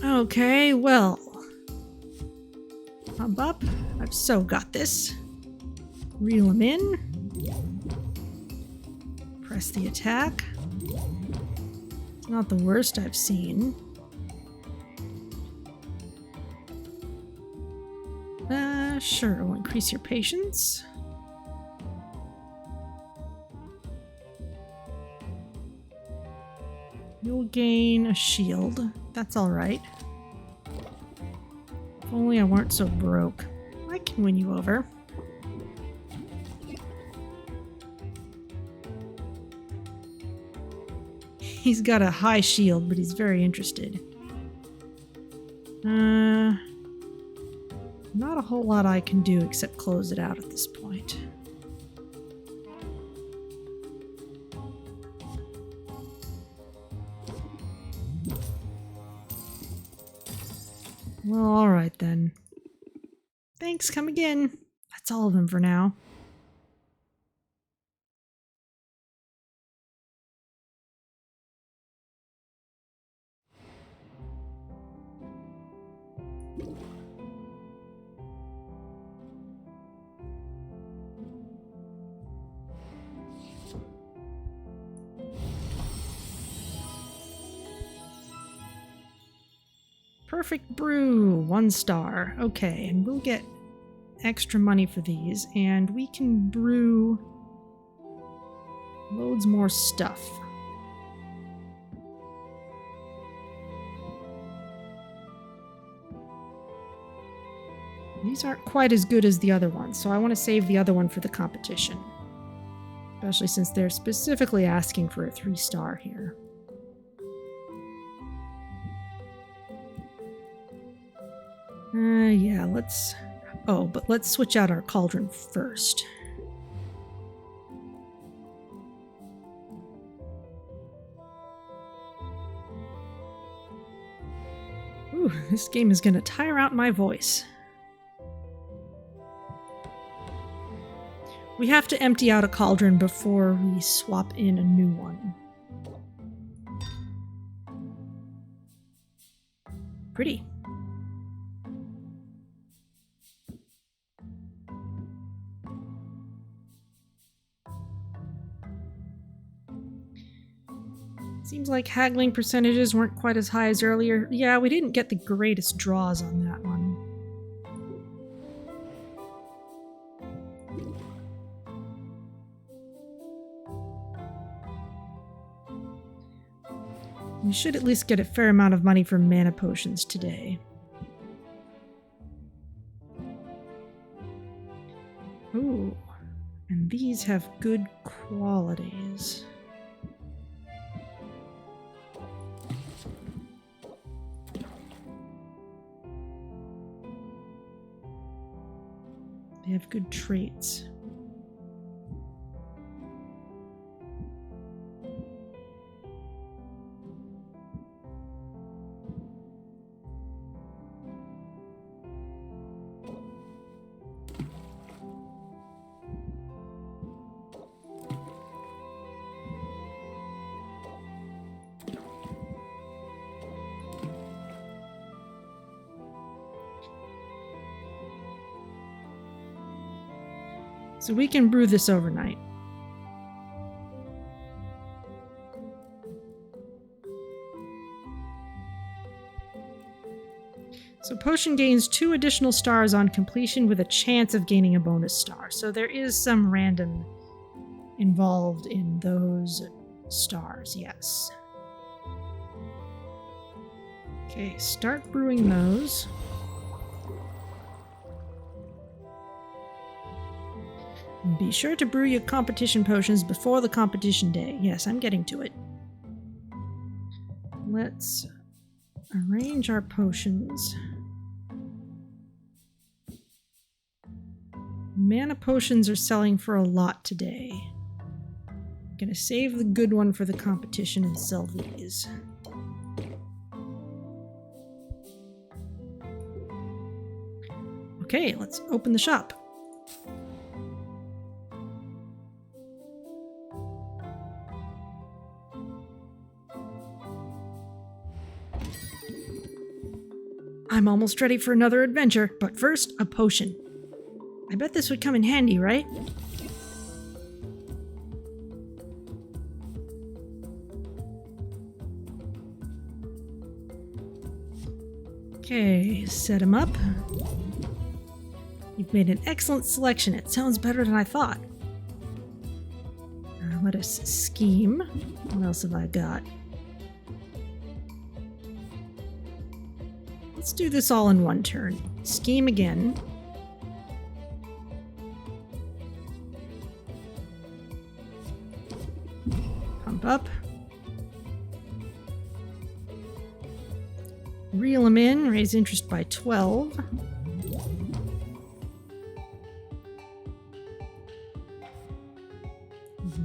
Okay, well. Pump up. I've so got this. Reel him in. Press the attack. It's not the worst I've seen. Sure, we'll increase your patience. You'll gain a shield. That's alright. If only I weren't so broke. I can win you over. He's got a high shield, but he's very interested. Not a whole lot I can do except close it out at this point. Well, alright then. Thanks, come again. That's all of them for now. Perfect brew, 1 star. Okay, and we'll get extra money for these, and we can brew loads more stuff. These aren't quite as good as the other ones, so I want to save the other one for the competition. Especially since they're specifically asking for a 3-star here. Yeah, let's... Oh, but let's switch out our cauldron first. Ooh, this game is gonna tire out my voice. We have to empty out a cauldron before we swap in a new one. Pretty. Seems like haggling percentages weren't quite as high as earlier. Yeah, we didn't get the greatest draws on that one. We should at least get a fair amount of money for mana potions today. Ooh, and these have good qualities. They have good traits. So we can brew this overnight. So potion gains 2 additional stars on completion with a chance of gaining a bonus star. So there is some random involved in those stars, yes. Okay, start brewing those. Be sure to brew your competition potions before the competition day. Yes, I'm getting to it. Let's arrange our potions. Mana potions are selling for a lot today. I'm gonna save the good one for the competition and sell these. Okay, let's open the shop. I'm almost ready for another adventure, but first, a potion. I bet this would come in handy, right? Okay, set him up. You've made an excellent selection. It sounds better than I thought. Let us scheme. What else have I got? Let's do this all in one turn. Scheme again. Pump up. Reel them in, raise interest by 12.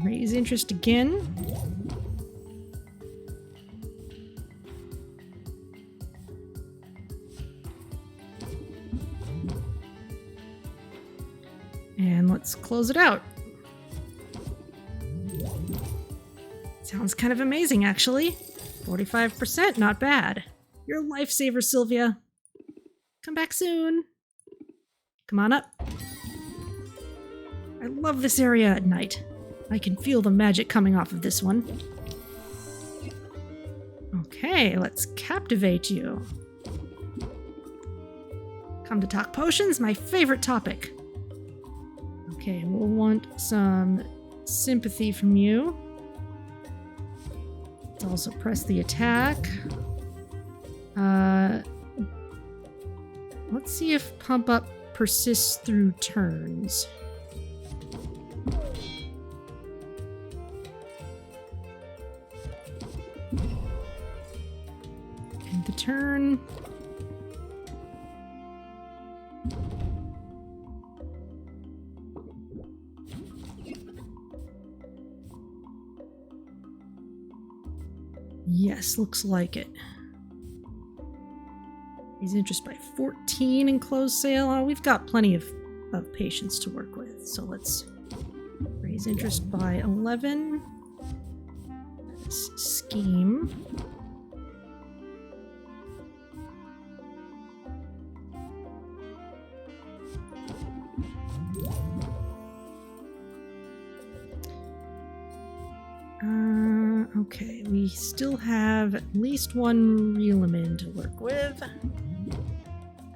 Raise interest again. And let's close it out. Sounds kind of amazing, actually. 45%, not bad. You're a lifesaver, Sylvia. Come back soon. Come on up. I love this area at night. I can feel the magic coming off of this one. Okay, let's captivate you. Come to talk potions, my favorite topic. Okay, we'll want some sympathy from you. Let's also press the attack. Let's see if Pump Up persists through turns. End the turn. Yes, looks like it. Raise interest by 14 and close sale. Oh, we've got plenty of patience to work with. So let's raise interest by 11. This scheme. Okay, we still have at least one Reelamin to work with.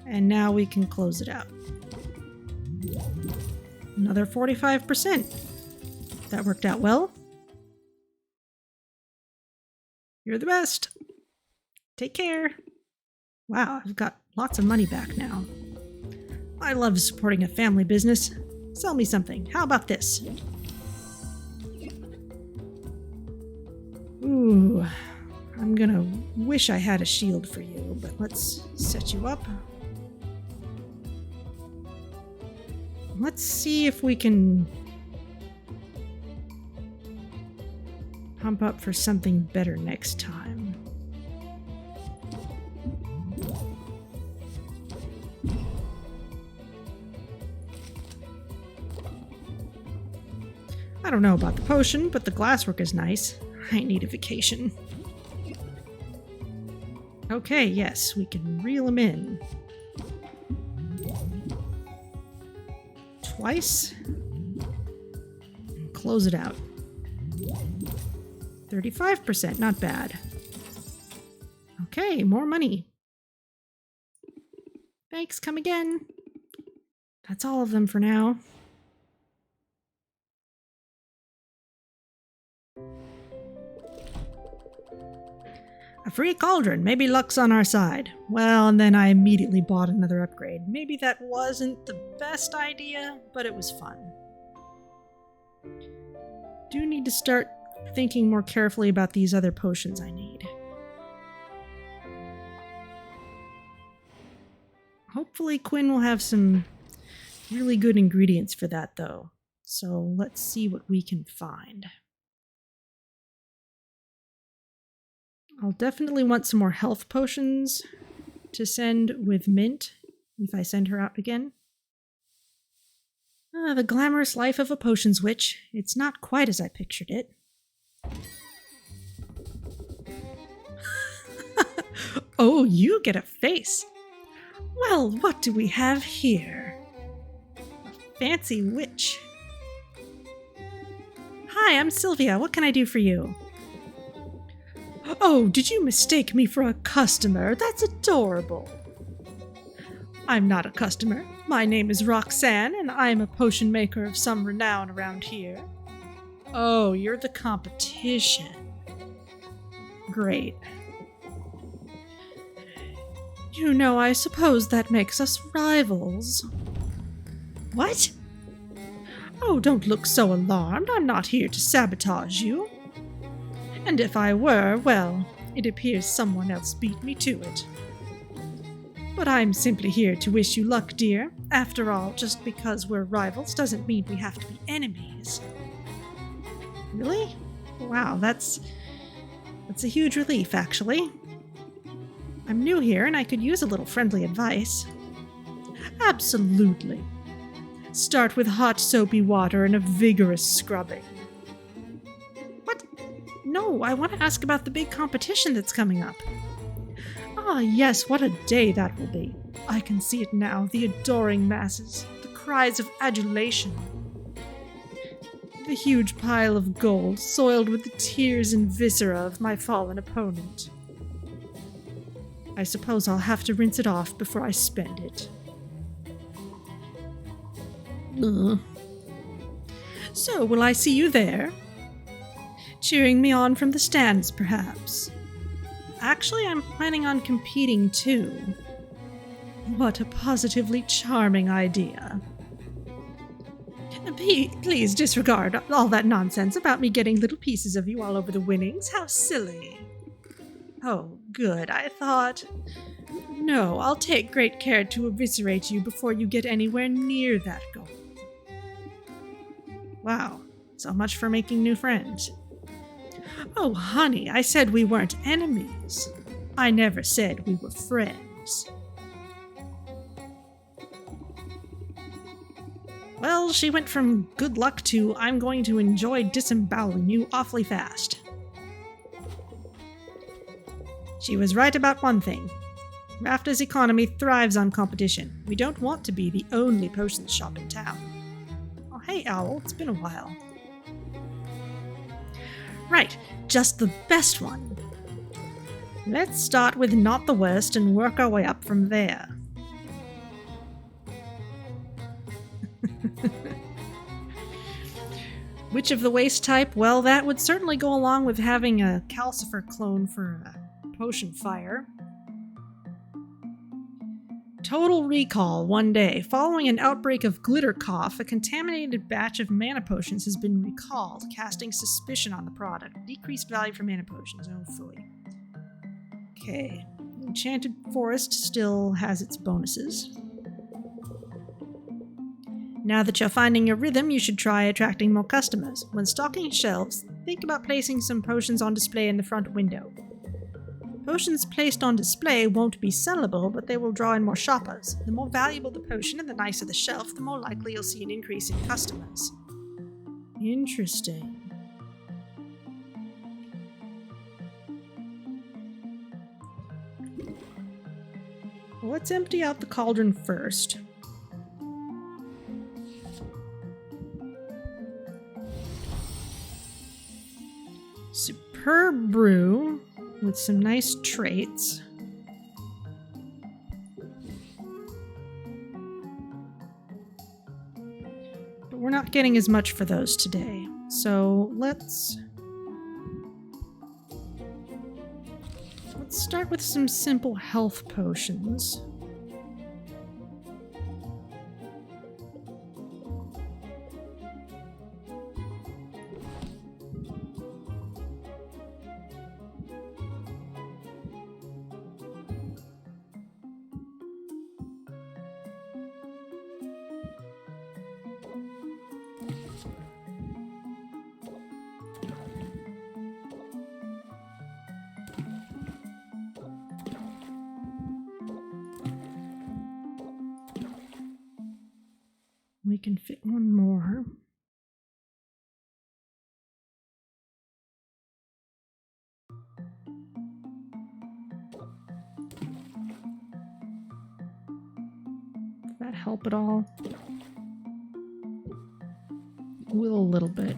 And now we can close it out. Another 45%. That worked out well. You're the best. Take care. Wow, I've got lots of money back now. I love supporting a family business. Sell me something. How about this? Ooh, I'm gonna wish I had a shield for you, but let's set you up. Let's see if we can pump up for something better next time. I don't know about the potion, but the glasswork is nice. I need a vacation. Okay, yes, we can reel him in. Twice. And close it out. 35%, not bad. Okay, more money. Thanks, come again. That's all of them for now. A free cauldron. Maybe luck's on our side. Well, and then I immediately bought another upgrade. Maybe that wasn't the best idea, but it was fun. Do need to start thinking more carefully about these other potions I need. Hopefully Quinn will have some really good ingredients for that, though. So let's see what we can find. I'll definitely want some more health potions to send with Mint if I send her out again. The glamorous life of a potions witch. It's not quite as I pictured it. Oh, you get a face. Well, what do we have here? A fancy witch. Hi, I'm Sylvia. What can I do for you? Oh, did you mistake me for a customer? That's adorable. I'm not a customer. My name is Rooooooxanne, and I'm a potion maker of some renown around here. Oh, you're the competition. Great. You know, I suppose that makes us rivals. What? Oh, don't look so alarmed. I'm not here to sabotage you. And if I were, well, it appears someone else beat me to it. But I'm simply here to wish you luck, dear. After all, just because we're rivals doesn't mean we have to be enemies. Really? Wow, that's a huge relief, actually. I'm new here and I could use a little friendly advice. Absolutely. Start with hot soapy water and a vigorous scrubbing. What? No, I want to ask about the big competition that's coming up. Ah, yes, what a day that will be. I can see it now, the adoring masses, the cries of adulation. The huge pile of gold, soiled with the tears and viscera of my fallen opponent. I suppose I'll have to rinse it off before I spend it. So, will I see you there? Cheering me on from the stands, perhaps? Actually, I'm planning on competing too. What a positively charming idea. Please disregard all that nonsense about me getting little pieces of you all over the winnings. How silly. Oh, good, I thought. No, I'll take great care to eviscerate you before you get anywhere near that gold. Wow, so much for making new friends. Oh, honey, I said we weren't enemies. I never said we were friends. Well, she went from good luck to I'm going to enjoy disemboweling you awfully fast. She was right about one thing. Rafta's economy thrives on competition. We don't want to be the only potions shop in town. Oh, hey, Owl, it's been a while. Right, just the best one. Let's start with not the worst and work our way up from there. Which of the waste type? Well, that would certainly go along with having a calcifer clone for a potion fire. Total recall one day. Following an outbreak of glitter cough, a contaminated batch of mana potions has been recalled, casting suspicion on the product. Decreased value for mana potions. Oh, fully. Okay. Enchanted Forest still has its bonuses. Now that you're finding your rhythm, you should try attracting more customers. When stocking shelves, think about placing some potions on display in the front window. Potions placed on display won't be sellable, but they will draw in more shoppers. The more valuable the potion and the nicer the shelf, the more likely you'll see an increase in customers. Interesting. Well, let's empty out the cauldron first. Superb brew with some nice traits. But we're not getting as much for those today. So let's start with some simple health potions. We can fit one more. Does that help at all? Will a little bit.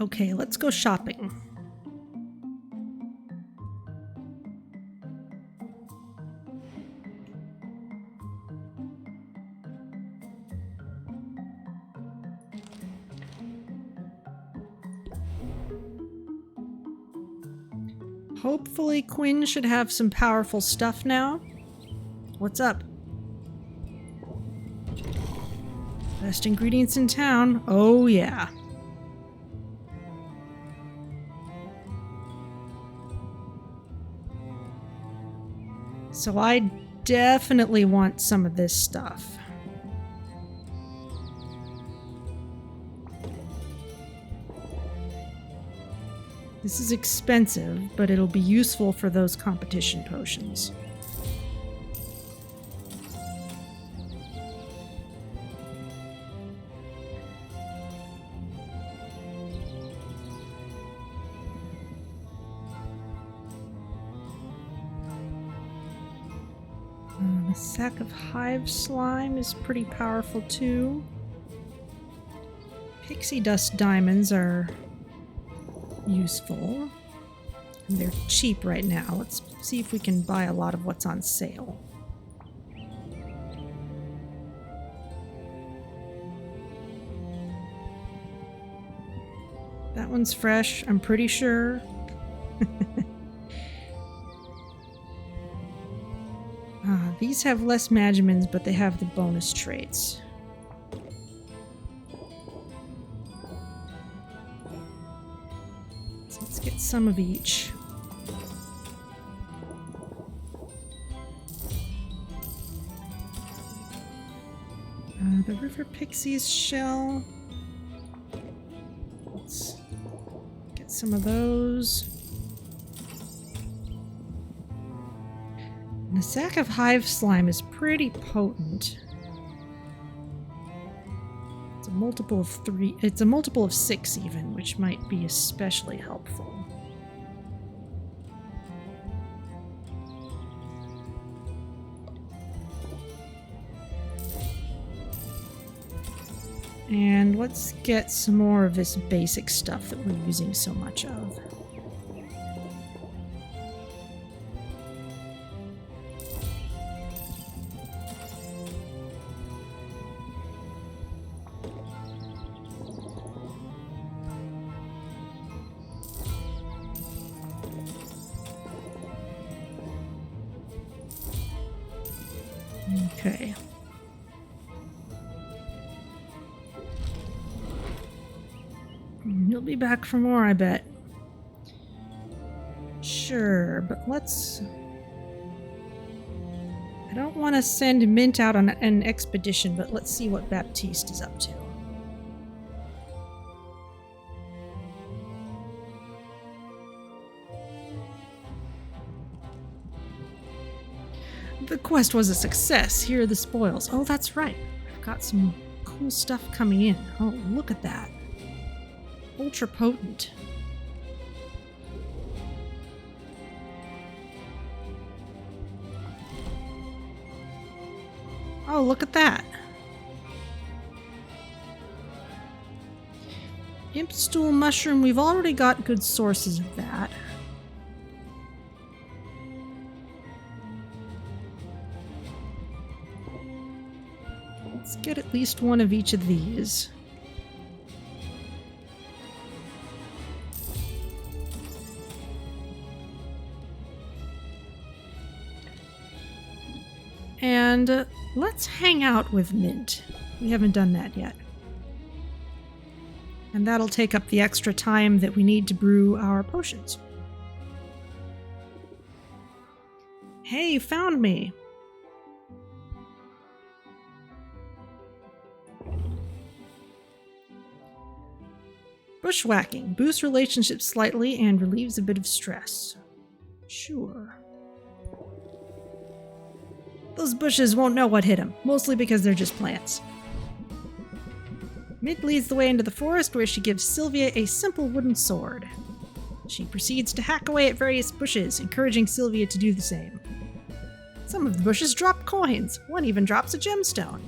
Okay, let's go shopping. Hopefully Quinn should have some powerful stuff now. What's up? Best ingredients in town. Oh yeah. So I definitely want some of this stuff. This is expensive, but it'll be useful for those competition potions. Sack of hive slime is pretty powerful too. Pixie dust diamonds are useful. And they're cheap right now. Let's see if we can buy a lot of what's on sale. That one's fresh, I'm pretty sure. These have less magimins, but they have the bonus traits. So let's get some of each. The river pixie's shell. Let's get some of those. And a sack of hive slime is pretty potent. It's a multiple of 3. It's a multiple of 6 even, which might be especially helpful. And let's get some more of this basic stuff that we're using so much of. Okay. You'll be back for more, I bet. Sure, but let's... I don't want to send Mint out on an expedition, but let's see what Baptiste is up to. The quest was a success. Here are the spoils. Oh, that's right. I've got some cool stuff coming in. Oh, look at that. Ultra potent. Oh, look at that. Imp stool mushroom, we've already got good sources of that. Let's get at least one of each of these. And let's hang out with Mint. We haven't done that yet. And that'll take up the extra time that we need to brew our potions. Hey, you found me! Bushwhacking. Boosts relationships slightly and relieves a bit of stress. Sure. Those bushes won't know what hit them, mostly because they're just plants. Mint leads the way into the forest, where she gives Sylvia a simple wooden sword. She proceeds to hack away at various bushes, encouraging Sylvia to do the same. Some of the bushes drop coins, one even drops a gemstone.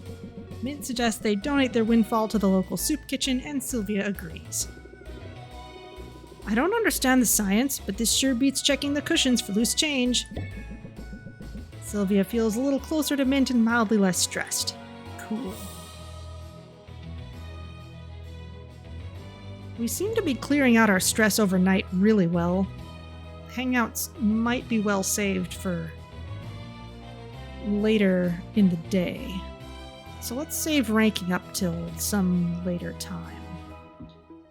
Mint suggests they donate their windfall to the local soup kitchen, and Sylvia agrees. I don't understand the science, but this sure beats checking the cushions for loose change. Sylvia feels a little closer to Mint and mildly less stressed. Cool. We seem to be clearing out our stress overnight really well. Hangouts might be well saved for later in the day. So let's save ranking up till some later time.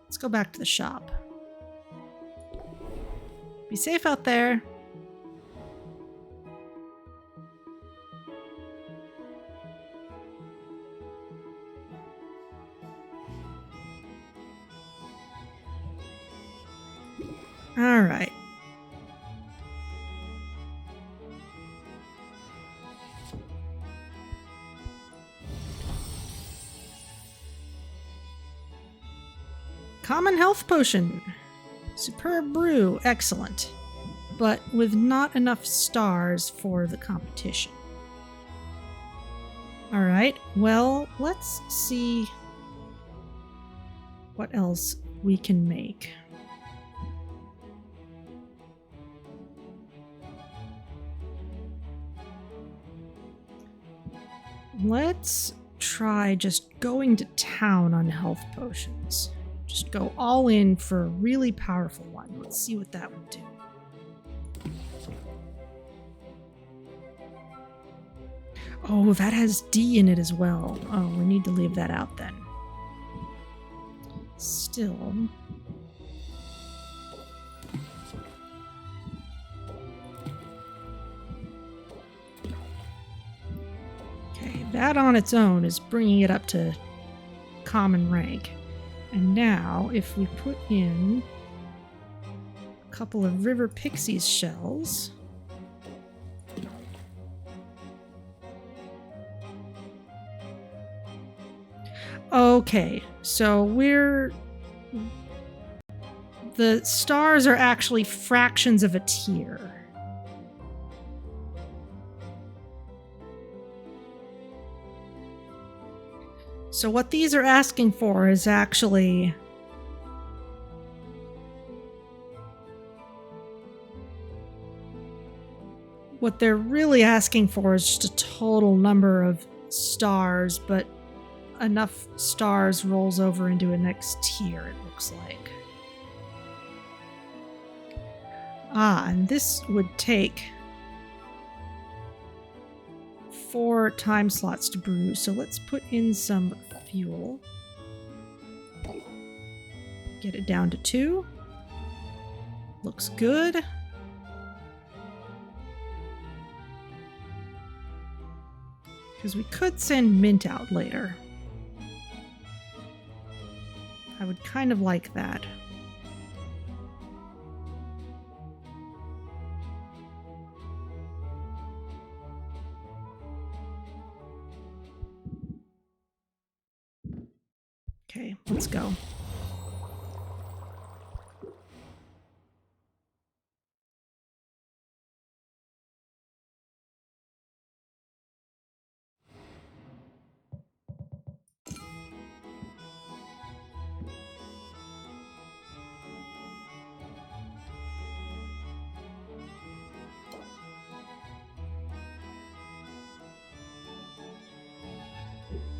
Let's go back to the shop. Be safe out there. All right. Common health potion. Superb brew. Excellent. But with not enough stars for the competition. All right, well, let's see what else we can make. Let's try just going to town on health potions. Just go all in for a really powerful one. Let's see what that would do. Oh, that has D in it as well. Oh, we need to leave that out then. Still. Okay, that on its own is bringing it up to common rank. And now, if we put in a couple of River Pixies shells... Okay, so the stars are actually fractions of a tier. So what these are asking for is actually what they're really asking for is just a total number of stars, but enough stars rolls over into a next tier, it looks like. And this would take 4 time slots to brew, so let's put in some fuel. Get it down to 2. Looks good. Because we could send mint out later. I would kind of like that. Okay, let's go.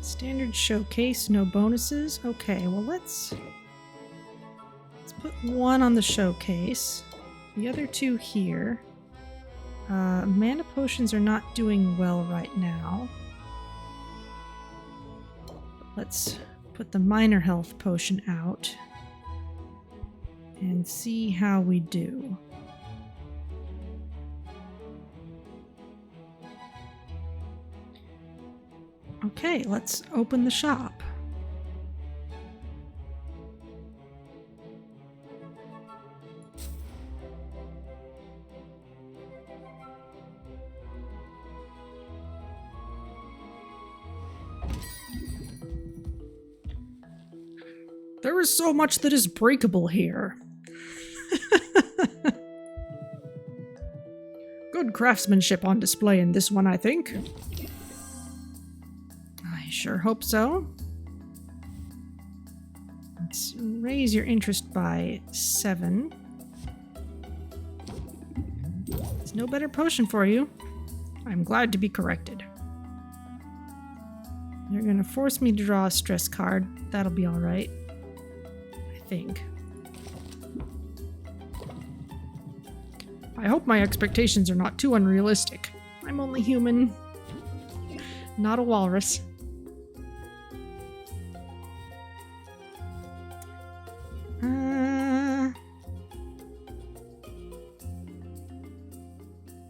Standard showcase, no bonuses. Okay, well let's put 1 on the showcase. The other 2 here. Mana potions are not doing well right now. Let's put the minor health potion out and see how we do. Okay, let's open the shop. There is so much that is breakable here. Good craftsmanship on display in this one, I think. I sure hope so. Let's raise your interest by 7. There's no better potion for you. I'm glad to be corrected. They're gonna force me to draw a stress card. That'll be alright. I think. I hope my expectations are not too unrealistic. I'm only human. Not a walrus.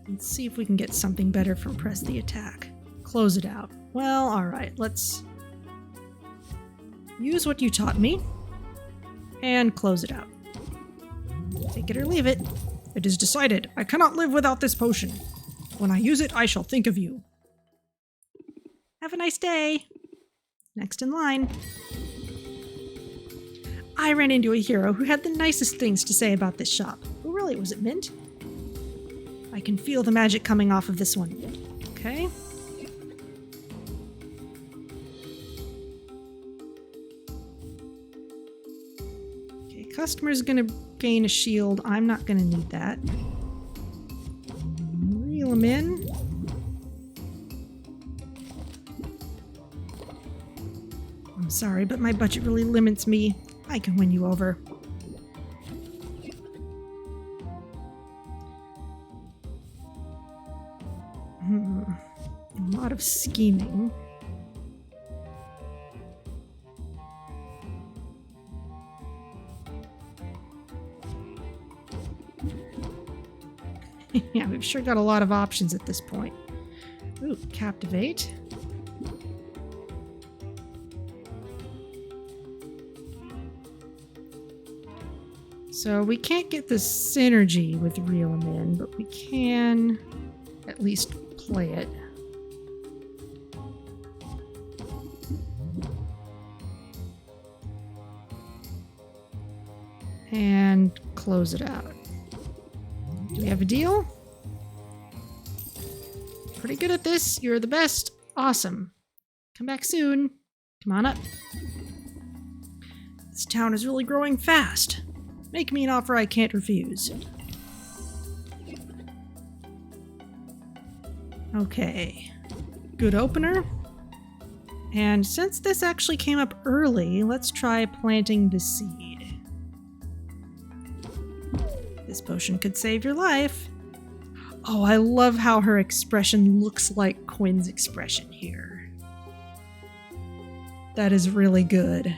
Let's see if we can get something better from press the attack. Close it out. Well, alright, let's use what you taught me and close it out. Take it or leave it. It is decided. I cannot live without this potion. When I use it, I shall think of you. Have a nice day. Next in line. I ran into a hero who had the nicest things to say about this shop. Oh, really? Was it mint? I can feel the magic coming off of this one. Okay. Customer's gonna gain a shield. I'm not gonna need that. Reel him in. I'm sorry, but my budget really limits me. I can win you over. A lot of scheming. Yeah, we've sure got a lot of options at this point. Ooh, captivate. So we can't get the synergy with reel 'em in, but we can at least play it. And close it out. Do we have a deal? Pretty good at this. You're the best. Awesome. Come back soon. Come on up. This town is really growing fast. Make me an offer I can't refuse. Okay. Good opener. And since this actually came up early, let's try planting the seed. This potion could save your life. Oh, I love how her expression looks like Quinn's expression here. That is really good.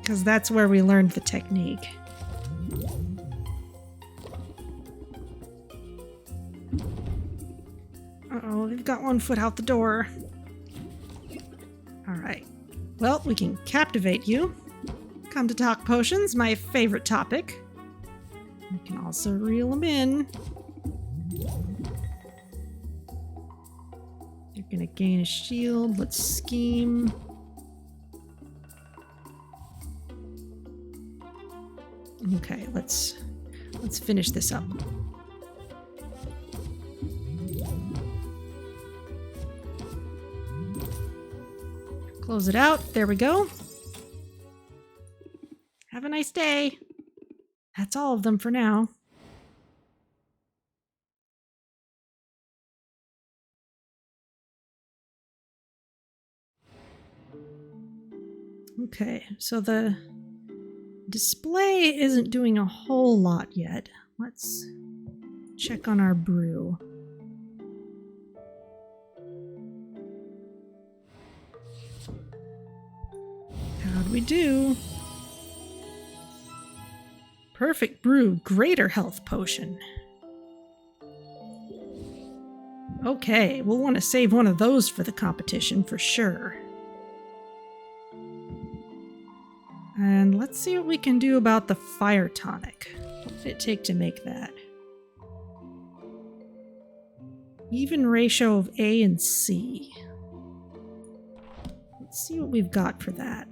Because that's where we learned the technique. Uh-oh, they've got one foot out the door. Alright. Well, we can captivate you. Come to talk potions, my favorite topic. We can also reel them in. They're gonna gain a shield. Let's scheme. Okay, let's finish this up. Close it out. There we go. Have a nice day. That's all of them for now. Okay, so the display isn't doing a whole lot yet. Let's check on our brew. How'd we do? Perfect brew, greater health potion. Okay, we'll want to save one of those for the competition for sure. And let's see what we can do about the fire tonic. What did it take to make that? Even ratio of A and C. Let's see what we've got for that.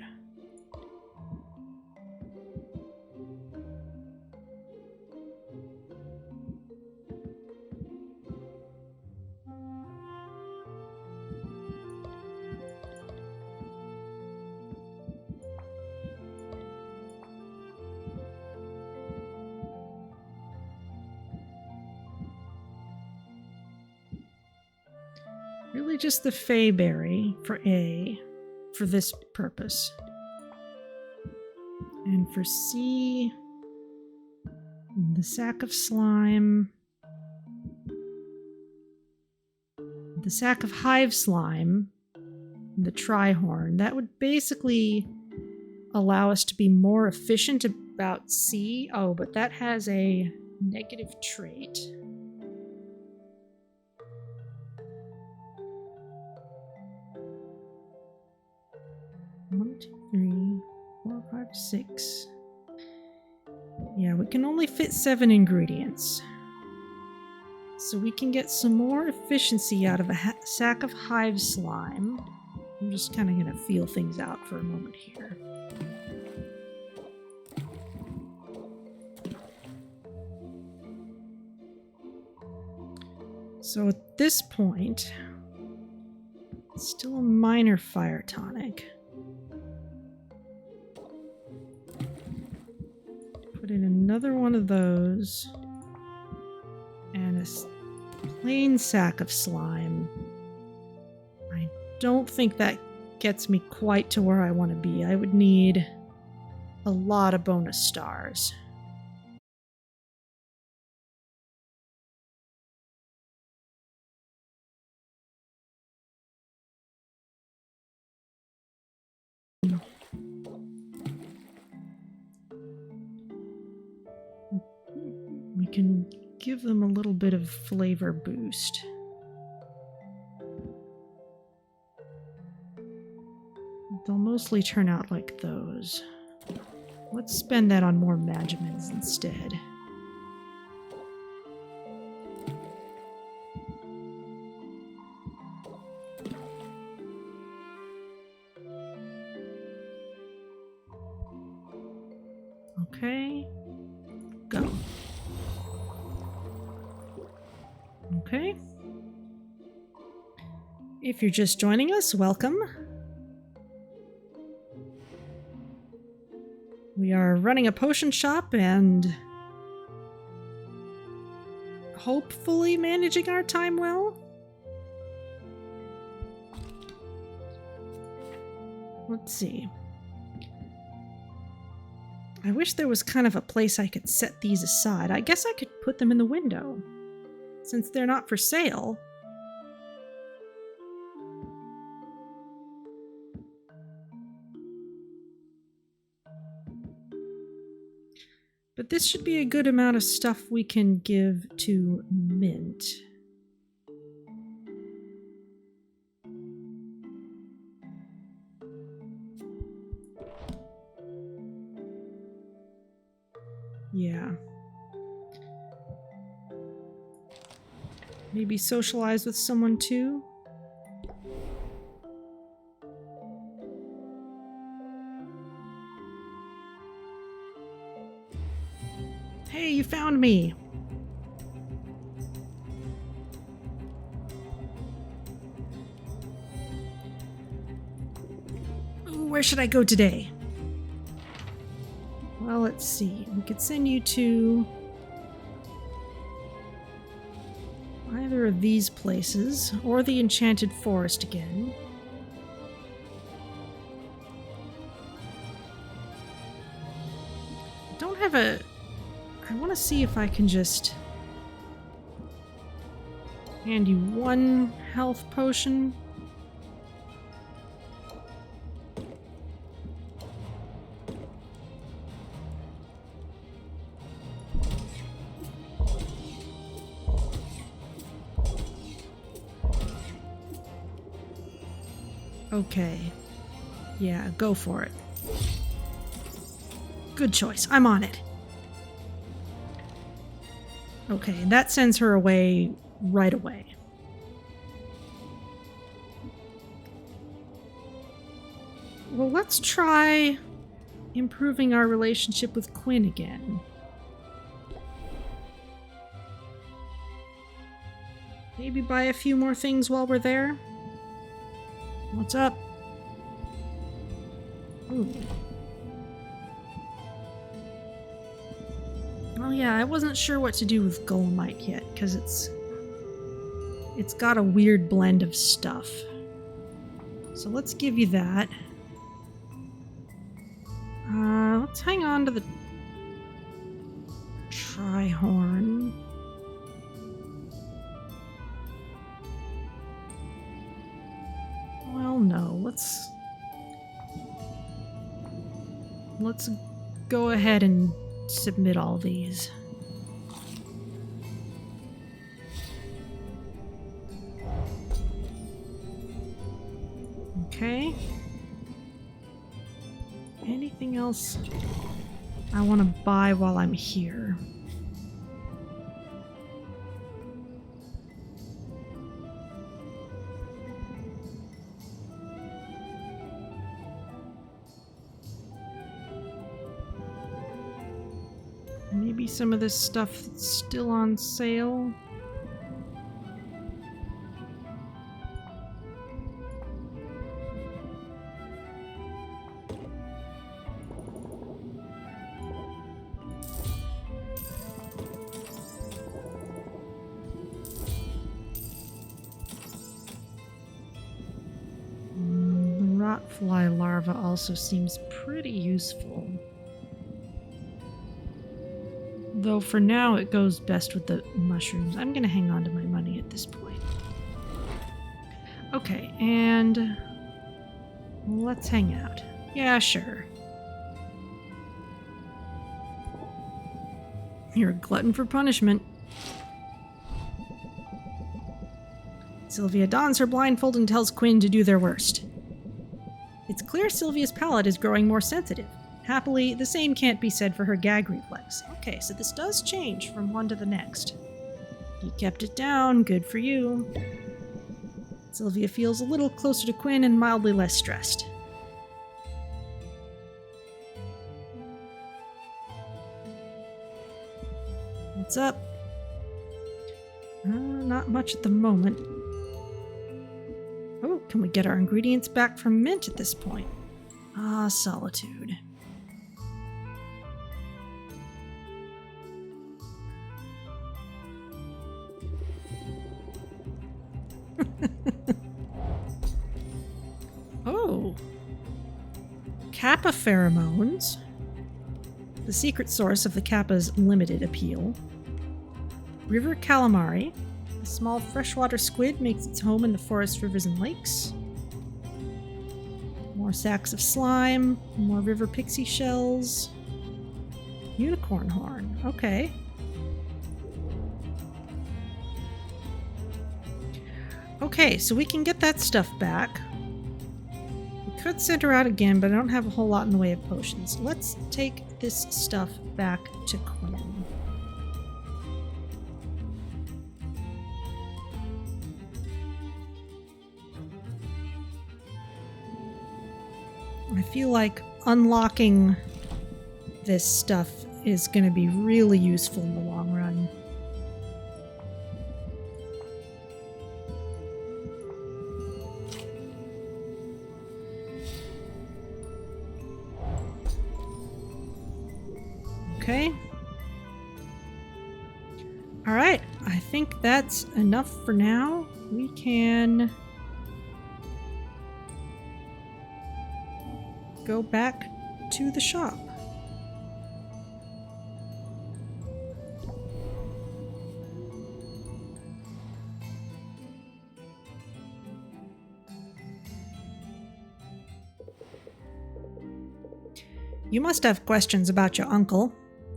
Really just the Fayberry for A for this purpose. And for C, the sack of slime, the sack of hive slime, the trihorn. That would basically allow us to be more efficient about C. Oh, but that has a negative trait. 1, 2, 3, 4, 5, 6. Yeah, we can only fit 7 ingredients. So we can get some more efficiency out of a sack of hive slime. I'm just kind of going to feel things out for a moment here. So at this point, it's still a minor fire tonic. Put in another one of those. And a plain sack of slime. I don't think that gets me quite to where I want to be. I would need a lot of bonus stars. We can give them a little bit of flavor boost. They'll mostly turn out like those. Let's spend that on more Magimins instead. Okay. Go. Okay. If you're just joining us, welcome. We are running a potion shop and hopefully managing our time well. Let's see. I wish there was kind of a place I could set these aside. I guess I could put them in the window, since they're not for sale. But this should be a good amount of stuff we can give to Mint. Yeah. Maybe socialize with someone too? Hey, you found me! Ooh, where should I go today? Well, let's see. We could send you to either of these places, or the Enchanted Forest again. Don't have a... I want to see if I can just hand you one health potion. Okay. Yeah, go for it. Good choice. I'm on it. Okay, and that sends her away right away. Well, let's try improving our relationship with Quinn again. Maybe buy a few more things while we're there? What's up? Ooh. Oh yeah, I wasn't sure what to do with Golemite yet, because it's got a weird blend of stuff. So let's give you that. Let's hang on to the Trihorn. Well, no, let's go ahead and submit all these. Okay. Anything else I want to buy while I'm here? Maybe some of this stuff that's still on sale. fly larva also seems pretty useful. Though for now it goes best with the mushrooms. I'm gonna hang on to my money at this point. Okay, and let's hang out. Yeah, sure. You're a glutton for punishment. Sylvia dons her blindfold and tells Quinn to do their worst. It's clear Sylvia's palate is growing more sensitive. Happily, the same can't be said for her gag reflex. Okay, so this does change from one to the next. You kept it down, good for you. Sylvia feels a little closer to Quinn and mildly less stressed. What's up? Not much at the moment. Oh, can we get our ingredients back from Mint at this point? Ah, solitude. Oh. Kappa pheromones. The secret source of the Kappa's limited appeal. River calamari. A small freshwater squid makes its home in the forest, rivers, and lakes. More sacks of slime. More river pixie shells. Unicorn horn. Okay. Okay, so we can get that stuff back. We could send her out again, but I don't have a whole lot in the way of potions. Let's take this stuff back to Quinn. I feel like unlocking this stuff is going to be really useful in the long run. Okay. All right. I think that's enough for now. We can go back to the shop. You must have questions about your uncle.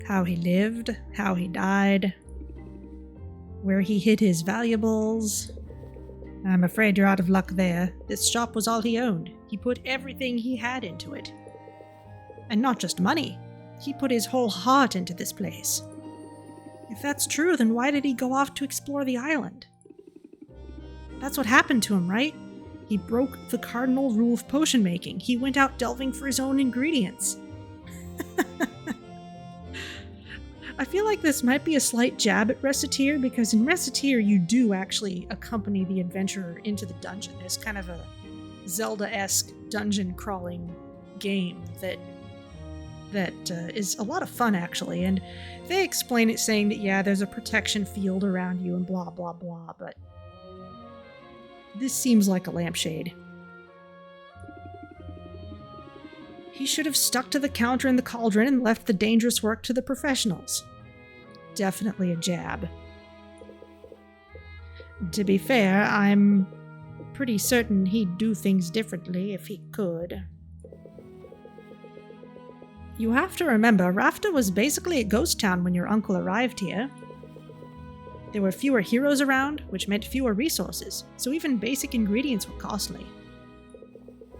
How he lived, how he died, where he hid his valuables. I'm afraid you're out of luck there. This shop was all he owned. He put everything he had into it. And not just money. He put his whole heart into this place. If that's true, then why did he go off to explore the island? That's what happened to him, right? He broke the cardinal rule of potion making. He went out delving for his own ingredients. I feel like this might be a slight jab at Recettear, because in Recettear you do actually accompany the adventurer into the dungeon. There's kind of a Zelda-esque dungeon crawling game that is a lot of fun, actually, and they explain it saying that, yeah, there's a protection field around you and blah blah blah, but this seems like a lampshade. He should have stuck to the counter in the cauldron and left the dangerous work to the professionals. Definitely a jab. To be fair, I'm pretty certain he'd do things differently if he could. You have to remember, Rafta was basically a ghost town when your uncle arrived here. There were fewer heroes around, which meant fewer resources, so even basic ingredients were costly.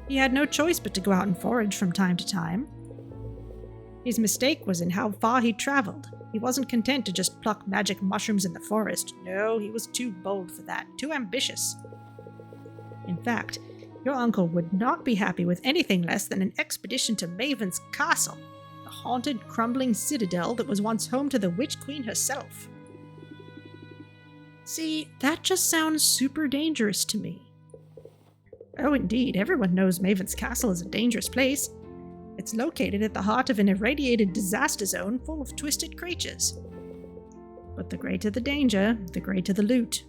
He had no choice but to go out and forage from time to time. His mistake was in how far he traveled. He wasn't content to just pluck magic mushrooms in the forest. No, he was too bold for that, too ambitious. In fact, your uncle would not be happy with anything less than an expedition to Maven's castle, the haunted, crumbling citadel that was once home to the Witch Queen herself. See, that just sounds super dangerous to me. Oh, indeed, everyone knows Maven's castle is a dangerous place. It's located at the heart of an irradiated disaster zone full of twisted creatures. But the greater the danger, the greater the loot.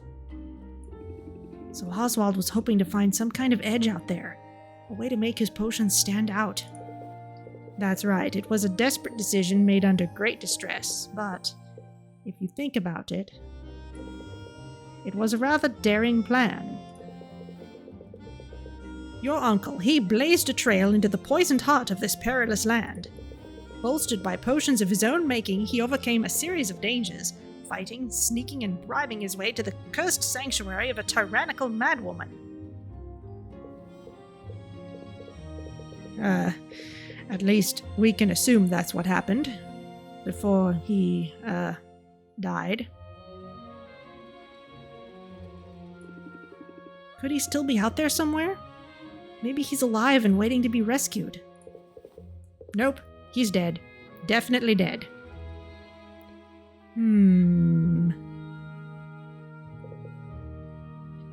So Oswald was hoping to find some kind of edge out there. A way to make his potions stand out. That's right, it was a desperate decision made under great distress, but if you think about it, it was a rather daring plan. Your uncle, he blazed a trail into the poisoned heart of this perilous land. Bolstered by potions of his own making, he overcame a series of dangers, fighting, sneaking, and bribing his way to the cursed sanctuary of a tyrannical madwoman. At least we can assume that's what happened before he, died. Could he still be out there somewhere? Maybe he's alive and waiting to be rescued. Nope, he's dead. Definitely dead.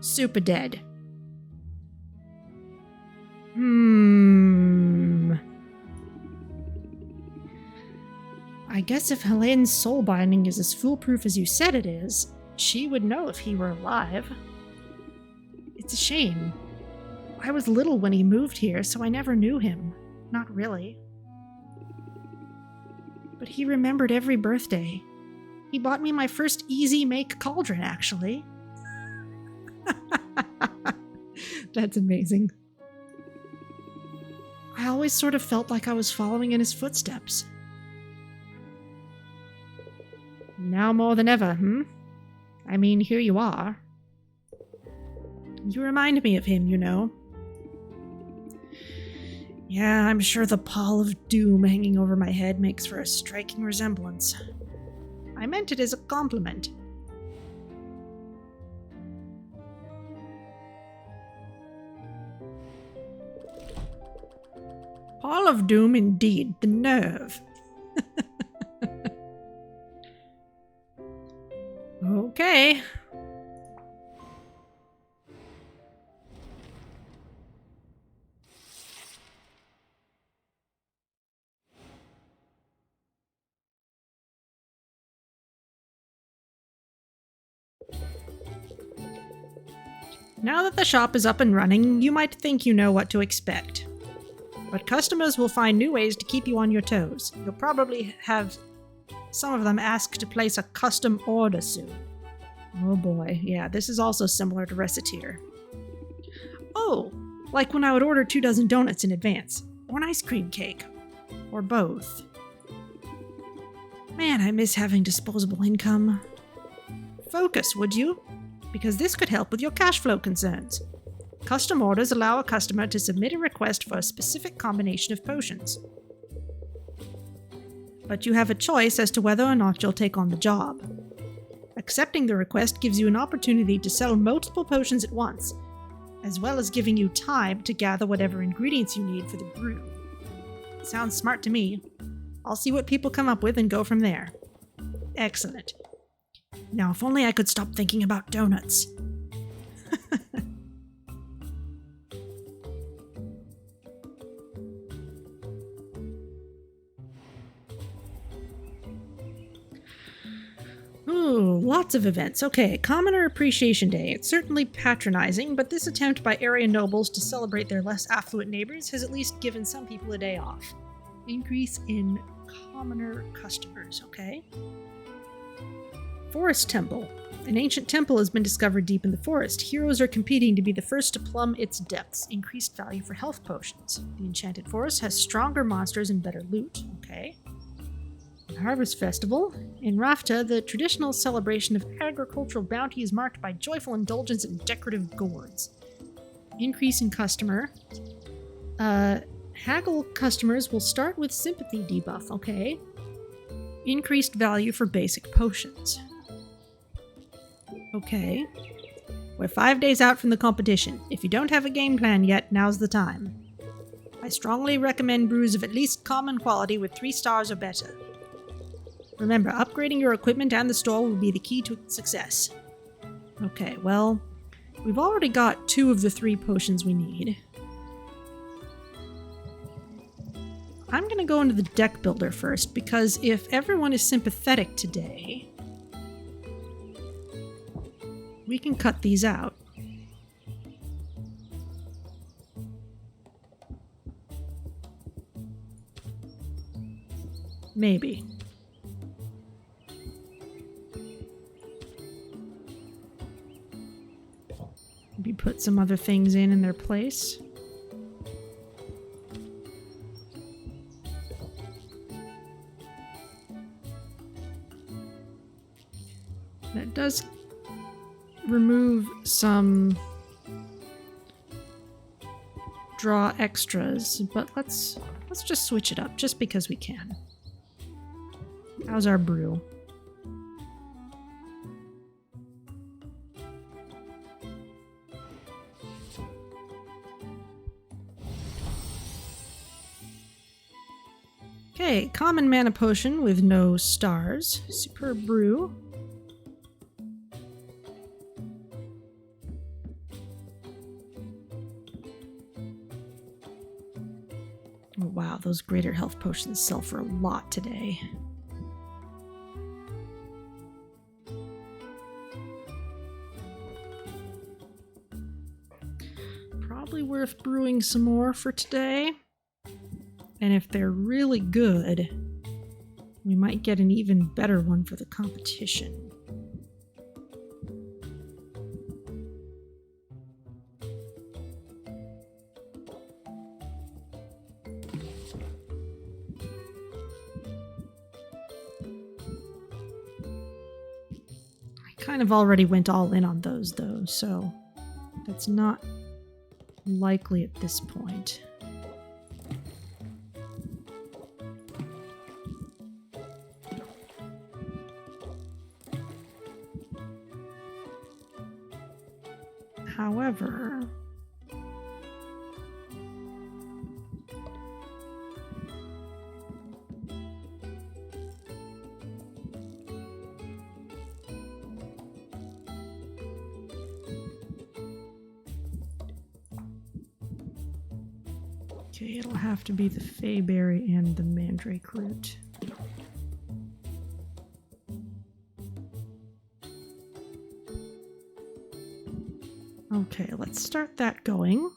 Super dead. I guess if Helene's soul binding is as foolproof as you said it is, she would know if he were alive. It's a shame. I was little when he moved here, so I never knew him. Not really. But he remembered every birthday. He bought me my first easy-make cauldron, actually. That's amazing. I always sort of felt like I was following in his footsteps. Now more than ever, I mean, here you are. You remind me of him, you know. Yeah, I'm sure the pall of doom hanging over my head makes for a striking resemblance. I meant it as a compliment. Pall of doom indeed, the nerve. Okay. Now that the shop is up and running, you might think you know what to expect. But customers will find new ways to keep you on your toes. You'll probably have some of them ask to place a custom order soon. Oh boy, yeah, this is also similar to Recettear. Oh, like when I would order 24 donuts in advance, or an ice cream cake, or both. Man, I miss having disposable income. Focus, would you? Because this could help with your cash flow concerns. Custom orders allow a customer to submit a request for a specific combination of potions. But you have a choice as to whether or not you'll take on the job. Accepting the request gives you an opportunity to sell multiple potions at once, as well as giving you time to gather whatever ingredients you need for the brew. Sounds smart to me. I'll see what people come up with and go from there. Excellent. Now, if only I could stop thinking about donuts. Ooh, lots of events. Okay, Commoner Appreciation Day. It's certainly patronizing, but this attempt by area nobles to celebrate their less affluent neighbors has at least given some people a day off. Increase in commoner customers, okay? Forest Temple. An ancient temple has been discovered deep in the forest. Heroes are competing to be the first to plumb its depths. Increased value for health potions. The enchanted forest has stronger monsters and better loot, okay? Harvest Festival. In Rafta, the traditional celebration of agricultural bounty is marked by joyful indulgence and decorative gourds. Increase in customer. Haggle customers will start with sympathy debuff, okay? Increased value for basic potions. Okay. We're 5 days out from the competition. If you don't have a game plan yet, now's the time. I strongly recommend brews of at least common quality with 3 stars or better. Remember, upgrading your equipment and the store will be the key to success. Okay, well, we've already got 2 of the 3 potions we need. I'm gonna go into the deck builder first, because if everyone is sympathetic today, we can cut these out. Maybe. Maybe put some other things in their place. That does remove some draw extras, but let's just switch it up just because we can. How's our brew? Okay, common mana potion with no stars. Superb brew. Oh, wow, those greater health potions sell for a lot today. Probably worth brewing some more for today. And if they're really good, we might get an even better one for the competition. I kind of already went all in on those though, so that's not likely at this point. However, okay, it'll have to be the Fayberry and the Mandrake root. Okay, let's start that going.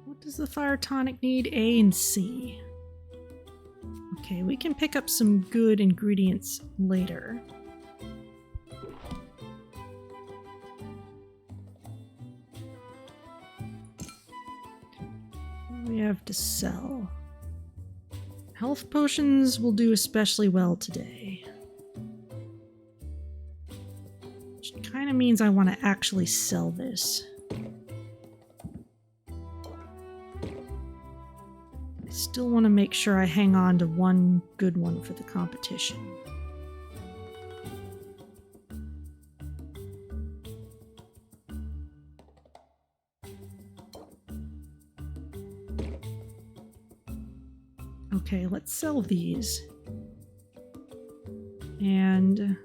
What does the fire tonic need? A and C. Okay, we can pick up some good ingredients later. What do we have to sell? Health potions will do especially well today. Which kind of means I want to actually sell this. Still want to make sure I hang on to one good one for the competition. Okay, let's sell these. And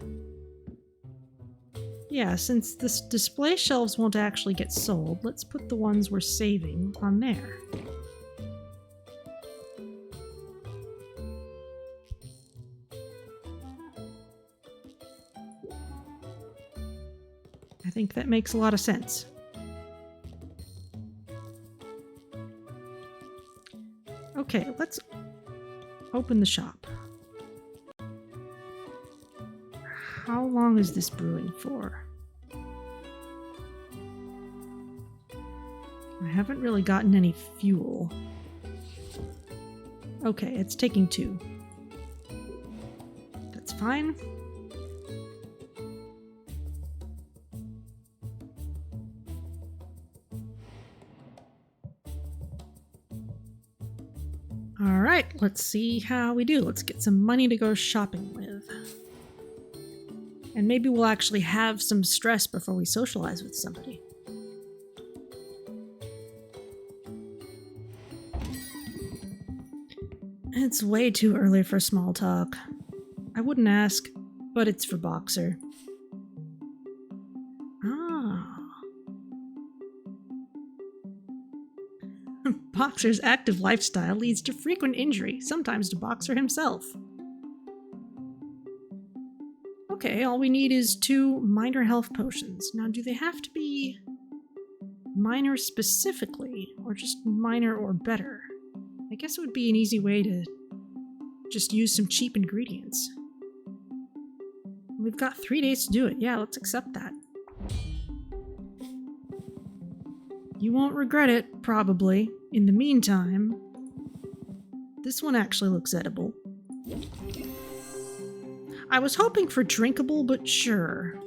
yeah, since this display shelves won't actually get sold, let's put the ones we're saving on there. I think that makes a lot of sense. Okay, let's open the shop. How long is this brewing for? I haven't really gotten any fuel. Okay, it's taking 2. That's fine. Alright, let's see how we do. Let's get some money to go shopping with. And maybe we'll actually have some stress before we socialize with somebody. It's way too early for small talk. I wouldn't ask, but it's for Boxer. Ah. Boxer's active lifestyle leads to frequent injury, sometimes to Boxer himself. Okay, all we need is 2 minor health potions. Now, do they have to be minor specifically, or just minor or better? I guess it would be an easy way to just use some cheap ingredients. We've got 3 days to do it. Yeah, let's accept that. You won't regret it, probably. In the meantime, this one actually looks edible. I was hoping for drinkable, but sure.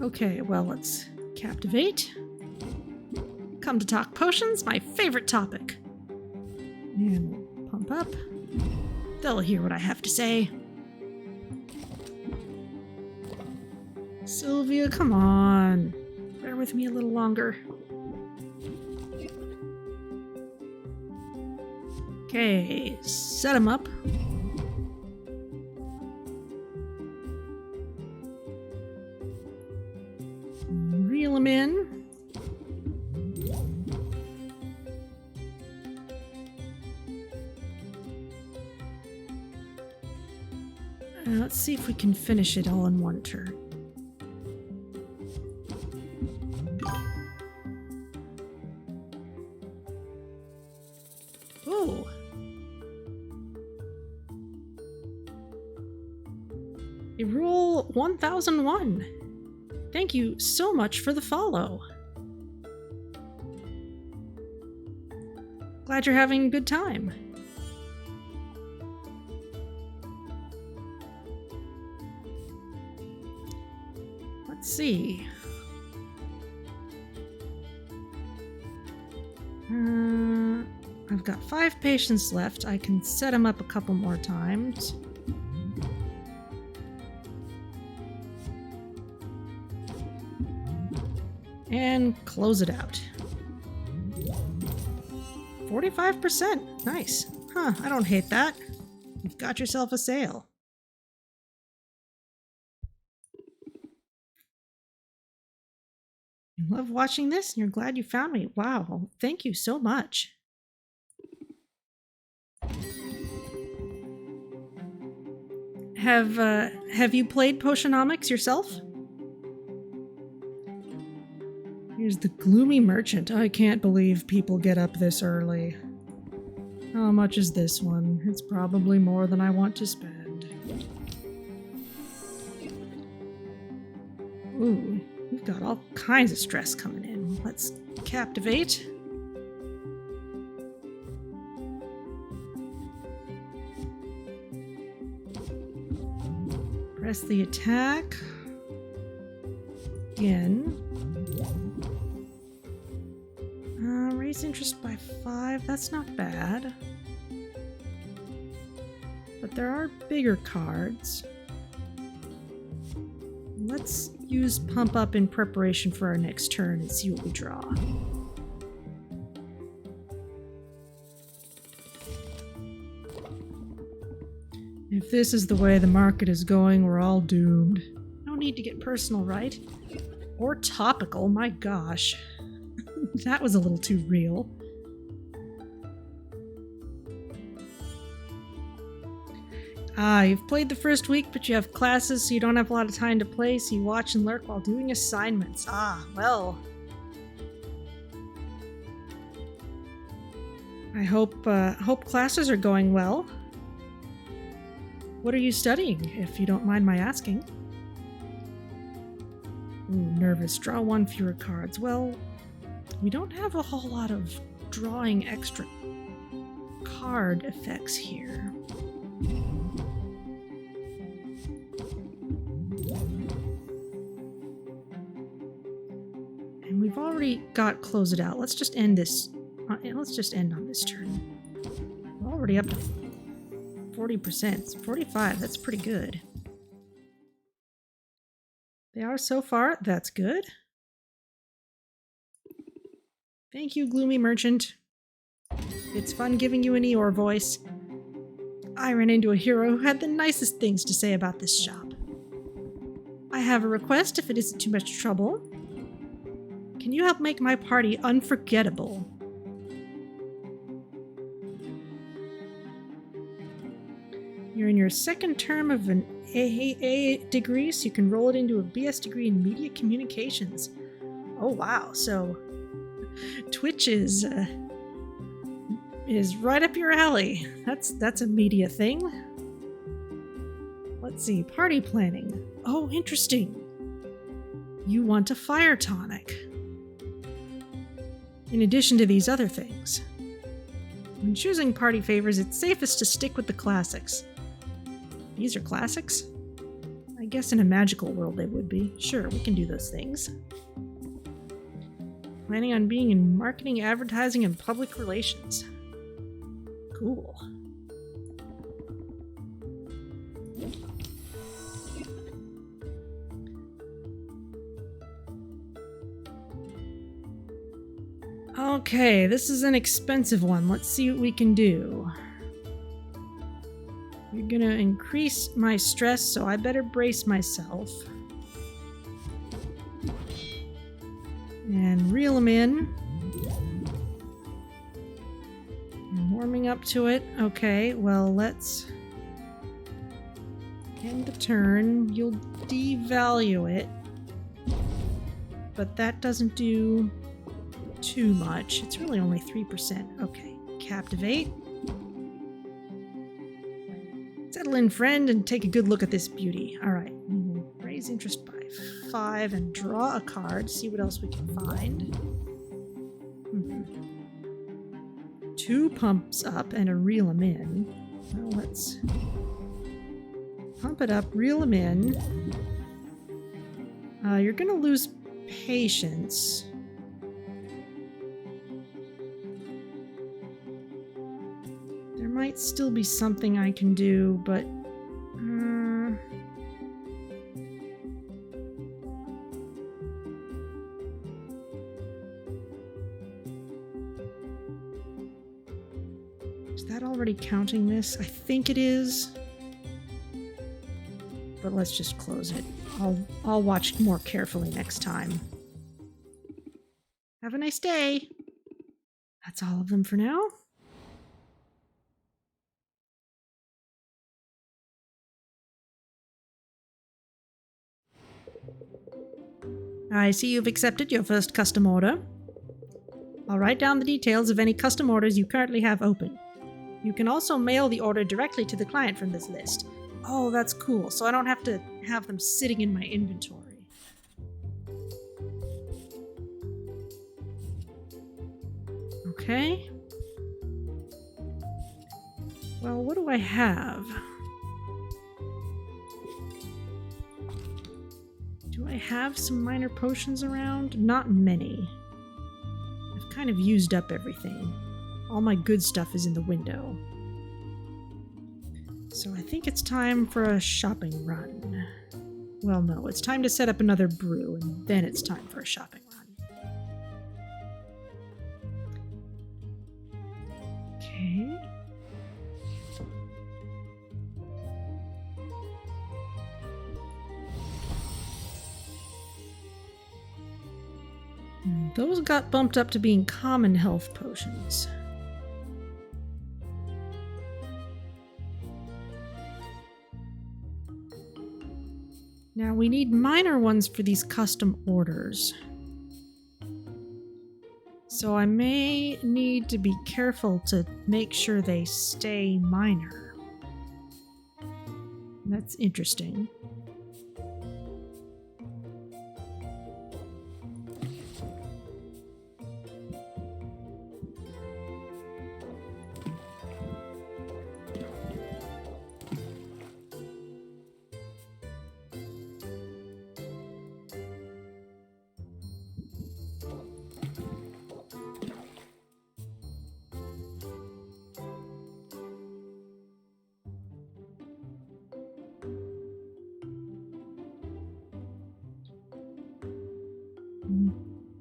Okay, well, let's captivate. Come to talk potions, my favorite topic. And we'll pump up. They'll hear what I have to say. Sylvia, come on. Bear with me a little longer. Okay, set him up. Reel him in. Let's see if we can finish it all in one turn. Oh. A roll 1001. Thank you so much for the follow. Glad you're having a good time. Let's see. I've got 5 patients left. I can set them up a couple more times. And close it out. 45%. Nice. Huh, I don't hate that. You've got yourself a sale. You love watching this and you're glad you found me. Wow, thank you so much. Have you played Potionomics yourself? Here's the gloomy merchant. I can't believe people get up this early. How much is this one? It's probably more than I want to spend. Ooh, we've got all kinds of stress coming in. Let's captivate. Press the attack. Again. Raise interest by 5. That's not bad. But there are bigger cards. Let's use Pump Up in preparation for our next turn and see what we draw. If this is the way the market is going, we're all doomed. No need to get personal, right? Or topical, my gosh. That was a little too real. You've played the first week, but you have classes, so you don't have a lot of time to play, so you watch and lurk while doing assignments. Well. I hope classes are going well. What are you studying, if you don't mind my asking? Ooh, nervous. Draw 1 fewer cards. Well, we don't have a whole lot of drawing extra card effects here. And we've already got close it out. Let's just end this. Let's just end on this turn. We're already up to 40%. 45. That's pretty good. They are so far. That's good. Thank you, Gloomy Merchant. It's fun giving you an Eeyore voice. I ran into a hero who had the nicest things to say about this shop. I have a request if it isn't too much trouble. Can you help make my party unforgettable? You're in your second term of an AA degree, so you can roll it into a BS degree in media communications. Oh wow, so Twitch is right up your alley. That's a media thing. Let's see, party planning. Oh, interesting. You want a fire tonic. In addition to these other things. When choosing party favors, it's safest to stick with the classics. These are classics? I guess in a magical world they would be. Sure, we can do those things. Planning on being in marketing, advertising, and public relations. Cool. Okay, this is an expensive one. Let's see what we can do. You're gonna increase my stress, so I better brace myself. And reel them in. I'm warming up to it. Okay, well, let's end the turn. You'll devalue it. But that doesn't do too much. It's really only 3%. Okay, captivate. Settle in, friend, and take a good look at this beauty. Alright, raise interest by 5 and draw a card. See what else we can find. 2 pumps up and a reel 'em in. Well, let's pump it up, reel 'em in. You're gonna lose patience. There might still be something I can do, but is that already counting this? I think it is. But let's just close it. I'll watch more carefully next time. Have a nice day. That's all of them for now. I see you've accepted your first custom order. I'll write down the details of any custom orders you currently have open. You can also mail the order directly to the client from this list. Oh, that's cool, so I don't have to have them sitting in my inventory. Okay. Well, what do I have? Do I have some minor potions around? Not many. I've kind of used up everything. All my good stuff is in the window. So I think it's time for a shopping run. Well, no, it's time to set up another brew, and then it's time for a shopping run. Okay. Those got bumped up to being common health potions. Now we need minor ones for these custom orders. So I may need to be careful to make sure they stay minor. That's interesting.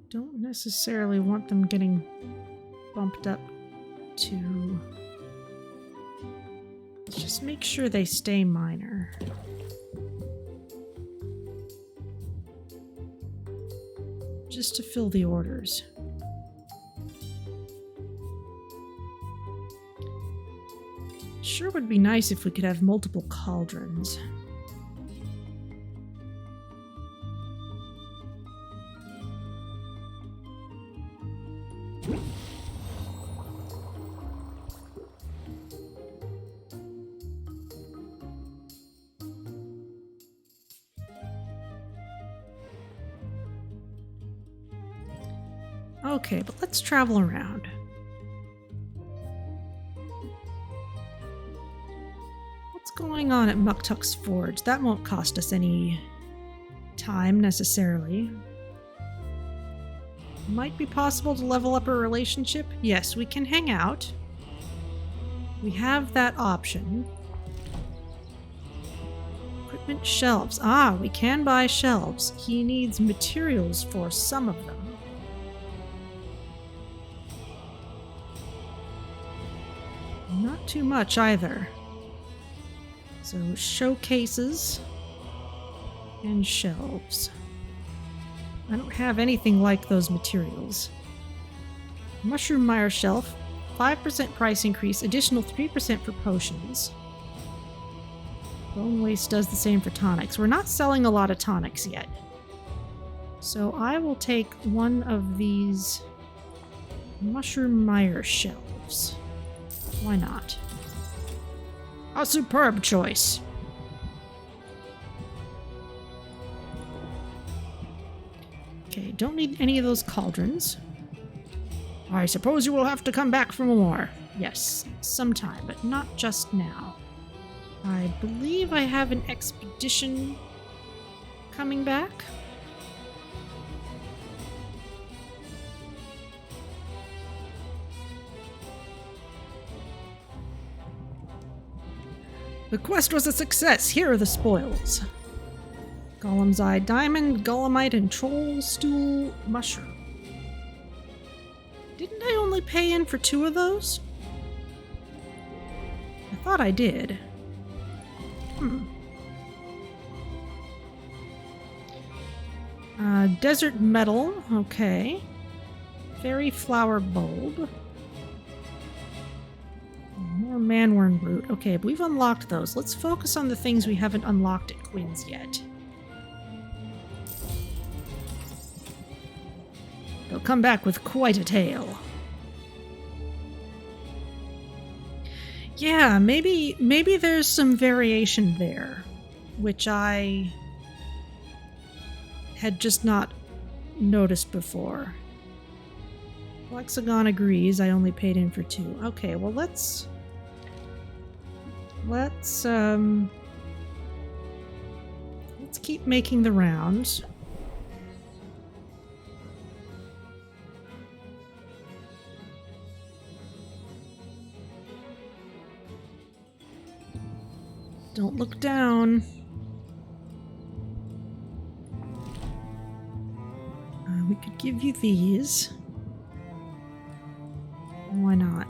Don't necessarily want them getting bumped up to... Let's just make sure they stay minor. just to fill the orders. Sure would be nice if we could have multiple cauldrons. Okay, but let's travel around. What's going on at Muktuk's Forge? That won't cost us any time necessarily. Might be possible to level up our relationship. Yes, we can hang out. We have that option. Equipment shelves. Ah, we can buy shelves. He needs materials for some of them. Not too much either. So showcases and shelves. I don't have anything like those materials. Mushroom Mire Shelf, 5% price increase, additional 3% for potions. Bone Waste does the same for tonics. We're not selling a lot of tonics yet. So I will take one of these Mushroom Mire Shelves. Why not? A superb choice. Okay, don't need any of those cauldrons. I suppose you will have to come back for more. Yes, sometime, but not just now. I believe I have an expedition coming back. The quest was a success. Here are the spoils. Golem's Eye Diamond, Golemite, and Troll Stool Mushroom. Didn't I only pay in for 2 of those? I thought I did. Desert Metal, okay. Fairy Flower Bulb. More Manworm Root. Okay, but we've unlocked those. Let's focus on the things we haven't unlocked at Quinn's yet. They'll come back with quite a tale. Yeah, maybe there's some variation there, which I had just not noticed before. Lexagon agrees. I only paid in for 2. Okay, well let's keep making the rounds. Don't look down. We could give you these. Why not?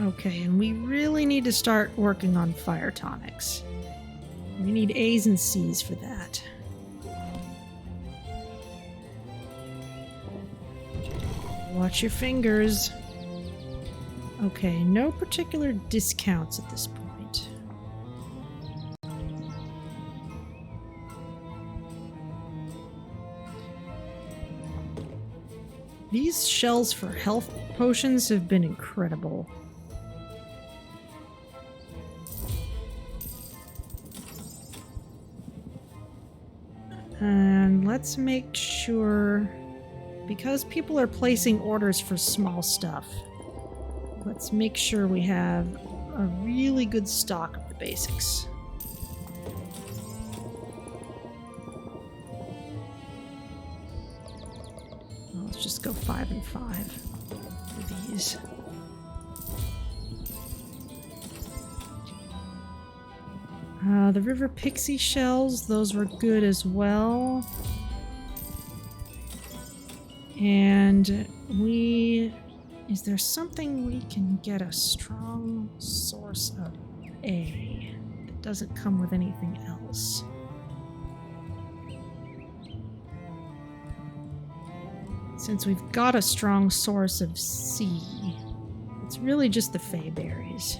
Okay, and we really need to start working on fire tonics. We need A's and C's for that. Watch your fingers. Okay, no particular discounts at this point. These shells for health potions have been incredible. And let's make sure, because people are placing orders for small stuff, let's make sure we have a really good stock of the basics. Well, let's just go 5 and 5 for these. The River Pixie shells, those were good as well. And is there something we can get a strong source of A that doesn't come with anything else? Since we've got a strong source of C, it's really just the Fey berries.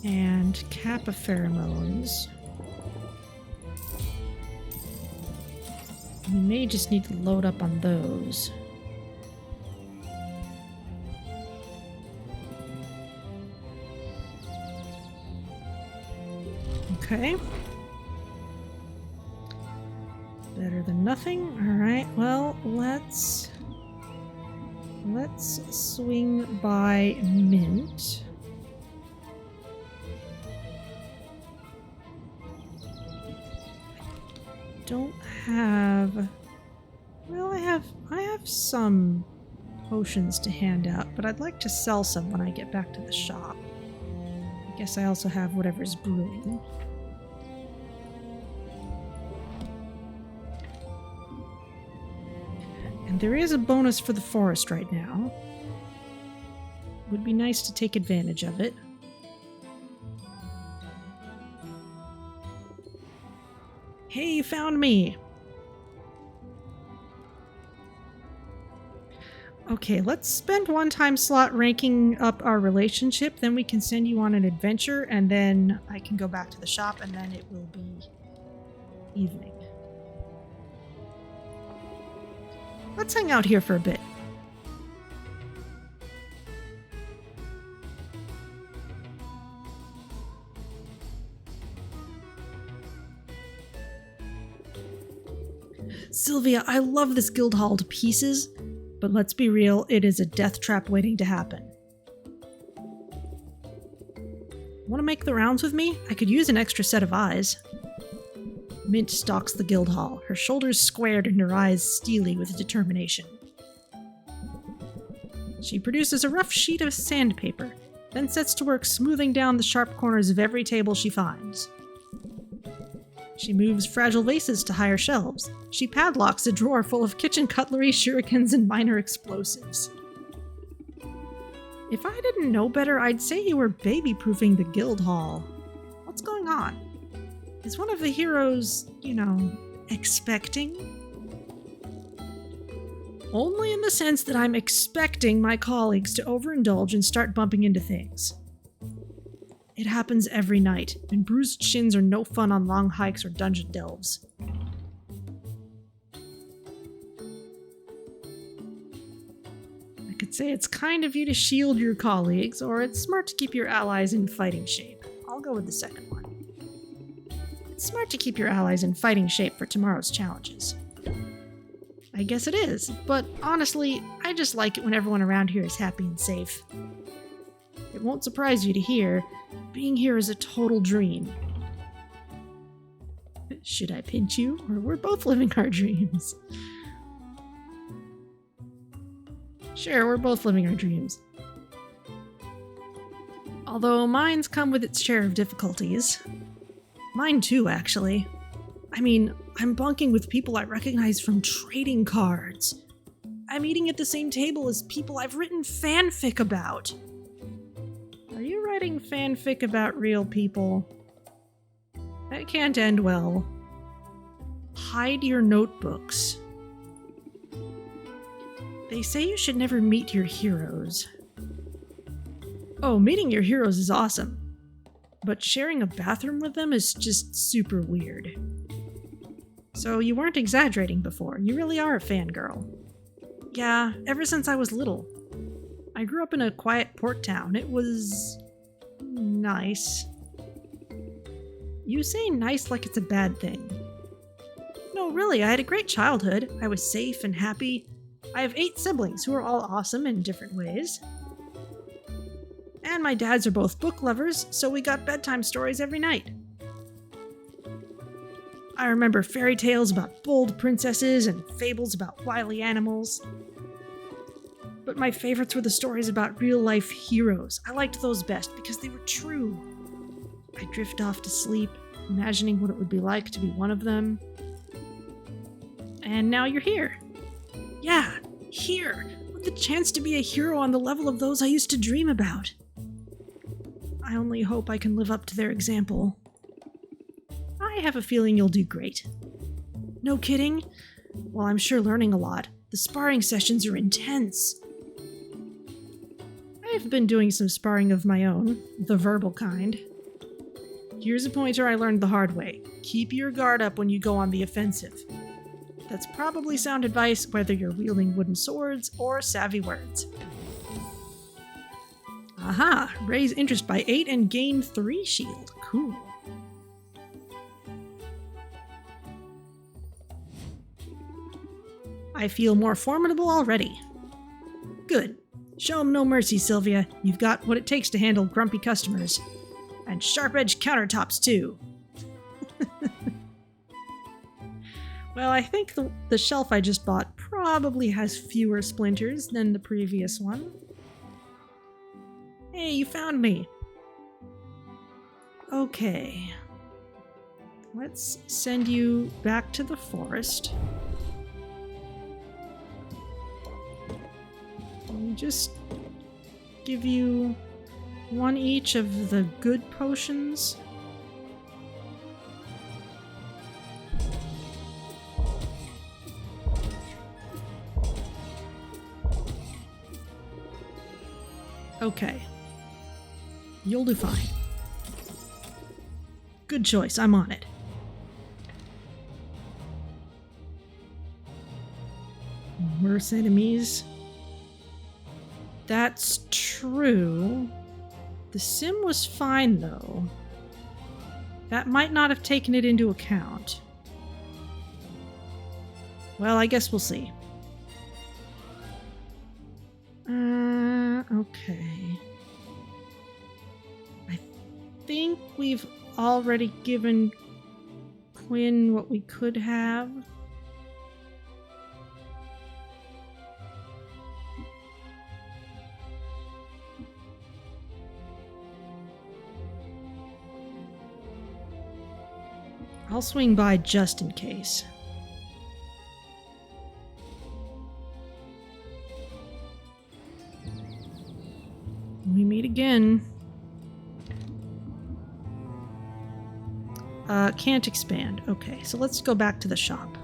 And Kappa pheromones. We may just need to load up on those. Okay. Better than nothing. Alright, well, let's swing by Mint. Don't have... Well, I have some potions to hand out, but I'd like to sell some when I get back to the shop. I guess I also have whatever's brewing. And there is a bonus for the forest right now. Would be nice to take advantage of it. Hey, you found me! Okay, let's spend one time slot ranking up our relationship, then we can send you on an adventure, and then I can go back to the shop, and then it will be evening. Let's hang out here for a bit. Sylvia, I love this guild hall to pieces, but let's be real, it is a death trap waiting to happen. Want to make the rounds with me? I could use an extra set of eyes. Mint stalks the guild hall, her shoulders squared and her eyes steely with determination. She produces a rough sheet of sandpaper, then sets to work smoothing down the sharp corners of every table she finds. She moves fragile vases to higher shelves. She padlocks a drawer full of kitchen cutlery, shurikens, and minor explosives. If I didn't know better, I'd say you were baby-proofing the guild hall. What's going on? Is one of the heroes, expecting? Only in the sense that I'm expecting my colleagues to overindulge and start bumping into things. It happens every night, and bruised shins are no fun on long hikes or dungeon delves. I could say it's kind of you to shield your colleagues, or it's smart to keep your allies in fighting shape. I'll go with the second one. It's smart to keep your allies in fighting shape for tomorrow's challenges. I guess it is, but honestly, I just like it when everyone around here is happy and safe. It won't surprise you to hear, being here is a total dream. Should I pinch you, or we're both living our dreams? Sure, we're both living our dreams. Although mine's come with its share of difficulties. Mine too, actually. I mean, I'm bunking with people I recognize from trading cards. I'm eating at the same table as people I've written fanfic about. Are you writing fanfic about real people? That can't end well. Hide your notebooks. They say you should never meet your heroes. Oh, meeting your heroes is awesome. But sharing a bathroom with them is just super weird. So you weren't exaggerating before. You really are a fangirl. Yeah, ever since I was little. I grew up in a quiet port town. It was... nice. You say nice like it's a bad thing. No, really, I had a great childhood. I was safe and happy. I have 8 siblings who are all awesome in different ways. And my dads are both book lovers, so we got bedtime stories every night. I remember fairy tales about bold princesses and fables about wily animals. But my favorites were the stories about real-life heroes. I liked those best because they were true. I'd drift off to sleep, imagining what it would be like to be one of them. And now you're here. Yeah, here, with the chance to be a hero on the level of those I used to dream about. I only hope I can live up to their example. I have a feeling you'll do great. No kidding? Well, I'm sure learning a lot. The sparring sessions are intense. I've been doing some sparring of my own, the verbal kind. Here's a pointer I learned the hard way. Keep your guard up when you go on the offensive. That's probably sound advice whether you're wielding wooden swords or savvy words. Aha! Raise interest by 8 and gain 3 shield. Cool. I feel more formidable already. Good. Show 'em no mercy, Sylvia. You've got what it takes to handle grumpy customers. And sharp-edged countertops, too. Well, I think the shelf I just bought probably has fewer splinters than the previous one. Hey, you found me. Okay. Let's send you back to the forest. Let me just give you 1 each of the good potions. Okay. You'll do fine. Good choice, I'm on it. Worse enemies. That's true. The sim was fine, though. That might not have taken it into account. Well, I guess we'll see. Okay. I think we've already given Quinn what we could have. I'll swing by just in case. We meet again. Can't expand. Okay, so let's go back to the shop.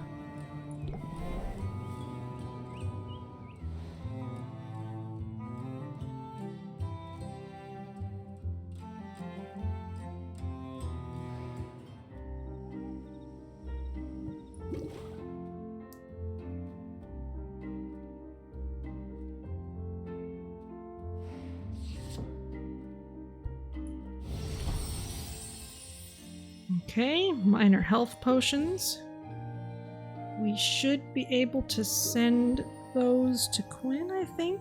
Okay, minor health potions. We should be able to send those to Quinn, I think.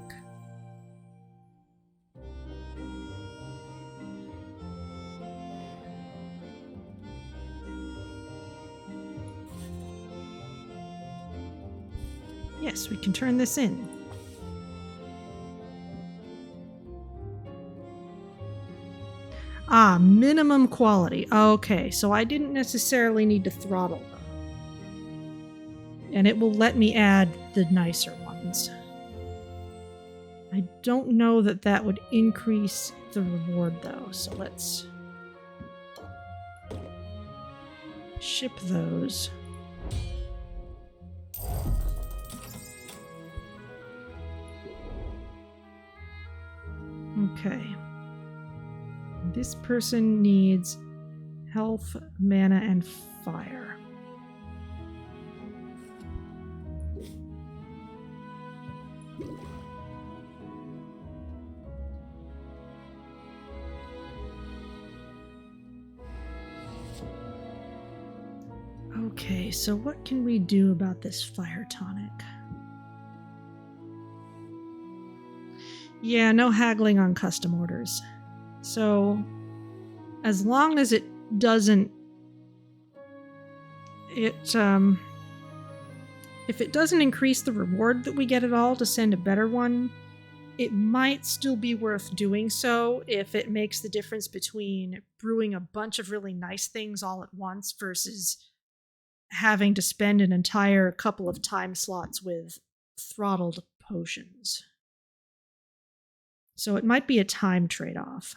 Yes, we can turn this in. Ah, minimum quality. Okay, so I didn't necessarily need to throttle them. And it will let me add the nicer ones. I don't know that that would increase the reward, though, so let's ship those. Okay. This person needs health, mana, and fire. Okay, so what can we do about this fire tonic? Yeah, no haggling on custom orders. So, as long as it doesn't... if it doesn't increase the reward that we get at all to send a better one, it might still be worth doing so if it makes the difference between brewing a bunch of really nice things all at once versus having to spend an entire couple of time slots with throttled potions. So it might be a time trade-off.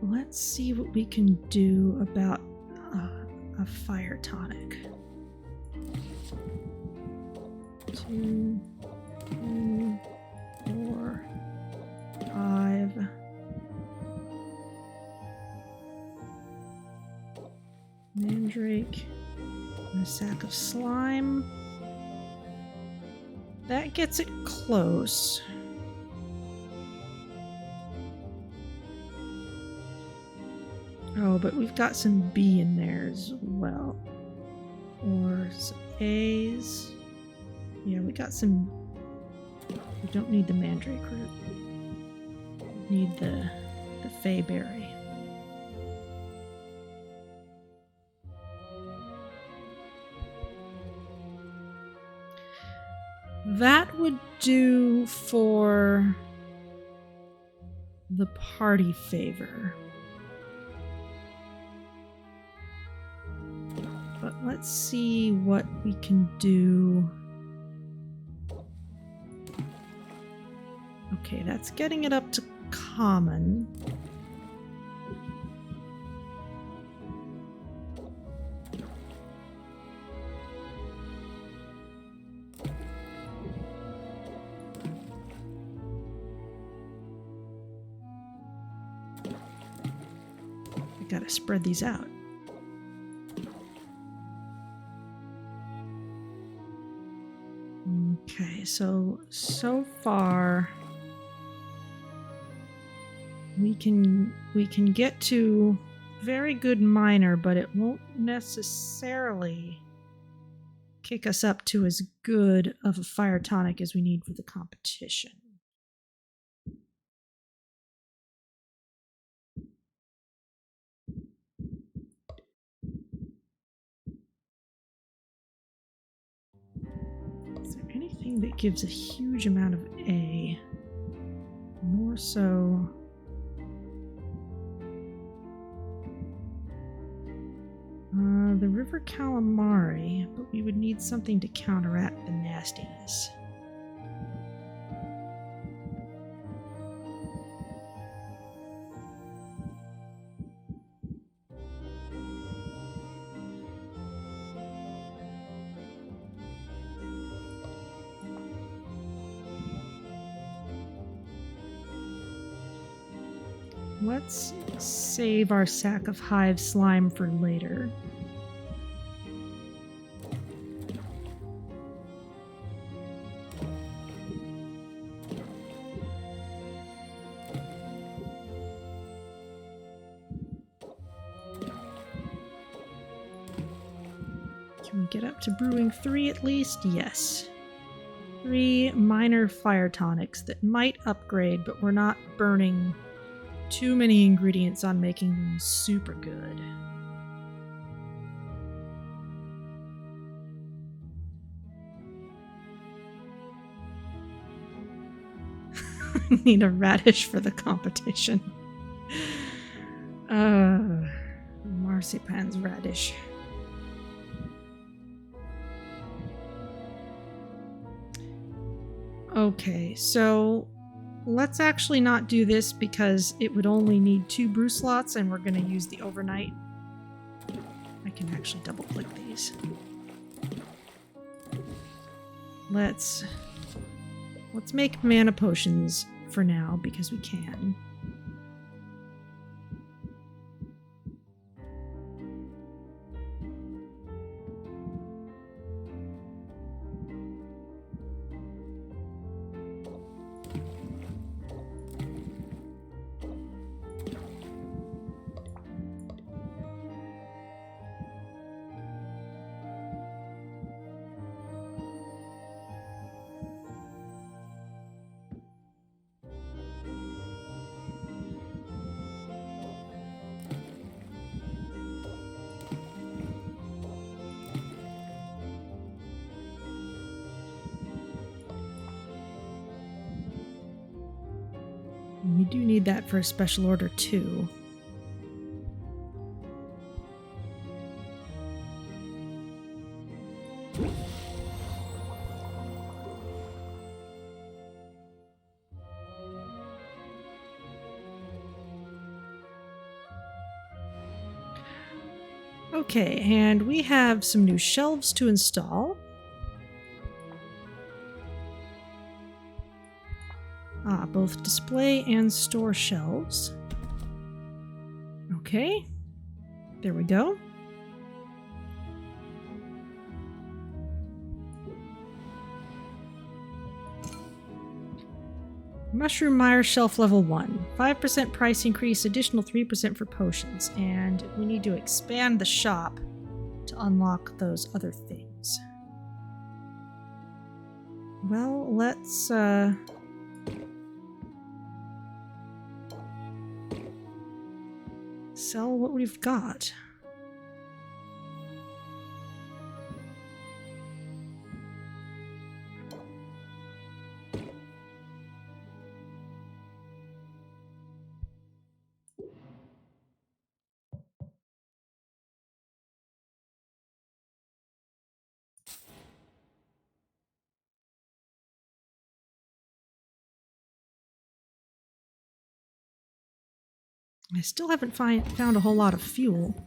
Let's see what we can do about a fire tonic. 2, 3, 4, 5. Mandrake and a sack of slime. That gets it close. Oh, but we've got some B in there as well. Or some A's. Yeah, we got some... We don't need the mandrake root. We need the fey berry. That would do for the party favor. But let's see what we can do. Okay, that's getting it up to common. I gotta spread these out. Okay, so far we can get to very good minor, but it won't necessarily kick us up to as good of a fire tonic as we need for the competition. Is there anything that gives a huge amount of A? More so... the river calamari, but we would need something to counteract the nastiness. Let's save our sack of hive slime for later. Can we get up to brewing 3 at least? Yes. 3 minor fire tonics that might upgrade, but we're not burning too many ingredients on making them super good. Need a radish for the competition. Marzipan's radish. Okay, so let's actually not do this because it would only need 2 brew slots and we're going to use the overnight. I can actually double click these. Let's make mana potions for now because we can. do need that for a special order too. Okay, and we have some new shelves to install. Both display and store shelves. Okay, there we go. Mushroom Mire shelf level 1. 5% price increase, additional 3% for potions. And we need to expand the shop to unlock those other things. Well, let's sell what we've got. I still haven't found a whole lot of fuel.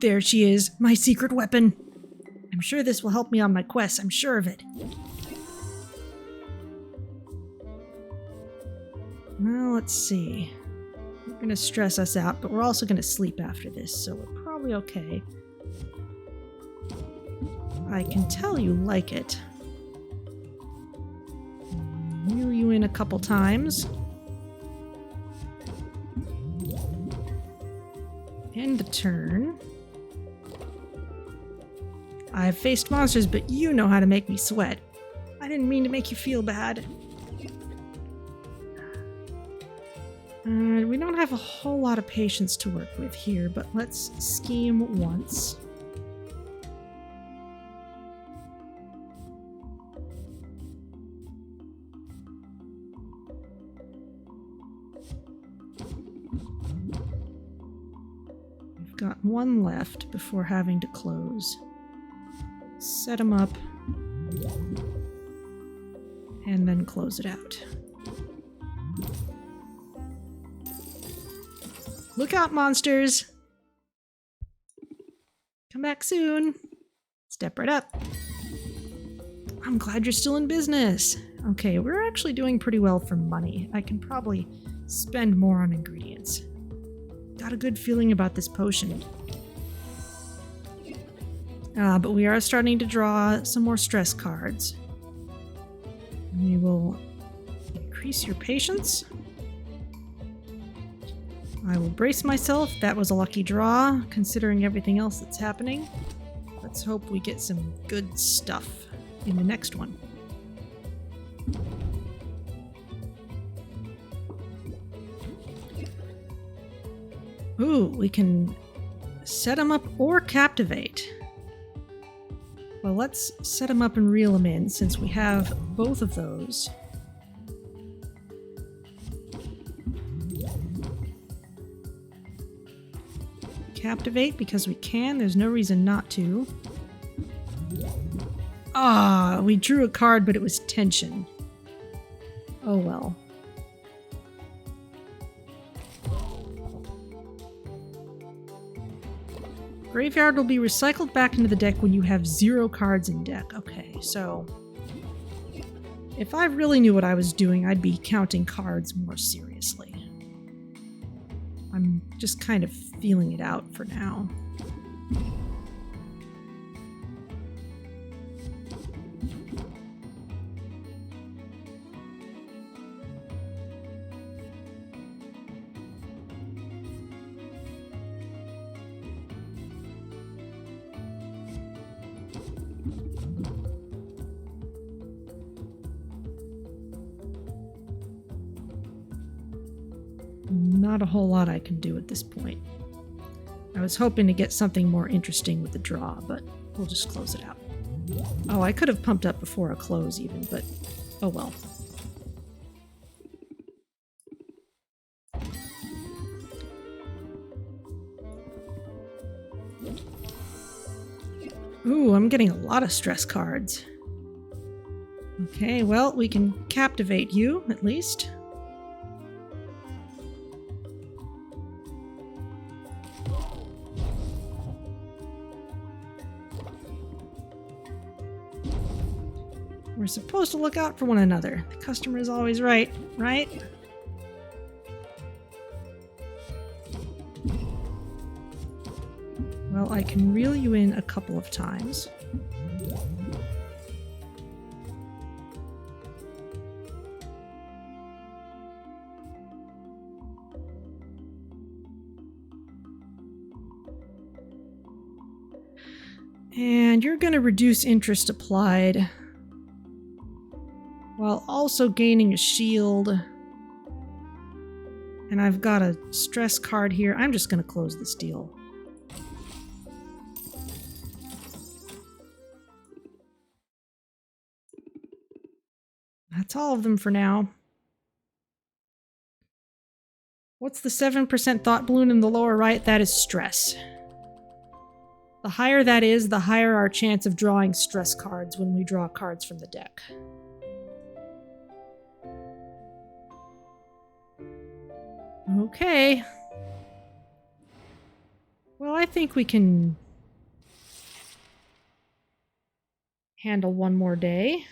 There she is, my secret weapon. I'm sure this will help me on my quest, I'm sure of it. Well, let's see. We're gonna stress us out, but we're also gonna sleep after this, so we're probably okay. I can tell you like it. Reel you in a couple times. End the turn. I've faced monsters, but you know how to make me sweat. I didn't mean to make you feel bad. We don't have a whole lot of patience to work with here, but let's scheme once. Got one left before having to close. Set them up. And then close it out. Look out, monsters! Come back soon. Step right up. I'm glad you're still in business. Okay, we're actually doing pretty well for money. I can probably spend more on ingredients. Got a good feeling about this potion. But we are starting to draw some more stress cards. We will increase your patience. I will brace myself. That was a lucky draw, considering everything else that's happening. Let's hope we get some good stuff in the next one. Ooh, we can set them up or captivate. Well, let's set them up and reel them in since we have both of those. Captivate because we can. There's no reason not to. Ah, we drew a card, but it was tension. Oh well. Graveyard will be recycled back into the deck when you have 0 cards in deck. Okay, so if I really knew what I was doing, I'd be counting cards more seriously. I'm just kind of feeling it out for now. Not a whole lot I can do at this point. I was hoping to get something more interesting with the draw, but we'll just close it out. Oh, I could have pumped up before a close even, but oh well. Ooh, I'm getting a lot of stress cards. Okay, well, we can captivate you, at least. We're supposed to look out for one another. The customer is always right, right? Well, I can reel you in a couple of times. And you're going to reduce interest applied while also gaining a shield. And I've got a stress card here. I'm just going to close this deal. That's all of them for now. What's the 7% thought balloon in the lower right? That is stress. The higher that is, the higher our chance of drawing stress cards when we draw cards from the deck. Okay. Well, I think we can handle one more day.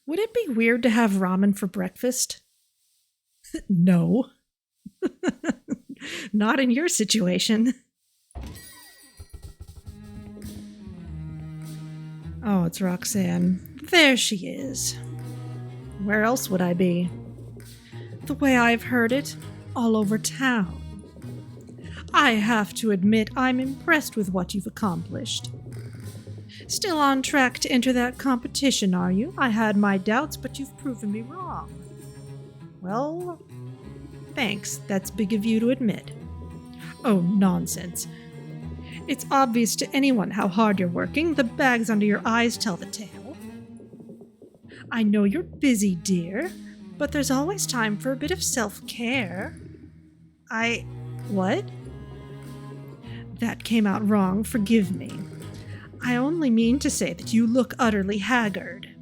Would it be weird to have ramen for breakfast? No. Not in your situation. Oh, it's Roxanne. There she is. Where else would I be? The way I've heard it, all over town. I have to admit I'm impressed with what you've accomplished. Still on track to enter that competition, are you? I had my doubts, but you've proven me wrong. Well, thanks. That's big of you to admit. Oh, nonsense. It's obvious to anyone how hard you're working. The bags under your eyes tell the tale. I know you're busy, dear, but there's always time for a bit of self-care. What? That came out wrong. Forgive me. I only mean to say that you look utterly haggard.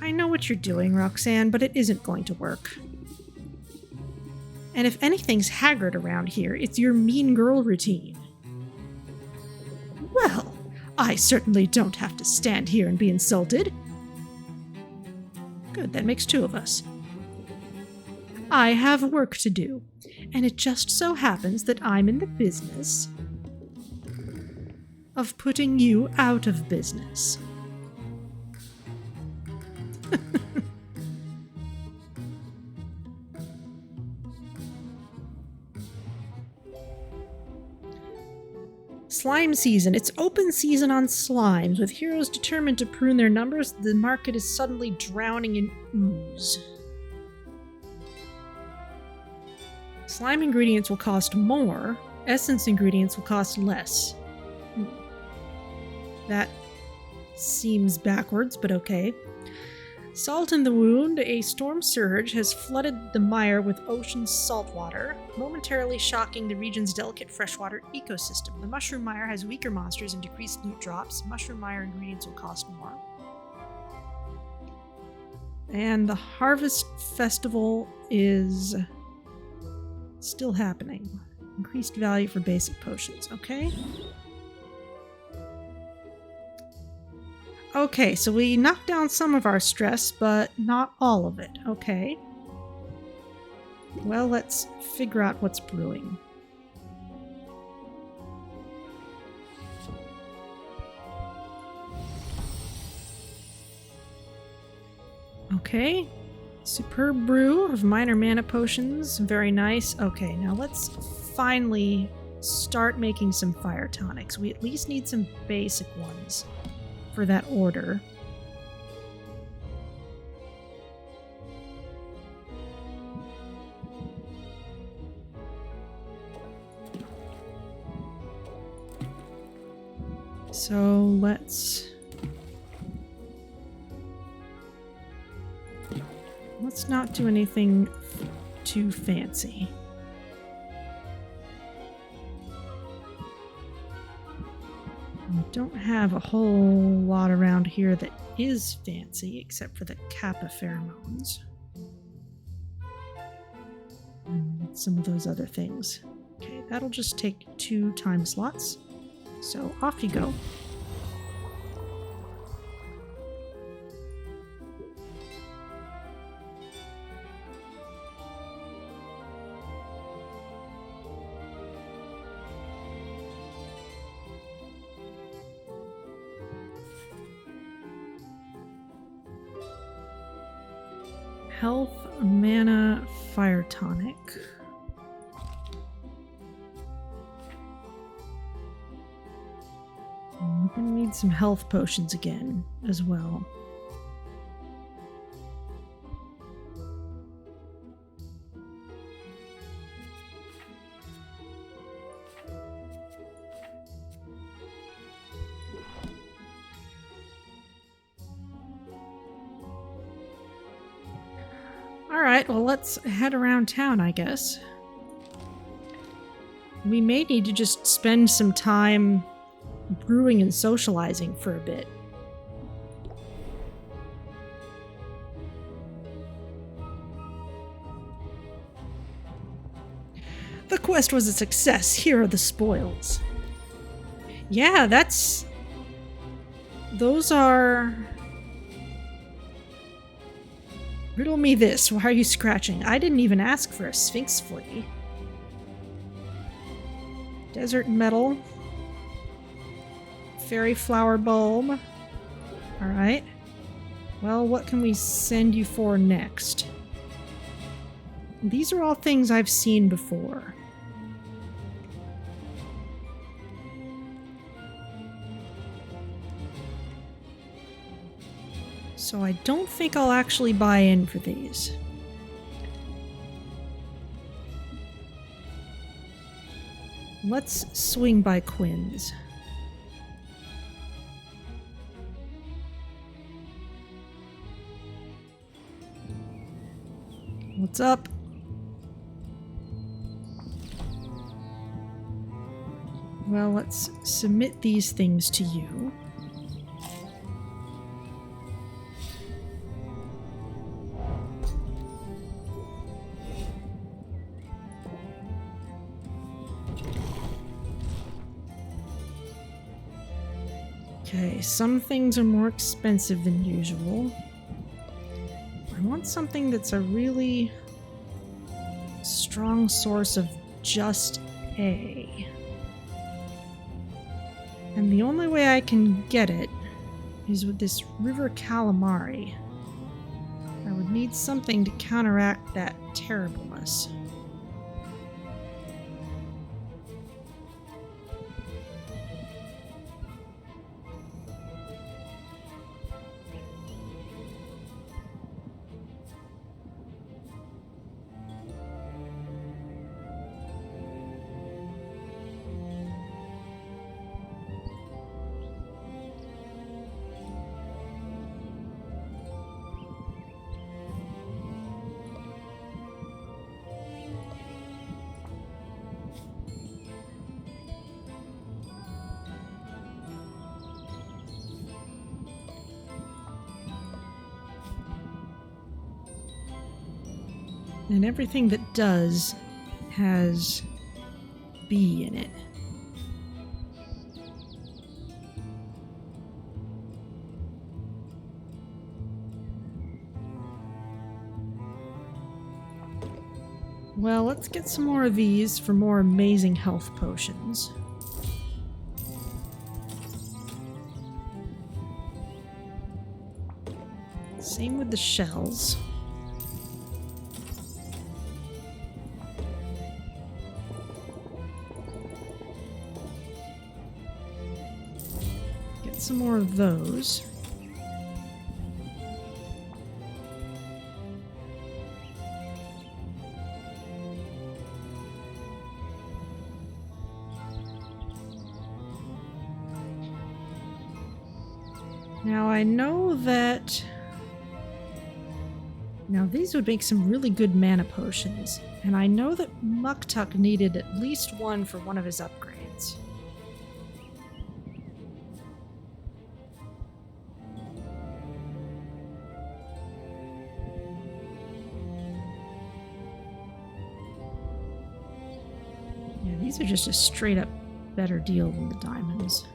I know what you're doing, Roxanne, but it isn't going to work. And if anything's haggard around here, it's your mean girl routine. Well, I certainly don't have to stand here and be insulted. Good, that makes two of us. I have work to do, and it just so happens that I'm in the business of putting you out of business. Slime season. It's open season on slimes. With heroes determined to prune their numbers, the market is suddenly drowning in ooze. Slime ingredients will cost more. Essence ingredients will cost less. That seems backwards, but okay. Salt in the wound. A storm surge has flooded the mire with ocean salt water, momentarily shocking the region's delicate freshwater ecosystem. The mushroom mire has weaker monsters and decreased loot drops. Mushroom mire ingredients will cost more. And the harvest festival is still happening. Increased value for basic potions. Okay. Okay, so we knocked down some of our stress, but not all of it. Okay. Well, let's figure out what's brewing. Okay. Superb brew of minor mana potions. Very nice. Okay, now let's finally start making some fire tonics. We at least need some basic ones for that order. So let's let's not do anything too fancy. We don't have a whole lot around here that is fancy, except for the kappa pheromones. And some of those other things. Okay, that'll just take 2 time slots. So off you go. Health, mana, fire tonic. We're gonna need some health potions again as well. Alright, well let's head around town, I guess. We may need to just spend some time brewing and socializing for a bit. The quest was a success. Here are the spoils. Yeah, those are... Riddle me this. Why are you scratching? I didn't even ask for a sphinx flea. Desert metal. Fairy flower bulb. Alright. Well, what can we send you for next? These are all things I've seen before. So I don't think I'll actually buy in for these. Let's swing by Quinn's. What's up? Well, let's submit these things to you. Okay, some things are more expensive than usual. I want something that's a really strong source of just A. And the only way I can get it is with this river calamari. I would need something to counteract that terribleness. And everything that does has B in it. Well, let's get some more of these for more amazing health potions. Same with the shells. Some more of those. Now I know that Now these would make some really good mana potions, and I know that Muktuk needed at least one for one of his upgrades. Yeah, these are just a straight up better deal than the diamonds.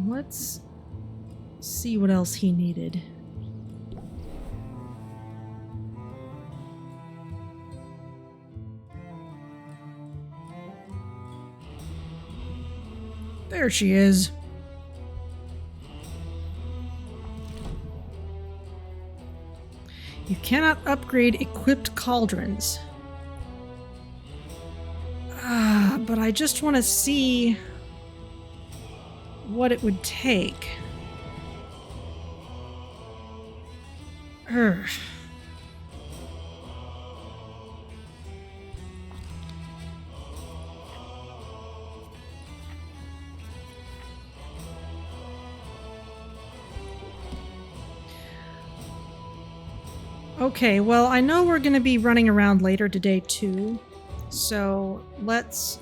Let's see what else he needed. There she is. You cannot upgrade equipped cauldrons. But I just want to see what it would take. Okay, well, I know we're going to be running around later today too, so let's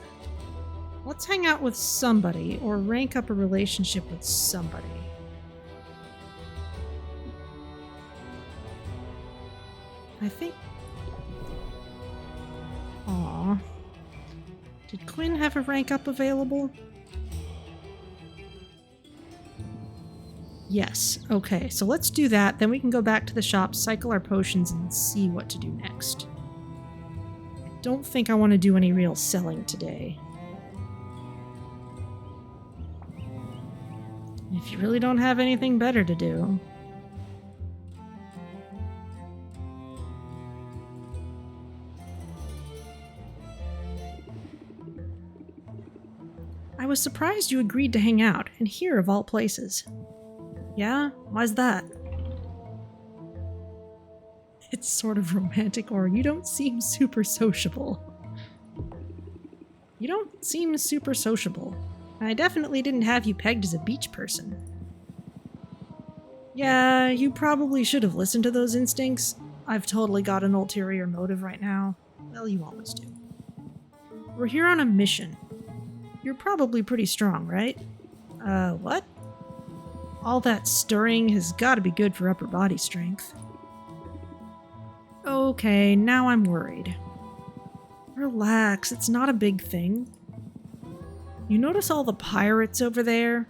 hang out with somebody or rank up a relationship with somebody. I think... Aww. Did Quinn have a rank up available? Yes. Okay, so let's do that. Then we can go back to the shop, cycle our potions, and see what to do next. I don't think I want to do any real selling today. If you really don't have anything better to do... I was surprised you agreed to hang out, and here of all places. Yeah? Why's that? It's sort of romantic, or you don't seem super sociable. You don't seem super sociable. I definitely didn't have you pegged as a beach person. Yeah, you probably should have listened to those instincts. I've totally got an ulterior motive right now. Well, you always do. We're here on a mission. You're probably pretty strong, right? What? All that stirring has got to be good for upper body strength. Okay, now I'm worried. Relax, it's not a big thing. You notice all the pirates over there?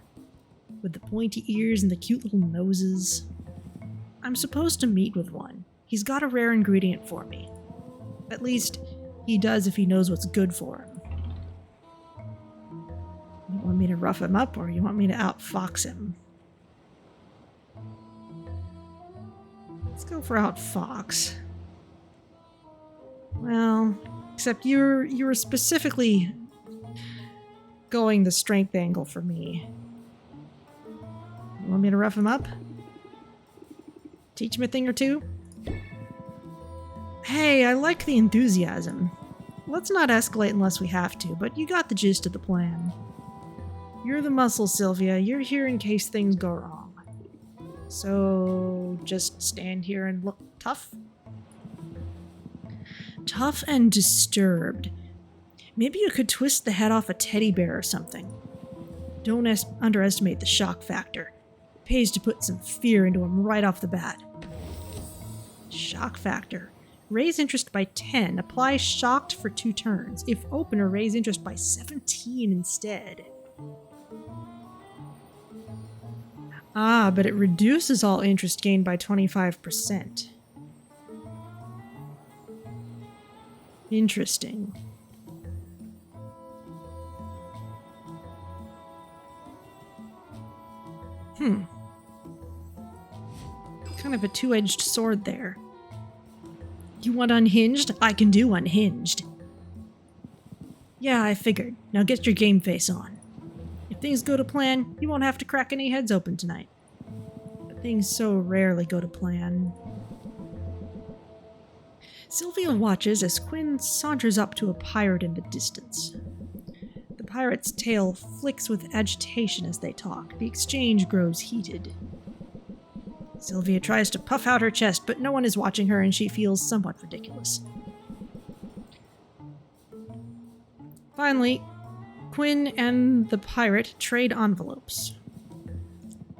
With the pointy ears and the cute little noses? I'm supposed to meet with one. He's got a rare ingredient for me. At least, he does if he knows what's good for him. You want me to rough him up, or you want me to outfox him? Let's go for outfox. Well, except you were specifically going the strength angle for me. You want me to rough him up? Teach him a thing or two? Hey, I like the enthusiasm. Let's not escalate unless we have to, but you got the gist of the plan. You're the muscle, Sylvia. You're here in case things go wrong. So, just stand here and look tough? Tough and disturbed. Maybe you could twist the head off a teddy bear or something. Don't underestimate the shock factor. It pays to put some fear into him right off the bat. Shock factor. Raise interest by 10. Apply shocked for 2 turns. If opener, raise interest by 17 instead. Ah, but it reduces all interest gained by 25%. Interesting. Kind of a two-edged sword there. You want unhinged? I can do unhinged. Yeah, I figured. Now get your game face on. If things go to plan, you won't have to crack any heads open tonight. But things so rarely go to plan. Sylvia watches as Quinn saunters up to a pirate in the distance. The pirate's tail flicks with agitation as they talk. The exchange grows heated. Sylvia tries to puff out her chest, but no one is watching her and she feels somewhat ridiculous. Finally, Quinn and the pirate trade envelopes.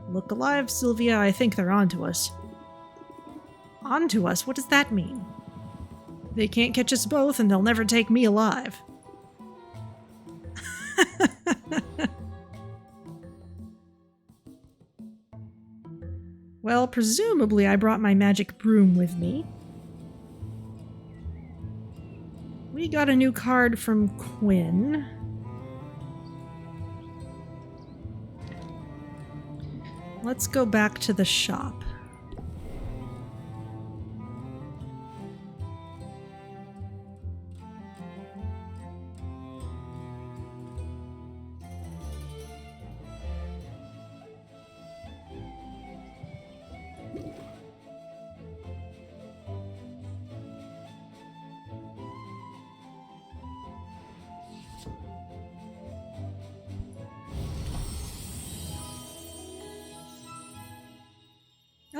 Look alive, Sylvia. I think they're onto us. Onto us? What does that mean? They can't catch us both and they'll never take me alive. Well, presumably I brought my magic broom with me. We got a new card from Quinn. Let's go back to the shop.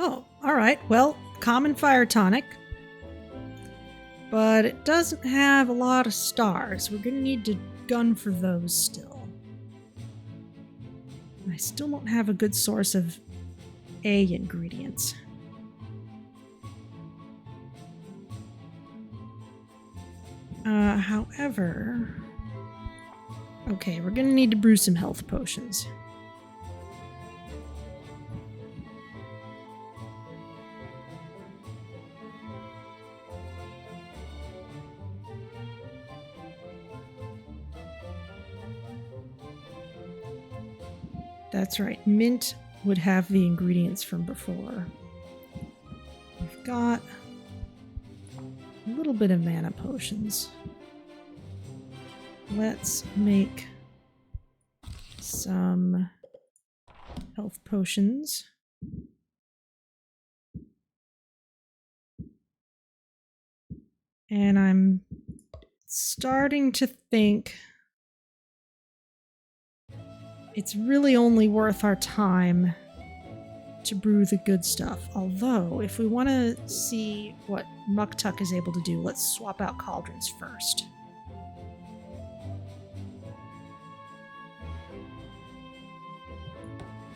Oh, alright. Well, common fire tonic. But it doesn't have a lot of stars. We're gonna need to gun for those still. I still don't have a good source of A ingredients. However... Okay, we're gonna need to brew some health potions. That's right, mint would have the ingredients from before. We've got a little bit of mana potions. Let's make some health potions. And I'm starting to think it's really only worth our time to brew the good stuff. Although, if we want to see what Muktuk is able to do, let's swap out cauldrons first.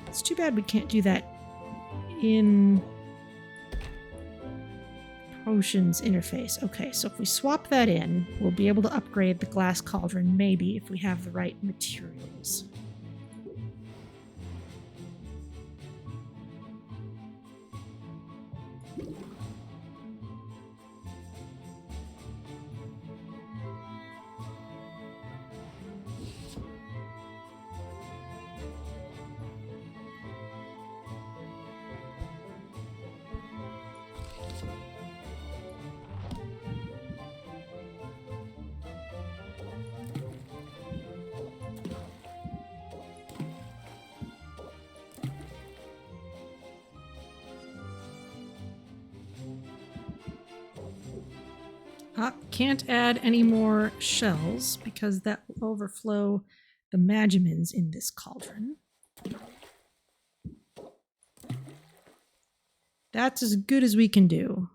It's too bad we can't do that in potions interface. Okay, so if we swap that in, we'll be able to upgrade the glass cauldron, maybe, if we have the right materials. Can't add any more shells because that will overflow the magimins in this cauldron. That's as good as we can do.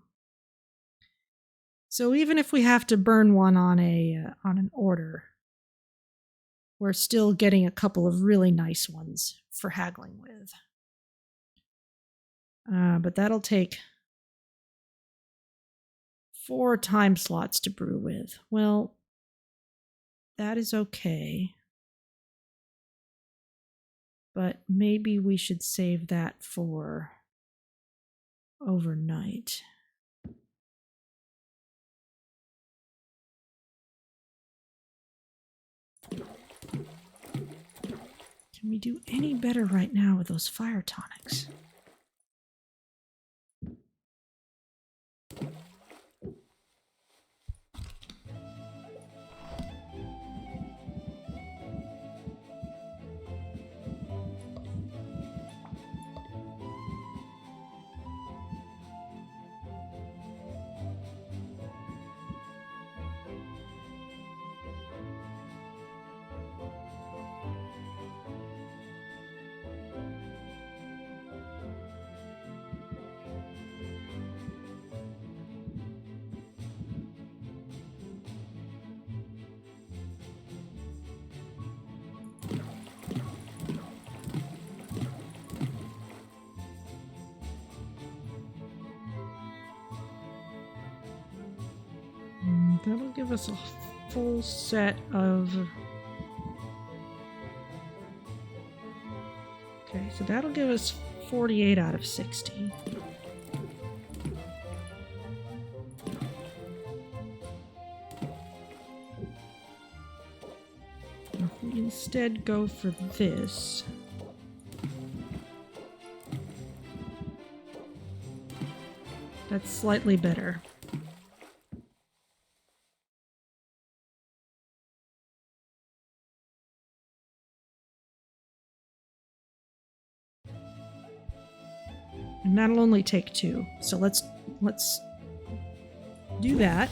So even if we have to burn one on an order, we're still getting a couple of really nice ones for haggling with. But that'll take 4 time slots to brew with. Well, that is okay. But maybe we should save that for overnight. Can we do any better right now with those fire tonics? That'll give us a full set of... Okay, so that'll give us 48 out of 60. If we instead go for this... That's slightly better. And that'll only take 2. So let's do that.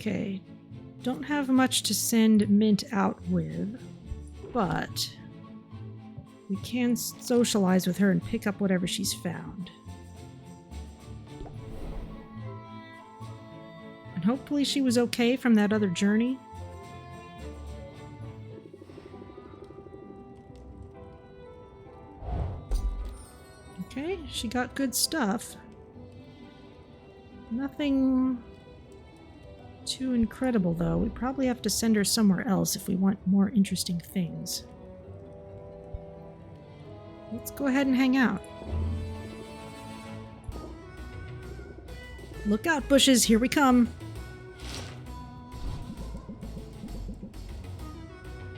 Okay, don't have much to send Mint out with, but we can socialize with her and pick up whatever she's found. And hopefully she was okay from that other journey. Okay, she got good stuff. Nothing too incredible, though. We probably have to send her somewhere else if we want more interesting things. Let's go ahead and hang out. Look out, bushes, here we come.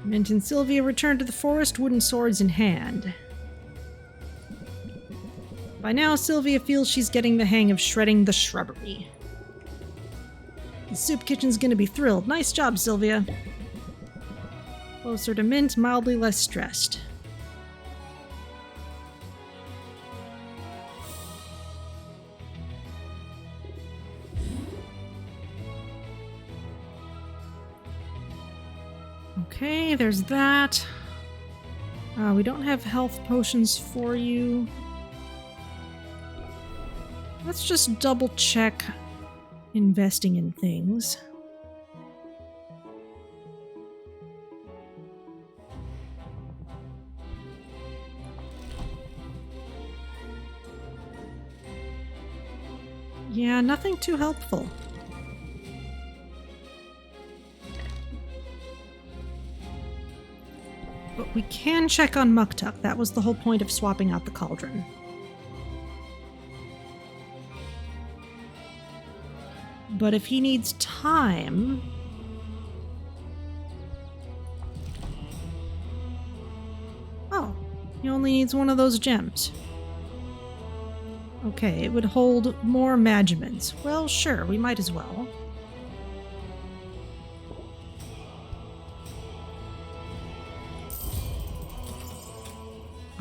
Mint and Sylvia return to the forest, wooden swords in hand. By now, Sylvia feels she's getting the hang of shredding the shrubbery. The soup kitchen's gonna be thrilled. Nice job, Sylvia. Closer to Mint, mildly less stressed. Okay, there's that. We don't have health potions for you. Let's just double check investing in things. Yeah, nothing too helpful. But we can check on Muktuk. That was the whole point of swapping out the cauldron. But if he needs time... Oh, he only needs one of those gems. Okay, it would hold more magiments. Well, sure, we might as well.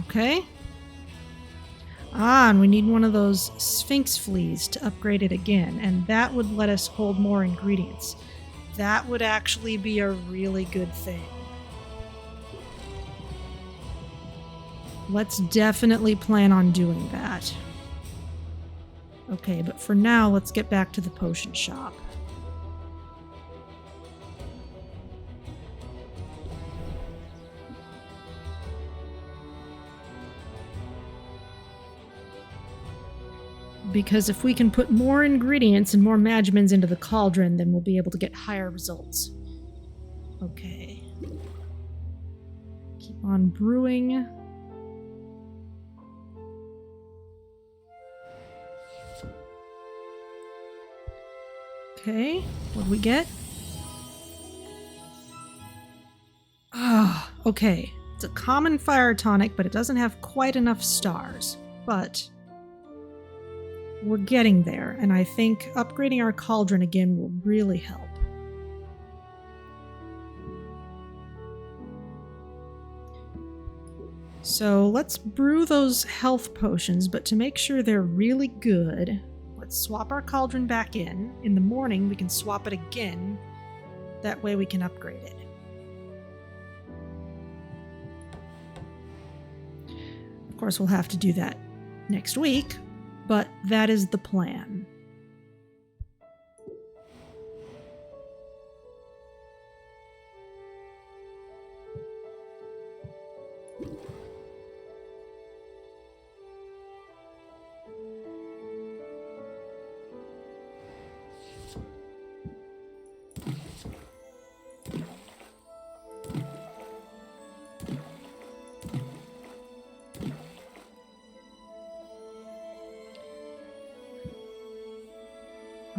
Okay. Ah, and we need one of those Sphinx fleas to upgrade it again, and that would let us hold more ingredients. That would actually be a really good thing. Let's definitely plan on doing that. Okay, but for now, let's get back to the potion shop. Because if we can put more ingredients and more magimins into the cauldron, then we'll be able to get higher results. Okay. Keep on brewing. Okay, what do we get? Ah, okay. It's a common fire tonic, but it doesn't have quite enough stars. But we're getting there, and I think upgrading our cauldron again will really help. So let's brew those health potions, but to make sure they're really good, let's swap our cauldron back in. In the morning, we can swap it again. That way we can upgrade it. Of course, we'll have to do that next week, but that is the plan.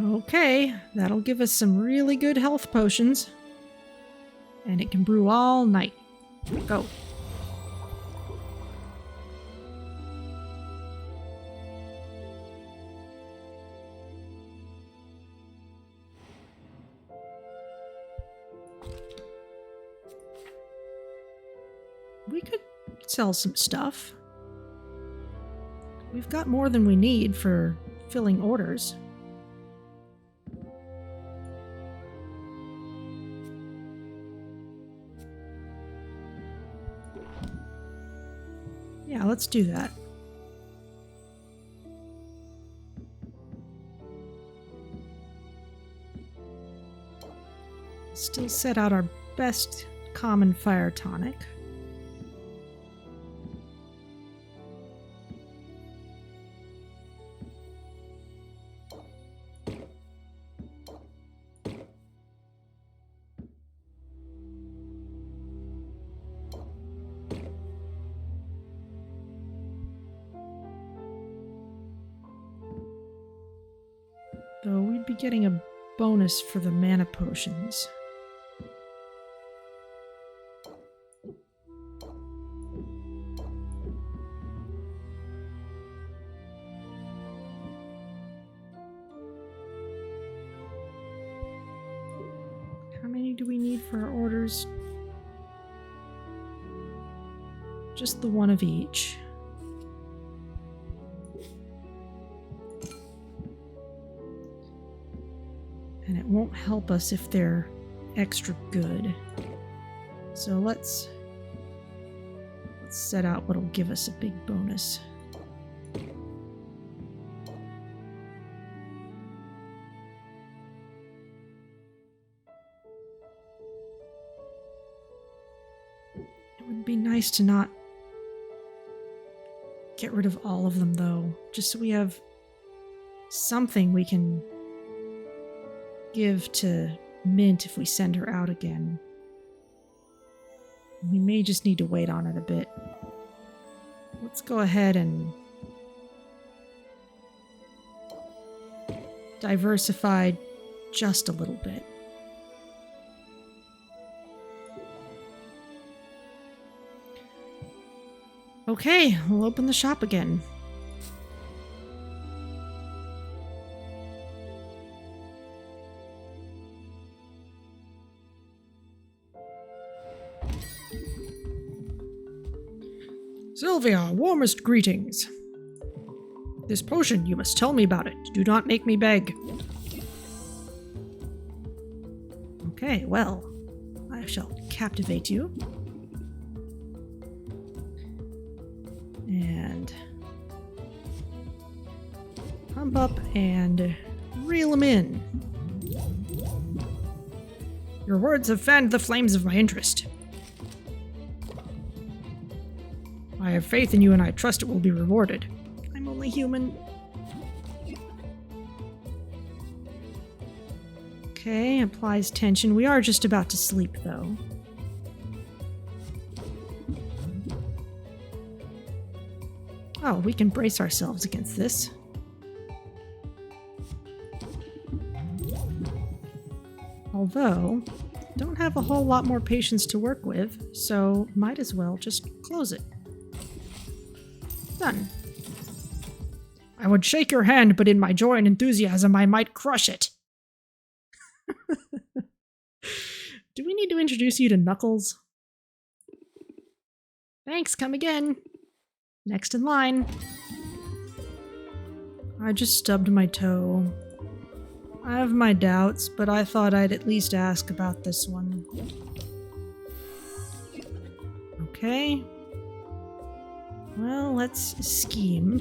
Okay, that'll give us some really good health potions. And it can brew all night. Go. We could sell some stuff. We've got more than we need for filling orders. Yeah, let's do that. Still set out our best common fire tonic. Though we'd be getting a bonus for the mana potions. How many do we need for our orders? Just the one of each. And it won't help us if they're extra good. So let's set out what'll give us a big bonus. It would be nice to not get rid of all of them though, just so we have something we can give to Mint if we send her out again. We may just need to wait on it a bit. Let's go ahead and diversify just a little bit. Okay, we'll open the shop again. Sylvia, warmest greetings. This potion, you must tell me about it. Do not make me beg. Okay, well, I shall captivate you. And pump up and reel him in. Your words have fanned the flames of my interest. I have faith in you and I trust it will be rewarded. I'm only human. Okay, applies tension. We are just about to sleep, though. Oh, we can brace ourselves against this. Although, don't have a whole lot more patience to work with, so might as well just close it. Done. I would shake your hand, but in my joy and enthusiasm, I might crush it. Do we need to introduce you to Knuckles? Thanks, come again. Next in line. I just stubbed my toe. I have my doubts, but I thought I'd at least ask about this one. Okay. Well, let's scheme.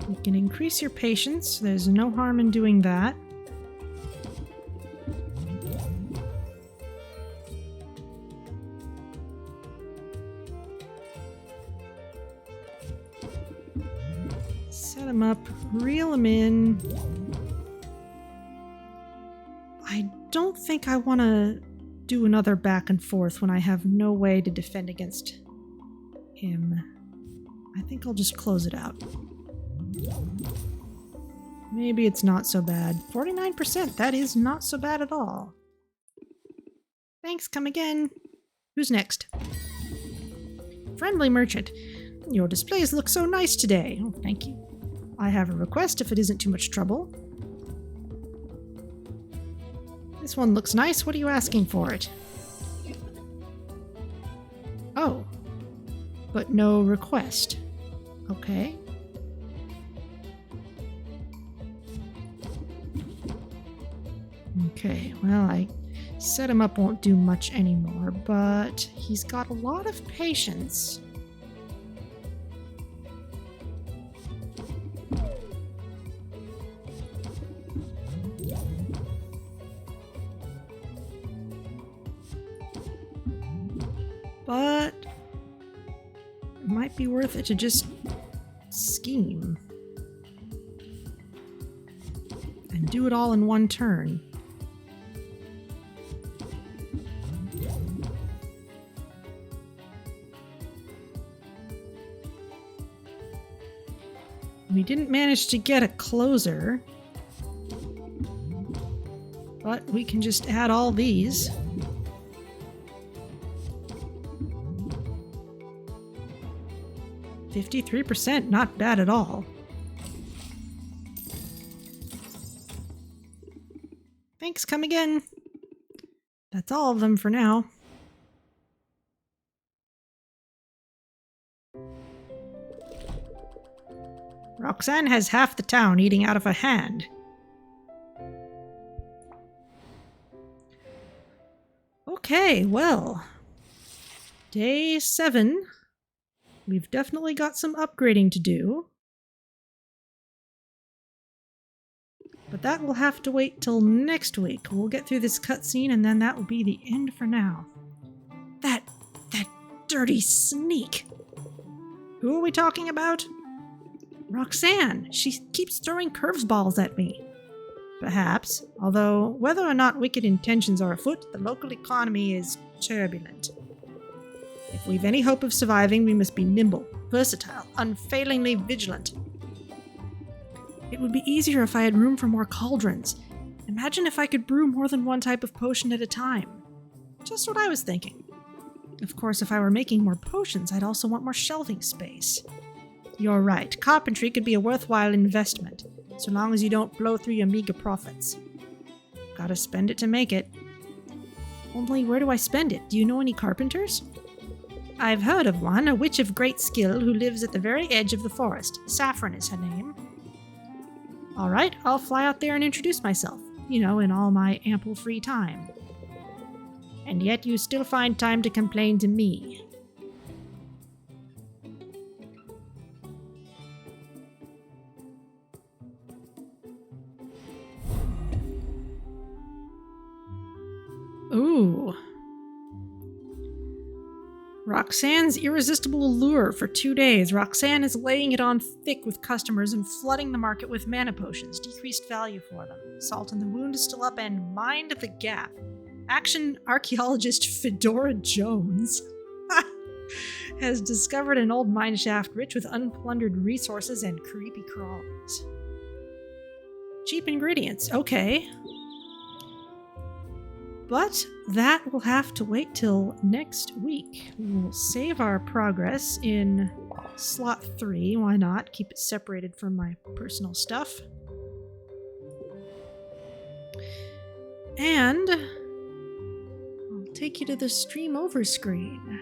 You can increase your patience. There's no harm in doing that. Set them up, reel them in. I don't think I want to do another back and forth when I have no way to defend against him. I think I'll just close it out. Maybe it's not so bad. 49%, that is not so bad at all. Thanks, come again. Who's next? Friendly merchant. Your displays look so nice today. Oh, thank you. I have a request if it isn't too much trouble. This one looks nice. What are you asking for it? Oh. But no request. Okay. Okay, well, I set him up won't do much anymore, but he's got a lot of patience. But it might be worth it to just scheme and do it all in one turn. We didn't manage to get a closer, but we can just add all these. %, not bad at all. Thanks, come again. That's all of them for now. Roxanne has half the town eating out of a hand. Okay, well. Day 7. We've definitely got some upgrading to do. But that will have to wait till next week. We'll get through this cutscene and then that will be the end for now. That dirty sneak. Who are we talking about? Roxanne. She keeps throwing curveballs at me. Perhaps, although whether or not wicked intentions are afoot, the local economy is turbulent. If we've any hope of surviving, we must be nimble, versatile, unfailingly vigilant. It would be easier if I had room for more cauldrons. Imagine if I could brew more than one type of potion at a time. Just what I was thinking. Of course, if I were making more potions, I'd also want more shelving space. You're right, carpentry could be a worthwhile investment, so long as you don't blow through your meager profits. Gotta spend it to make it. Only where do I spend it? Do you know any carpenters? I've heard of one, a witch of great skill who lives at the very edge of the forest. Saffron is her name. Alright, I'll fly out there and introduce myself. You know, in all my ample free time. And yet you still find time to complain to me. Ooh. Roxanne's irresistible allure for 2 days. Roxanne is laying it on thick with customers and flooding the market with mana potions. Decreased value for them. Salt in the wound is still up and mind the gap. Action archaeologist Fedora Jones has discovered an old mine shaft rich with unplundered resources and creepy crawlers. Cheap ingredients. Okay. But that will have to wait till next week. We will save our progress in slot 3. Why not? Keep it separated from my personal stuff. And I'll take you to the stream over screen.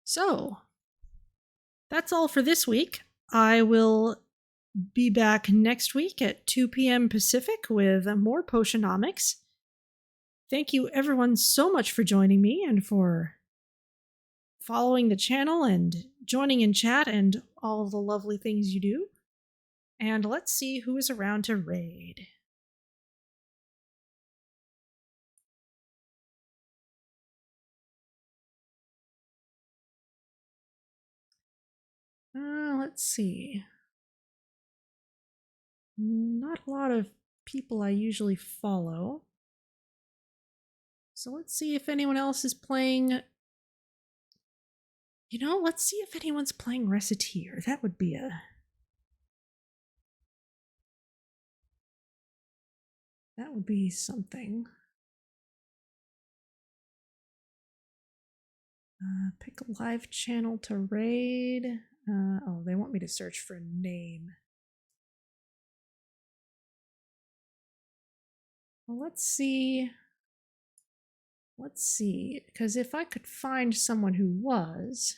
So, that's all for this week. I will be back next week at 2 p.m. Pacific with more Potionomics. Thank you everyone so much for joining me and for following the channel and joining in chat and all of the lovely things you do. And let's see who is around to raid. Let's see. Not a lot of people I usually follow. So let's see if anyone else is playing. You know, let's see if anyone's playing Recettear. That would be something. Pick a live channel to raid. Oh, they want me to search for a name. Well, let's see. Let's see, because if I could find someone who was,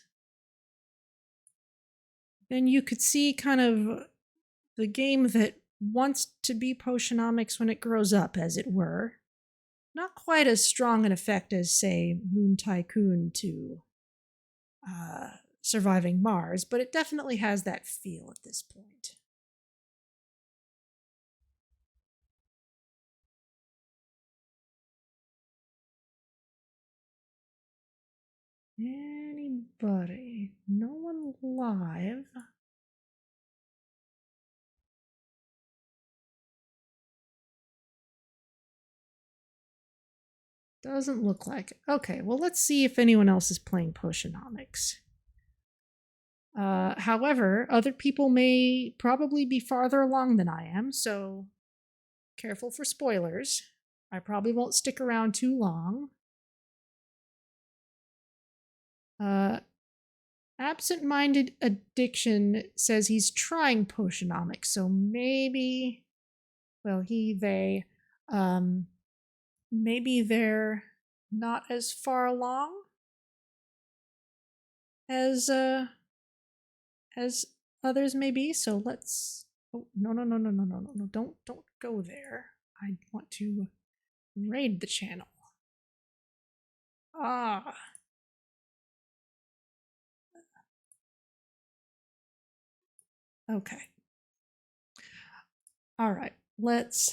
then you could see kind of the game that wants to be Potionomics when it grows up, as it were. Not quite as strong an effect as, say, Moon Tycoon to Surviving Mars, but it definitely has that feel at this point. Anybody? No one live. Doesn't look like it. Okay, well, let's see if anyone else is playing Potionomics. However, other people may probably be farther along than I am, so careful for spoilers. I probably won't stick around too long. Absent-minded addiction says he's trying Potionomics, so maybe, well, they, maybe they're not as far along as others may be. So let's. Oh, no! Don't go there. I want to raid the channel. Ah. Okay. All right. Let's.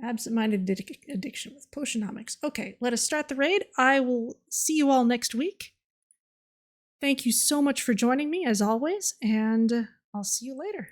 Absent-minded addiction with Potionomics. Okay, let us start the raid. I will see you all next week. Thank you so much for joining me, as always, and I'll see you later.